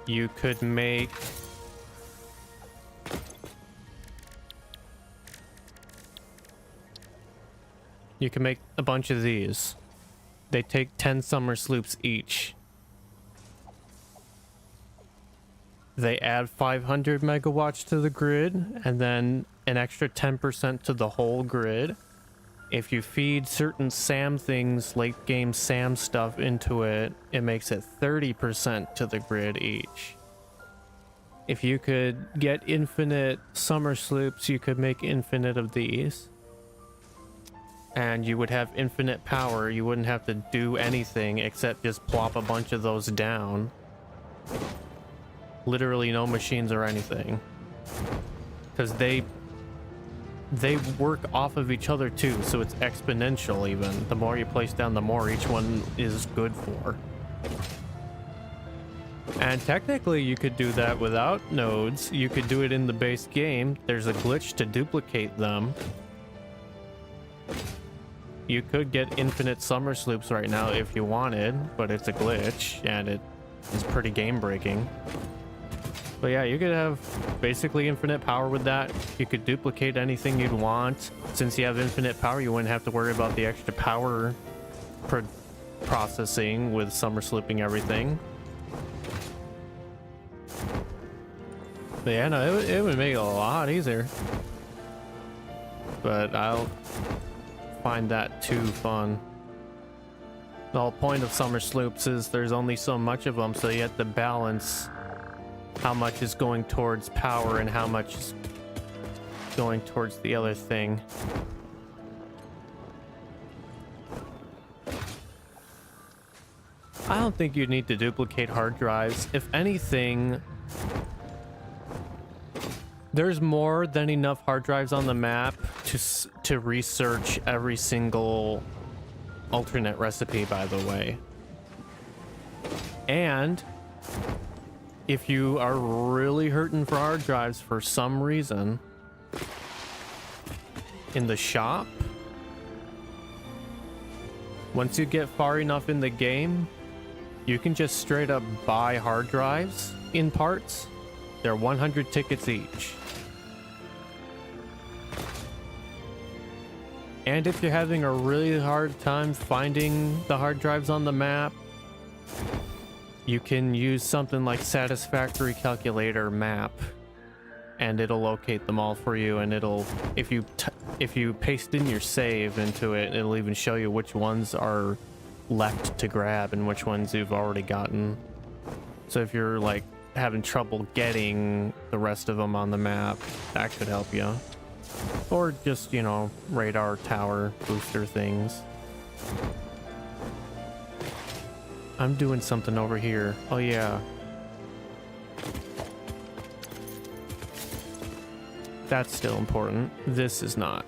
you could make a bunch of these. They take 10 summer sloops each. They add 500 megawatts to the grid and then an extra 10% to the whole grid. If you feed certain SAM things, late game SAM stuff into it, it makes it 30% to the grid each. If you could get infinite summer sloops, you could make infinite of these. And you would have infinite power. You wouldn't have to do anything except just plop a bunch of those down. Literally no machines or anything, because they work off of each other too, so it's exponential. Even the more you place down, the more each one is good for. And technically you could do that without nodes. You could do it in the base game. There's a glitch to duplicate them. You could get infinite summer sloops right now if you wanted, but it's a glitch and it is pretty game breaking. But yeah, you could have basically infinite power with that. You could duplicate anything you'd want. Since you have infinite power, you wouldn't have to worry about the extra power processing with summer slooping everything. But yeah, no, it would make it a lot easier. But I'll find that too fun. The whole point of summer sloops is there's only so much of them, so you have to balance how much is going towards power and how much is going towards the other thing. I don't think you need to duplicate hard drives. If anything, there's more than enough hard drives on the map to research every single alternate recipe, by the way. And if you are really hurting for hard drives for some reason, in the shop, once you get far enough in the game, you can just straight up buy hard drives in parts. They're 100 tickets each. And if you're having a really hard time finding the hard drives on the map, you can use something like Satisfactory calculator map, and it'll locate them all for you. And it'll, if you if you paste in your save into it, it'll even show you which ones are left to grab and which ones you've already gotten. So if you're like having trouble getting the rest of them on the map, that could help you. Or just, you know, radar tower booster things. I'm doing something over here. Oh yeah. That's still important. This is not.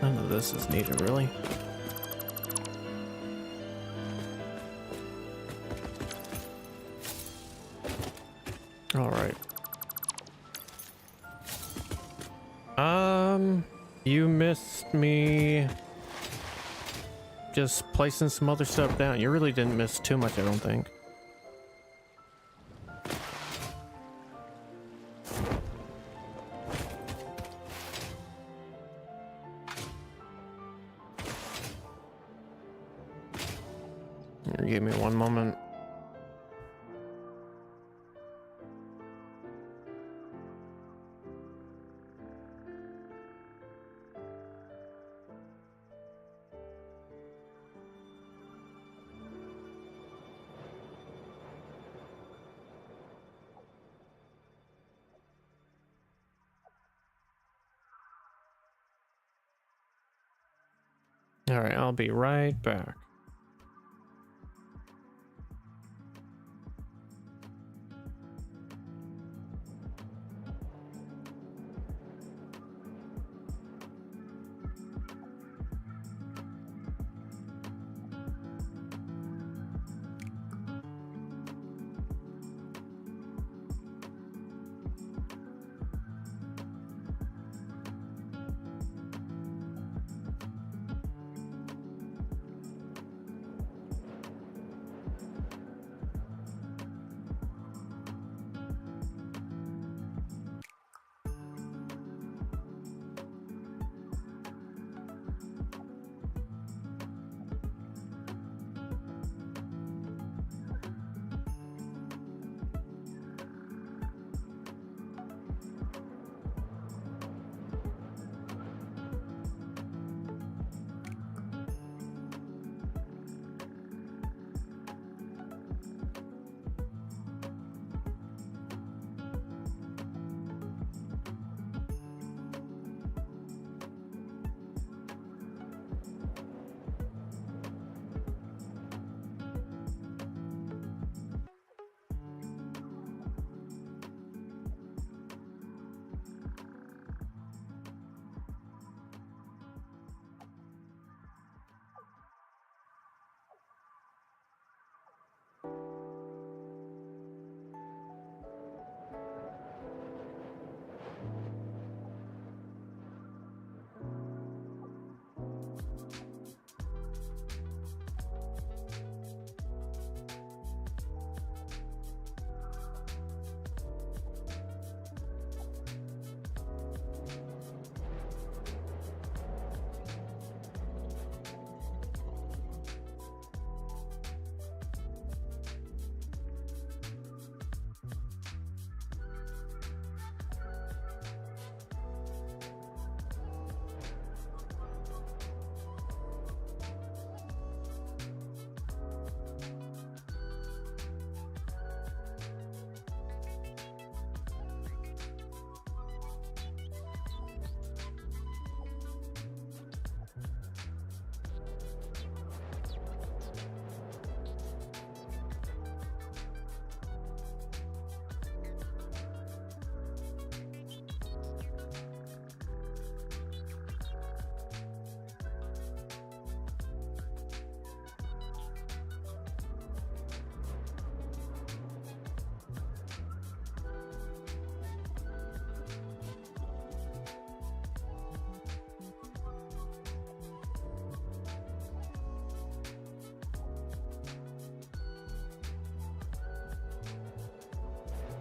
None of this is needed, really. All right. You missed me just placing some other stuff down. You really didn't miss too much, I don't think. Here, give me one moment. All right, I'll be right back.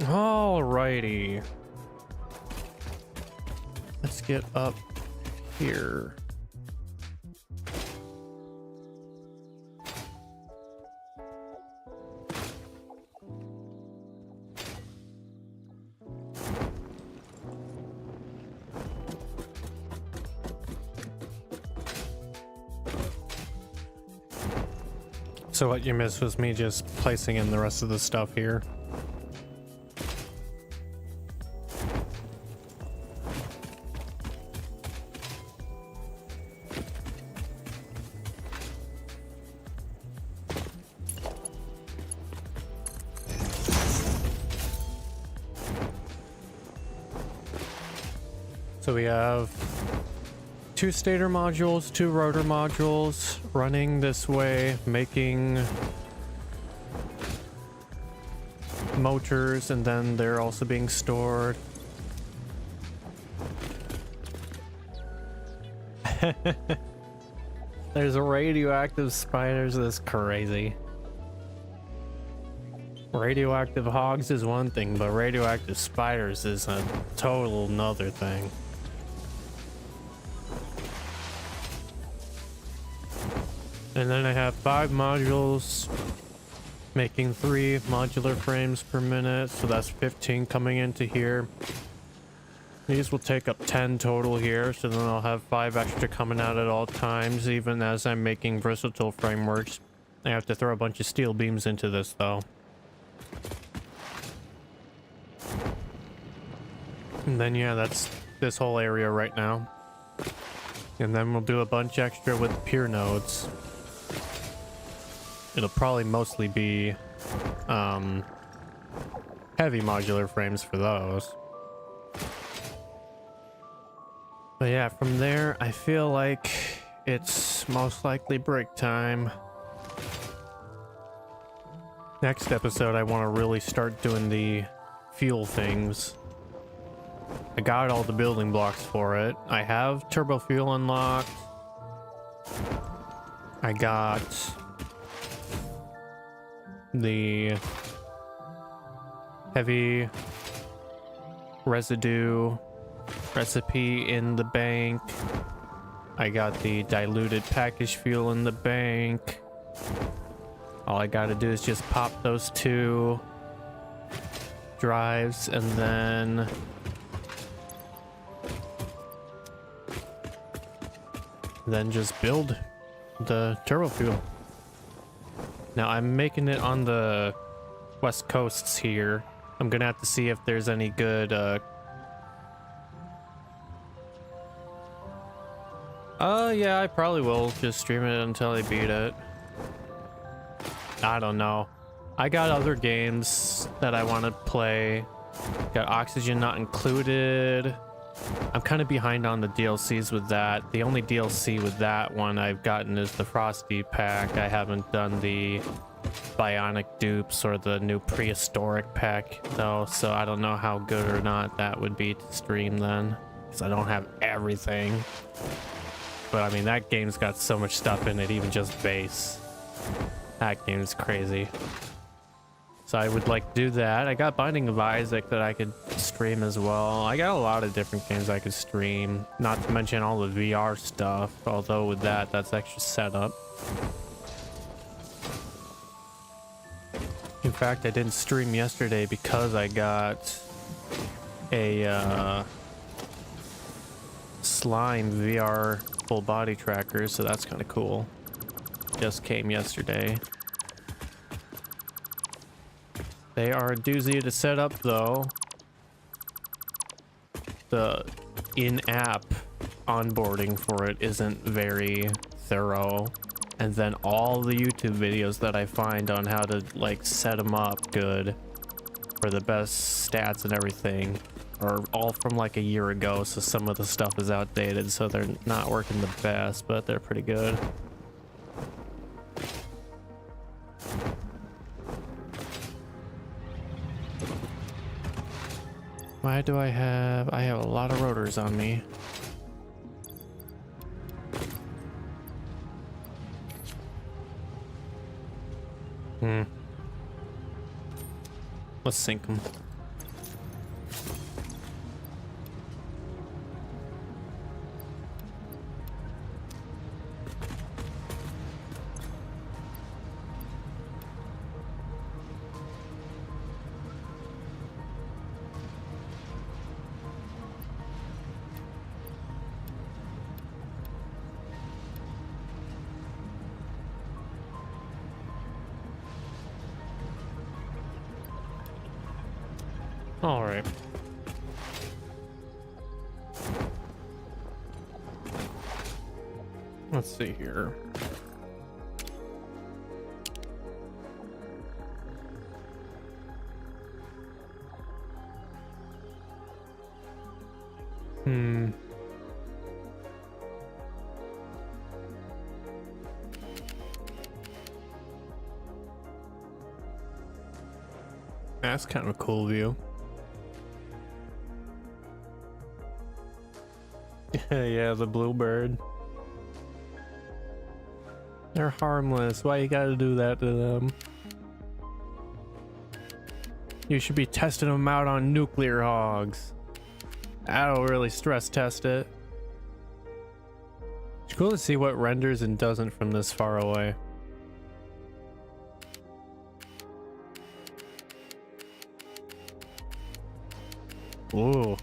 Alrighty. Let's get up here. So what you missed was me just placing in the rest of the stuff here. So we have 2 stator modules, 2 rotor modules running this way, making motors, and then they're also being stored. There's radioactive spiders. That's crazy. Radioactive hogs is one thing, but radioactive spiders is a total another thing. And then I have 5 modules making 3 modular frames per minute, so that's 15 coming into here. These will take up 10 total here, so then I'll have 5 extra coming out at all times, even as I'm making versatile frameworks. I have to throw a bunch of steel beams into this though. And then yeah, that's this whole area right now. And then we'll do a bunch extra with pier nodes. It'll probably mostly be heavy modular frames for those. But yeah, from there, I feel like it's most likely break time. Next episode, I want to really start doing the fuel things. I got all the building blocks for it. I have turbo fuel unlocked. I got the heavy residue recipe in the bank. I got the diluted package fuel in the bank. All I gotta do is just pop those 2 drives and then just build the turbo fuel. Now I'm making it on the west coasts here. I'm gonna have to see if there's any good yeah, I probably will just stream it until I beat it. I don't know. I got other games that I want to play. Got Oxygen not included. I'm kind of behind on the DLCs with that. The only DLC with that one I've gotten is the Frosty pack. I haven't done the Bionic dupes or the new prehistoric pack though, so I don't know how good or not that would be to stream then, because I don't have everything. But I mean, that game's got so much stuff in it, even just base. That game's crazy. So I would like to do that. I got Binding of Isaac that I could stream as well. I got a lot of different games I could stream, not to mention all the VR stuff, although with that, that's extra setup. In fact, I didn't stream yesterday because I got a Slime VR full body tracker, so that's kind of cool. Just came yesterday. They are a doozy to set up though. The in-app onboarding for it isn't very thorough. And then all the YouTube videos that I find on how to like set them up good for the best stats and everything are all from like a year ago, so some of the stuff is outdated, so they're not working the best, but they're pretty good. Why do I have a lot of rotors on me. Let's sink them. All right. Let's see here. That's kind of a cool view. Yeah, the bluebird. They're harmless. Why you gotta do that to them? You should be testing them out on nuclear hogs. That'll really stress test it. It's cool to see what renders and doesn't from this far away. Ooh.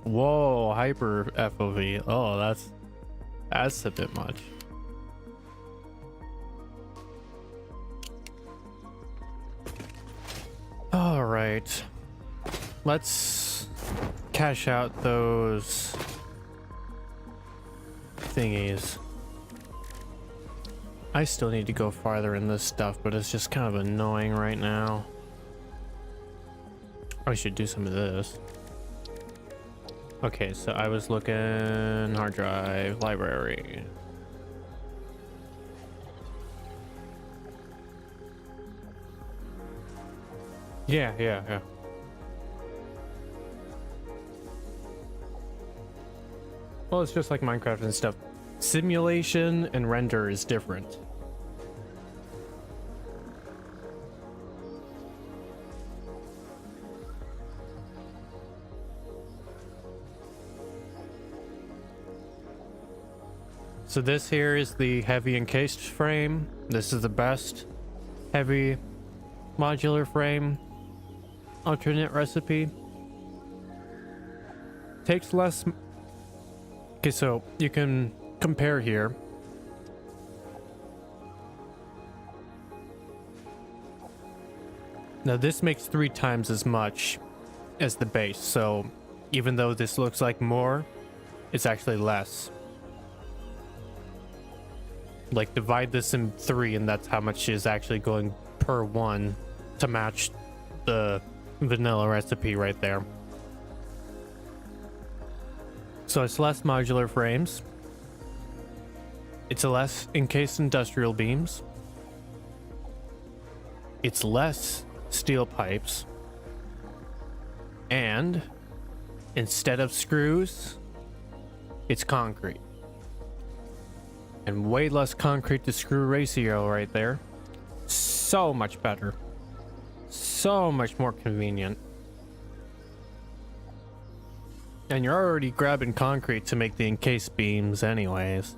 Whoa, hyper FOV. Oh, that's a bit much. All right. Let's cash out those thingies. I still need to go farther in this stuff, but it's just kind of annoying right now. I should do some of this. Okay, so I was looking hard drive, library. Yeah. Well, it's just like Minecraft and stuff. Simulation and render is different. So this here is the heavy encased frame. This is the best heavy modular frame alternate recipe. Takes less. Okay, so you can compare here. Now this makes 3 times as much as the base, so even though this looks like more, it's actually less. Like divide this in 3 and that's how much is actually going per one to match the vanilla recipe right there. So it's less modular frames. It's a less encased industrial beams. It's less steel pipes. And instead of screws, it's concrete. And way less concrete to screw ratio right there. So much better. So much more convenient. And you're already grabbing concrete to make the encased beams anyways.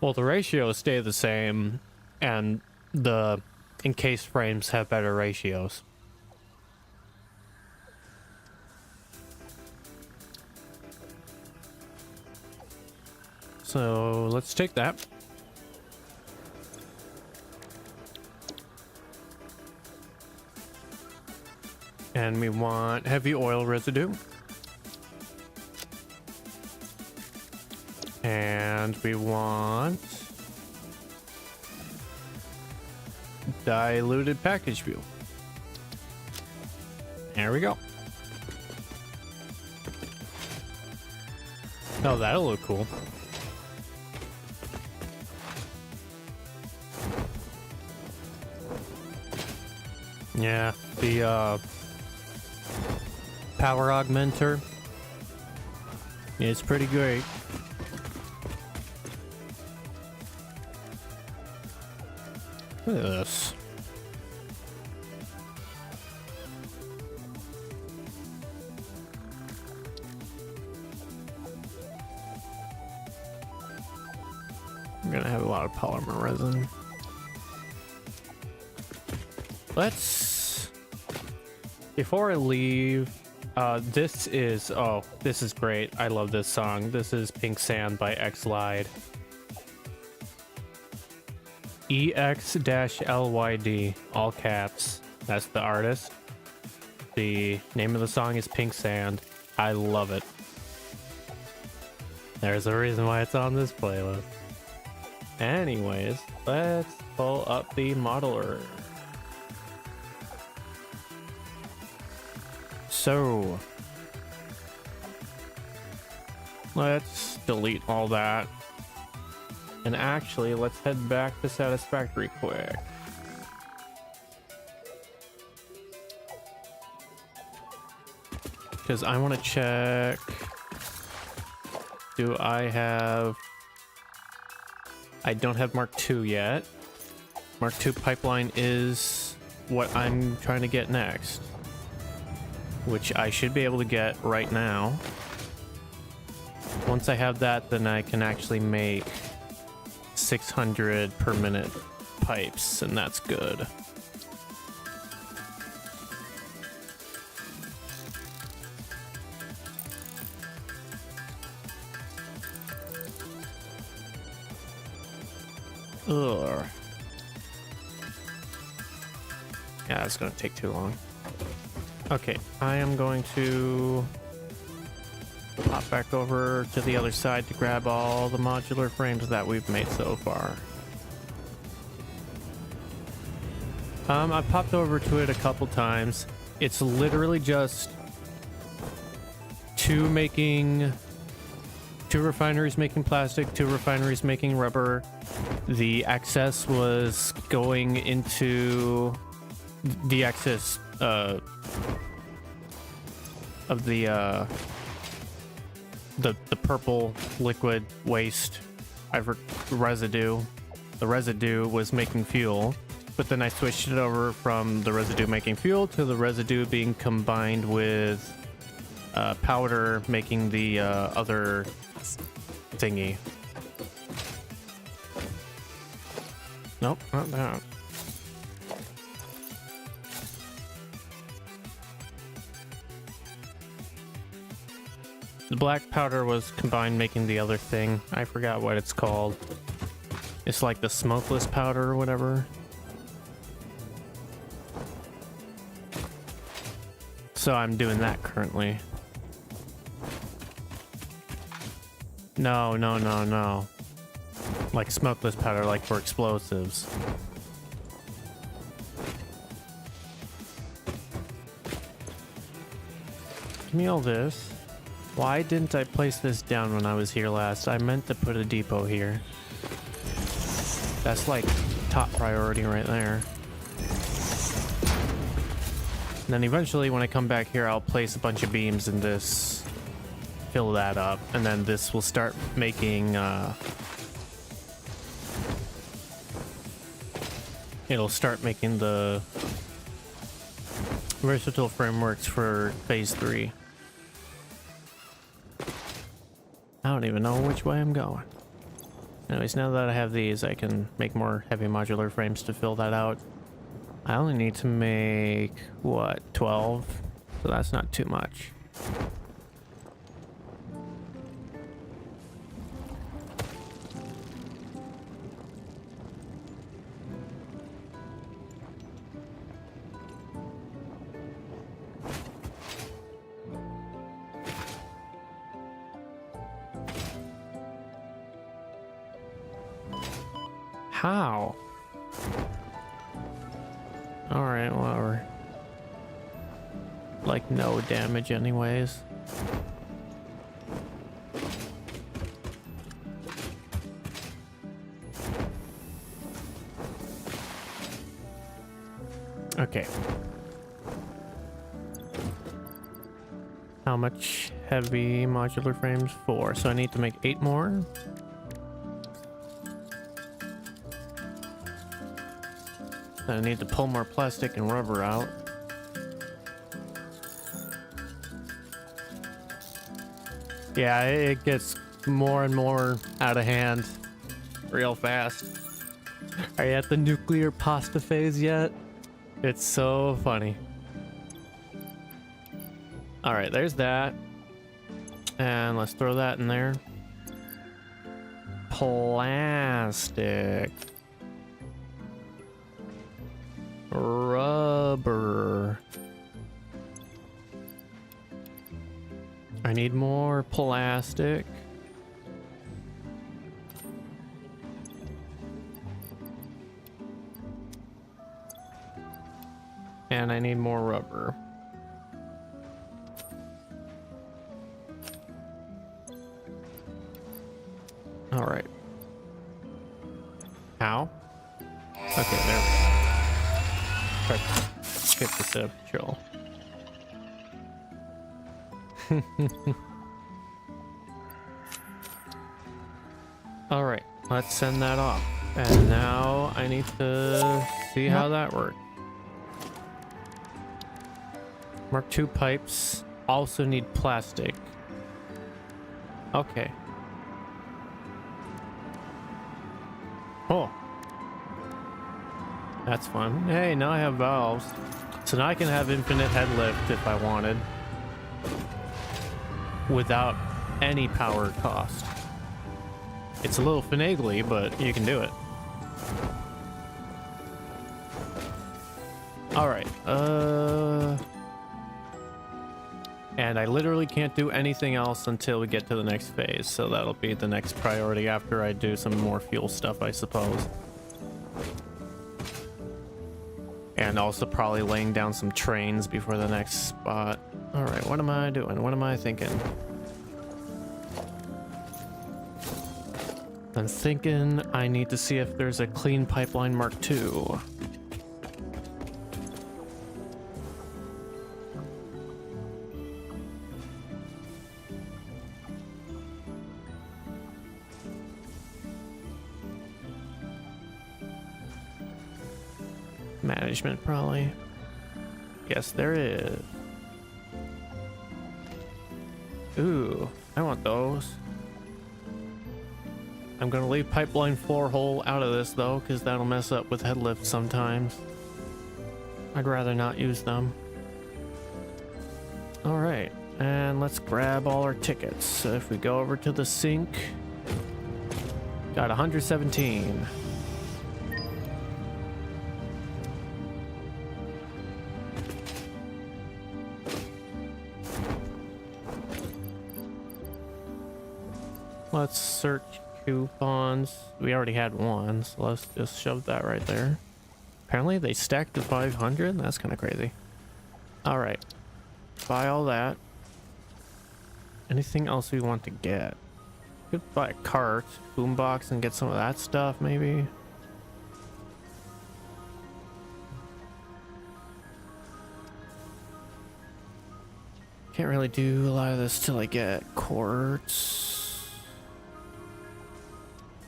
Well, the ratios stay the same, and the encased frames have better ratios. So let's take that. And we want heavy oil residue. And we want diluted package fuel. There we go. Oh, that'll look cool. Yeah, the power augmenter. It's pretty great. Look at this. I'm gonna have a lot of polymer resin. Let's, before I leave, This is, oh, this is great. I love this song. This is Pink Sand by Xlyd. EX-LYD, all caps. That's the artist. The name of the song is Pink Sand. I love it. There's a reason why it's on this playlist. Anyways, let's pull up the modeler. So, let's delete all that. And actually, let's head back to Satisfactory quick. Because I want to check... Do I have... I don't have Mark II yet. Mark II pipeline is what I'm trying to get next. Which I should be able to get right now. Once I have that, then I can actually make 600 per minute pipes, and that's good. Ugh. Yeah, it's gonna take too long. Okay, I am going to pop back over to the other side to grab all the modular frames that we've made so far. I popped over to it a couple times. It's literally just two refineries making plastic, two refineries making rubber. The excess was going into the excess of the purple liquid waste residue. The residue was making fuel, but then I switched it over from the residue making fuel to the residue being combined with powder making the other thingy. Nope, not that. The black powder was combined making the other thing. I forgot what it's called. It's like the smokeless powder or whatever. So I'm doing that currently. No. Like smokeless powder, like for explosives. Give me all this. Why didn't I place this down when I was here last? I meant to put a depot here. That's like top priority right there. And then eventually when I come back here, I'll place a bunch of beams in this, fill that up, and then this will start making it'll start making the versatile frameworks for phase 3. I don't even know which way I'm going. Anyways, now that I have these, I can make more heavy modular frames to fill that out. I only need to make, what, 12? So that's not too much. How? Alright, whatever. Like, no damage anyways. Okay. How much heavy modular frames? 4. So I need to make 8 more. I need to pull more plastic and rubber out. Yeah, it gets more and more out of hand real fast. Are you at the nuclear pasta phase yet? It's so funny. All right, there's that. And let's throw that in there. Plastic. Rubber. I need more plastic. And I need more rubber. All right. How? Okay, there. Try to get this up, chill. All right, let's send that off. And now I need to see how that works. Mark II pipes also need plastic. Okay. Oh. That's fun. Hey, now I have valves. So now I can have infinite head lift if I wanted. Without any power cost. It's a little finagly, but you can do it. Alright, and I literally can't do anything else until we get to the next phase, so that'll be the next priority after I do some more fuel stuff, I suppose. And also probably laying down some trains before the next spot. Alright, what am I doing? What am I thinking? I'm thinking I need to see if there's a clean pipeline Mark II. Management, probably. Yes, there is. Ooh, I want those. I'm gonna leave pipeline floor hole out of this though, because that'll mess up with head lifts sometimes. I'd rather not use them. All right, and let's grab all our tickets. So if we go over to the sink, got 117. Let's search coupons. We already had one, so let's just shove that right there. Apparently they stacked to 500. That's kind of crazy. All right, buy all that. Anything else we want to get? Could buy a cart, boombox, and get some of that stuff maybe. Can't really do a lot of this till I get quartz.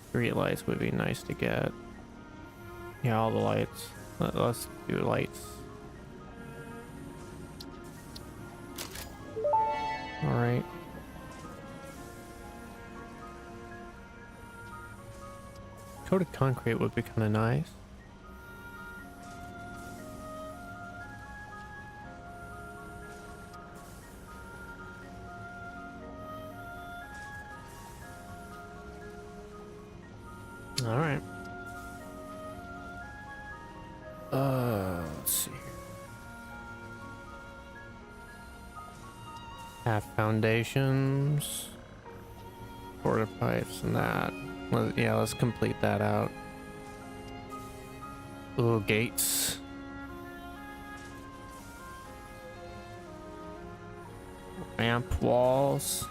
Street lights would be nice to get. Yeah, all the lights. Let's do lights. All right. Coated concrete would be kind of nice. All right. Let's see here. Half foundations, quarter pipes, and that. Yeah, let's complete that out. Ooh, gates. Ramp walls.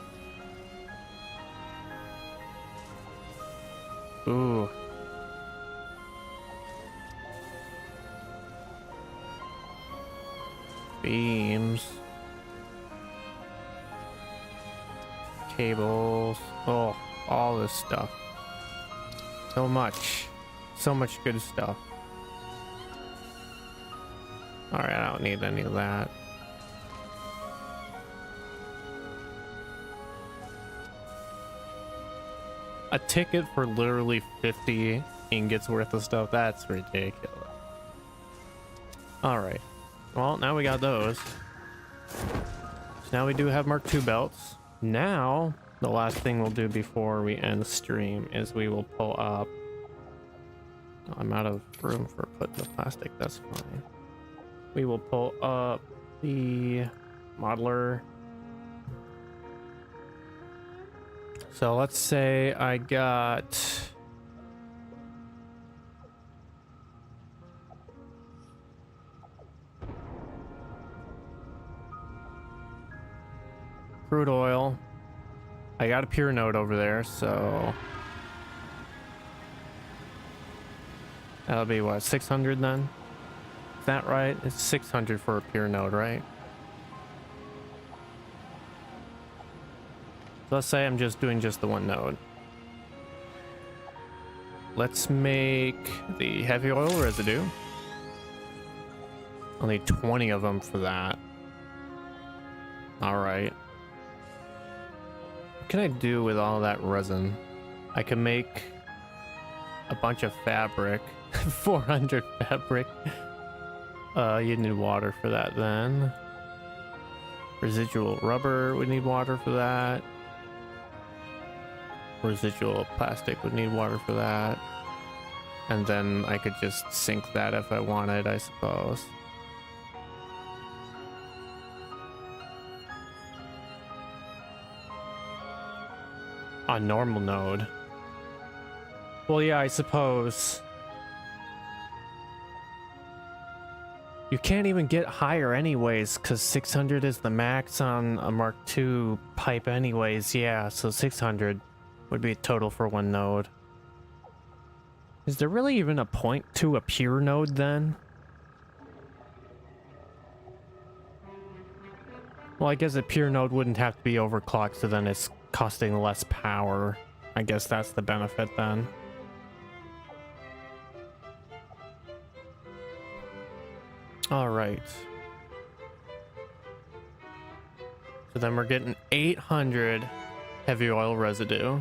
Ooh. Beams. Cables. Oh, all this stuff. So much. So much good stuff. Alright, I don't need any of that. A ticket for literally 50 ingots worth of stuff, that's ridiculous. Alright. Well, now we got those. Now we do have Mark II belts. Now, the last thing we'll do before we end the stream is we will pull up. I'm out of room for putting the plastic, that's fine. We will pull up the modeler. So let's say I got crude oil. I got a pure node over there, so that'll be what, 600 then? Is that right? It's 600 for a pure node, right? So let's say I'm just doing just the one node. Let's make the heavy oil residue. I'll need 20 of them for that. All right. What can I do with all that resin? I can make a bunch of fabric. 400 fabric. You need water for that then. Residual rubber would need water for that. Residual plastic would need water for that. And then I could just sink that if I wanted, I suppose. On normal node. Well, yeah, I suppose. You can't even get higher anyways, because 600 is the max on a Mark II pipe anyways. Yeah, so 600 would be a total for one node. Is there really even a point to a pure node then? Well, I guess a pure node wouldn't have to be overclocked, so then it's costing less power. I guess that's the benefit then. All right. So then we're getting 800 heavy oil residue.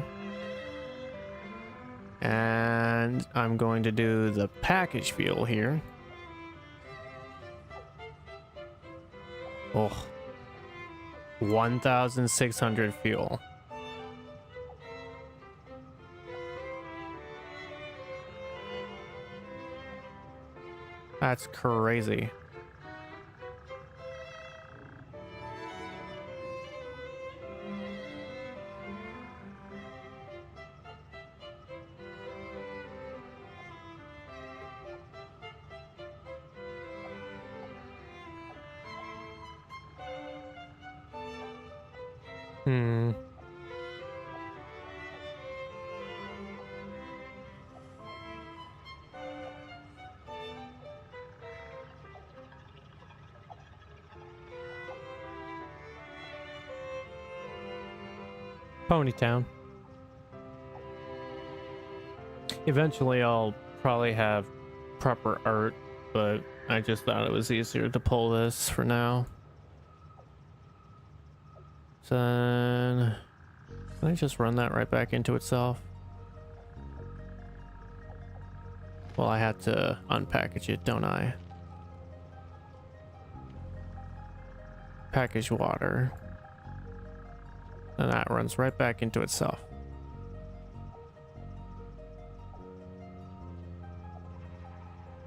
And I'm going to do the package fuel here. Oh, 1,600 fuel. That's crazy. Ponytown. Eventually I'll probably have proper art, but I just thought it was easier to pull this for now. So then, can I just run that right back into itself? Well, I had to unpackage it, don't I? Package water. And that runs right back into itself.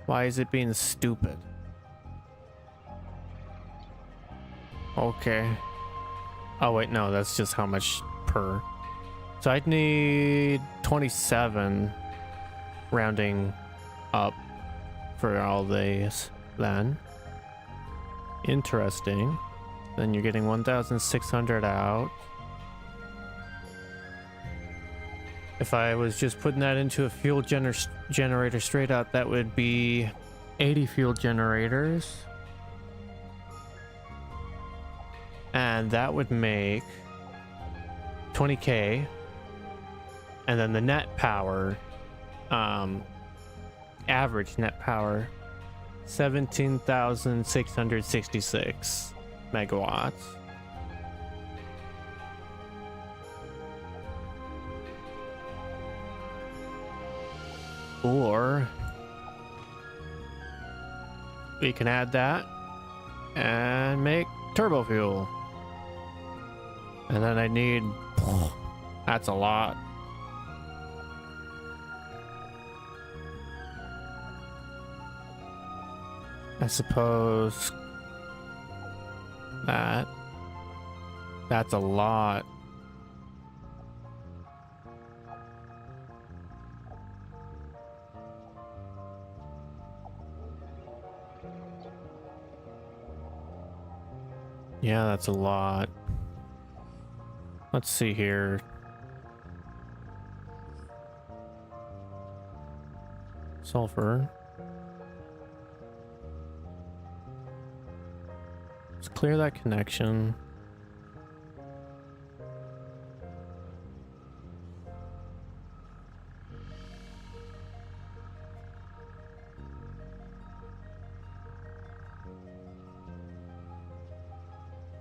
Why is it being stupid? Okay. Oh wait, no, that's just how much per. So I'd need 27 rounding up for all these then. Interesting. Then you're getting 1,600 out. If I was just putting that into a fuel generator straight up, that would be 80 fuel generators. And that would make 20k. And then the net power, average net power, 17,666 megawatts. Or we can add that and make turbo fuel. And then I need... That's a lot. I suppose... That's a lot. Yeah, that's a lot. Let's see here. Sulfur. Let's clear that connection.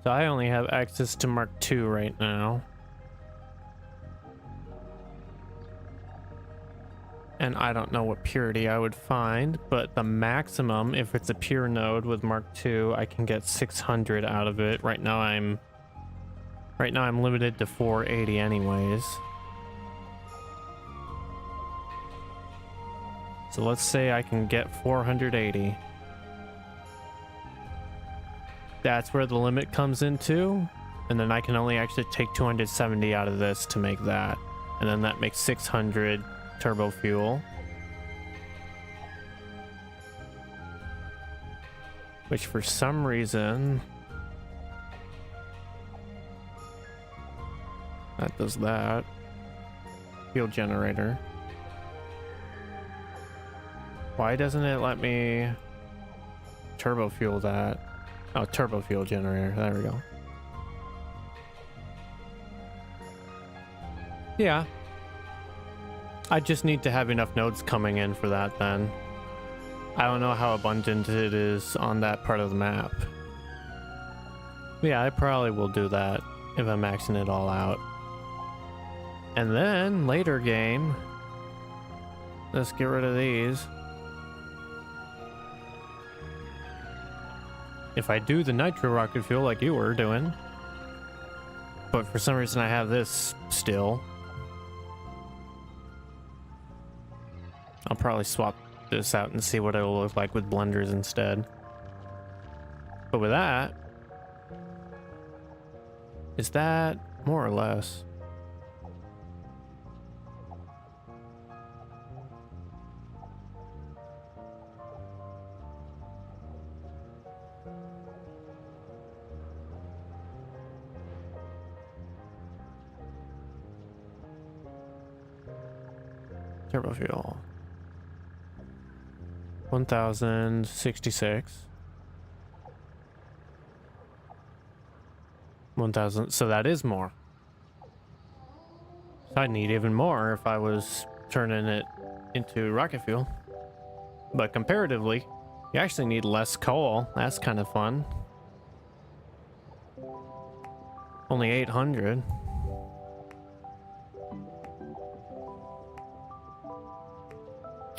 So I only have access to Mark II right now. And I don't know what purity I would find, but the maximum, if it's a pure node with Mark II, I can get 600 out of it. Right now I'm limited to 480 anyways. So let's say I can get 480. That's where the limit comes into, and then I can only actually take 270 out of this to make that, and then that makes 600 turbo fuel, which for some reason that does that. Fuel generator. Why doesn't it let me turbo fuel that? Oh, turbo fuel generator. There we go. Yeah. I just need to have enough nodes coming in for that then. I don't know how abundant it is on that part of the map. Yeah, I probably will do that if I'm maxing it all out. And then, later game, let's get rid of these. If I do the nitro rocket fuel like you were doing, but for some reason I have this still, I'll probably swap this out and see what it'll look like with blenders instead. But with that, is that more or less? Turbo fuel. 1066. 1000. So that is more. I'd need even more if I was turning it into rocket fuel. But comparatively, you actually need less coal. That's kind of fun. Only 800.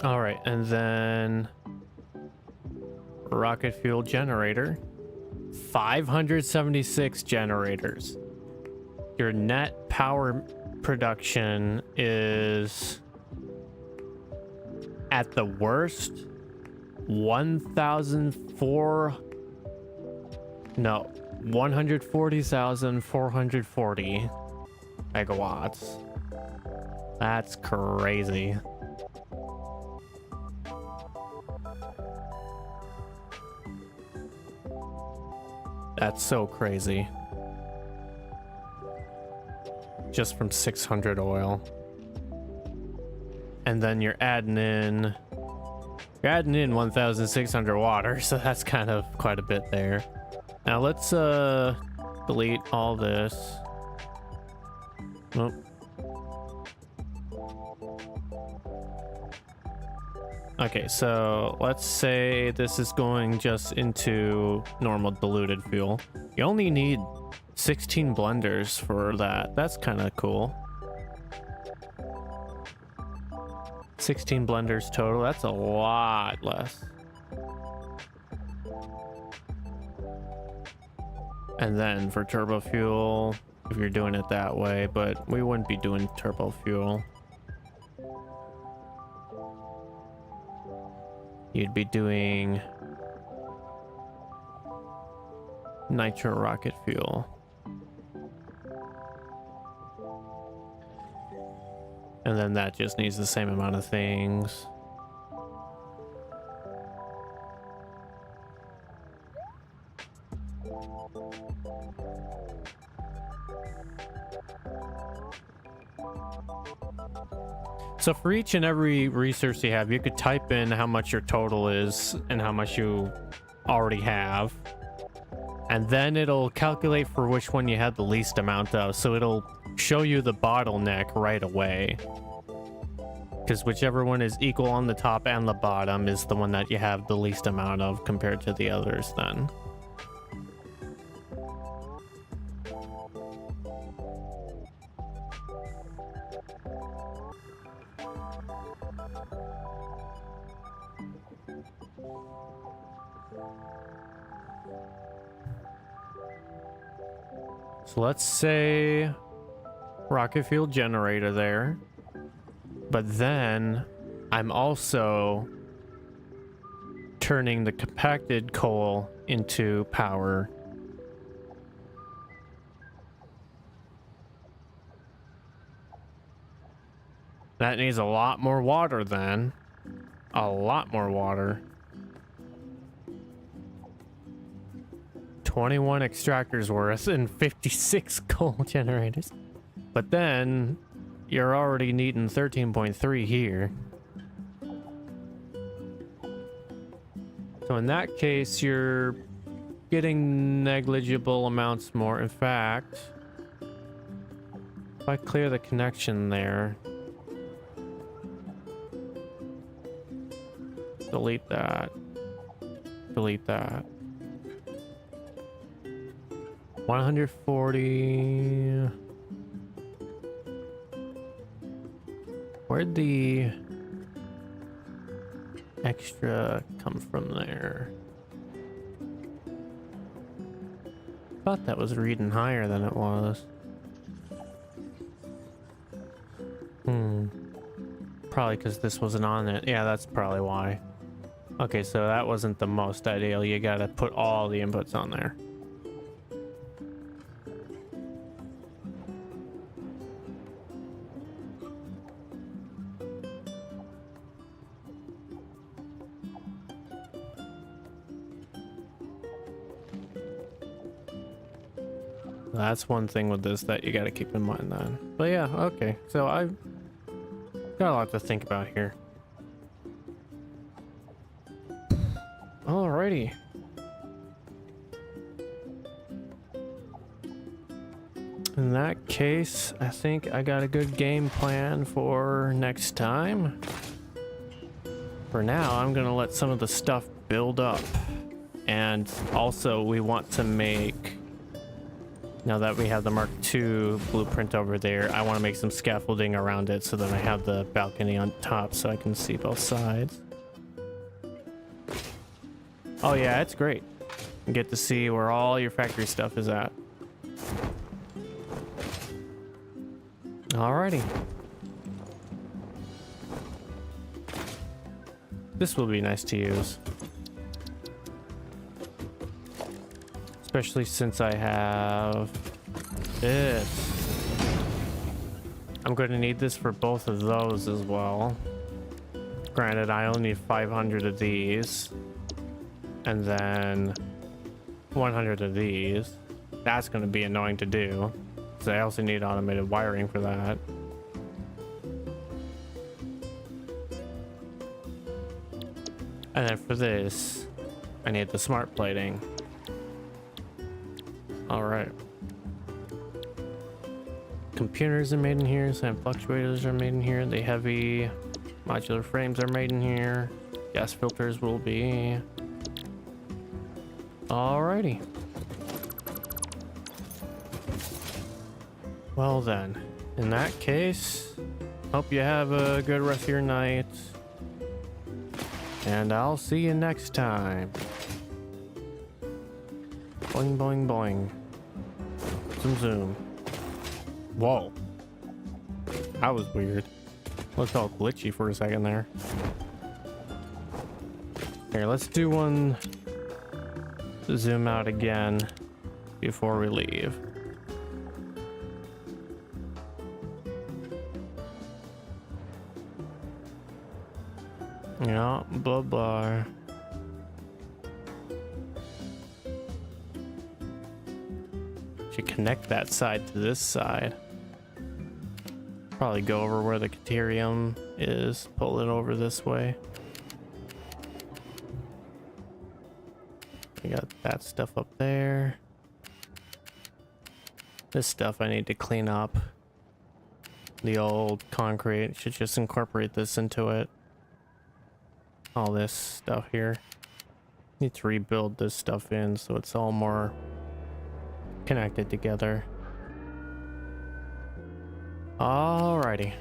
All right, and then rocket fuel generator, 576 generators. Your net power production is at the worst 140,440 megawatts. That's crazy. That's so crazy. Just from 600 oil. And then you're adding in 1,600 water, so that's kind of quite a bit there. Now let's delete all this. Nope. Okay, so let's say this is going just into normal diluted fuel. You only need 16 blenders for that. That's kind of cool. 16 blenders total. That's a lot less. And then for turbo fuel, if you're doing it that way, but we wouldn't be doing turbo fuel. You'd be doing nitro rocket fuel. And then that just needs the same amount of things. So for each and every resource you have, you could type in how much your total is and how much you already have. And then it'll calculate for which one you had the least amount of. So it'll show you the bottleneck right away. Because whichever one is equal on the top and the bottom is the one that you have the least amount of compared to the others then. So let's say rocket fuel generator there, but then I'm also turning the compacted coal into power. That needs a lot more water then. A lot more water. 21 extractors worth and 56 coal generators. But then you're already needing 13.3 here. So in that case, you're getting negligible amounts more. In fact, if I clear the connection there, delete that, delete that. 140. Where'd the extra come from there? Thought that was reading higher than it was. Probably because this wasn't on it. Yeah, that's probably why. Okay, so that wasn't the most ideal. You gotta put all the inputs on there. That's one thing with this that you got to keep in mind then. But yeah, okay. So I've got a lot to think about here. Alrighty. In that case, I think I got a good game plan for next time. For now, I'm going to let some of the stuff build up. And also, we want to make... Now that we have the Mark II blueprint over there, I want to make some scaffolding around it so that I have the balcony on top so I can see both sides. Oh yeah, it's great. You get to see where all your factory stuff is at. Alrighty. This will be nice to use. Especially since I have this. I'm going to need this for both of those as well. Granted, I only need 500 of these. And then 100 of these. That's going to be annoying to do. Because I also need automated wiring for that. And then for this, I need the smart plating. Alright. Computers are made in here, sand fluctuators are made in here, the heavy modular frames are made in here, gas filters will be. Alrighty. Well then, in that case, hope you have a good rest of your night, and I'll see you next time. Boing, boing, boing. Zoom, zoom. Whoa. That was weird. Looked all glitchy for a second there. Here, let's do one. Zoom out again before we leave. Yeah, blah blah. Should connect that side to this side. Probably go over where the Caterium is, pull it over this way. We got that stuff up there. This stuff I need to clean up. The old concrete, should just incorporate this into it. All this stuff here. Need to rebuild this stuff in so it's all more connected together. Alrighty.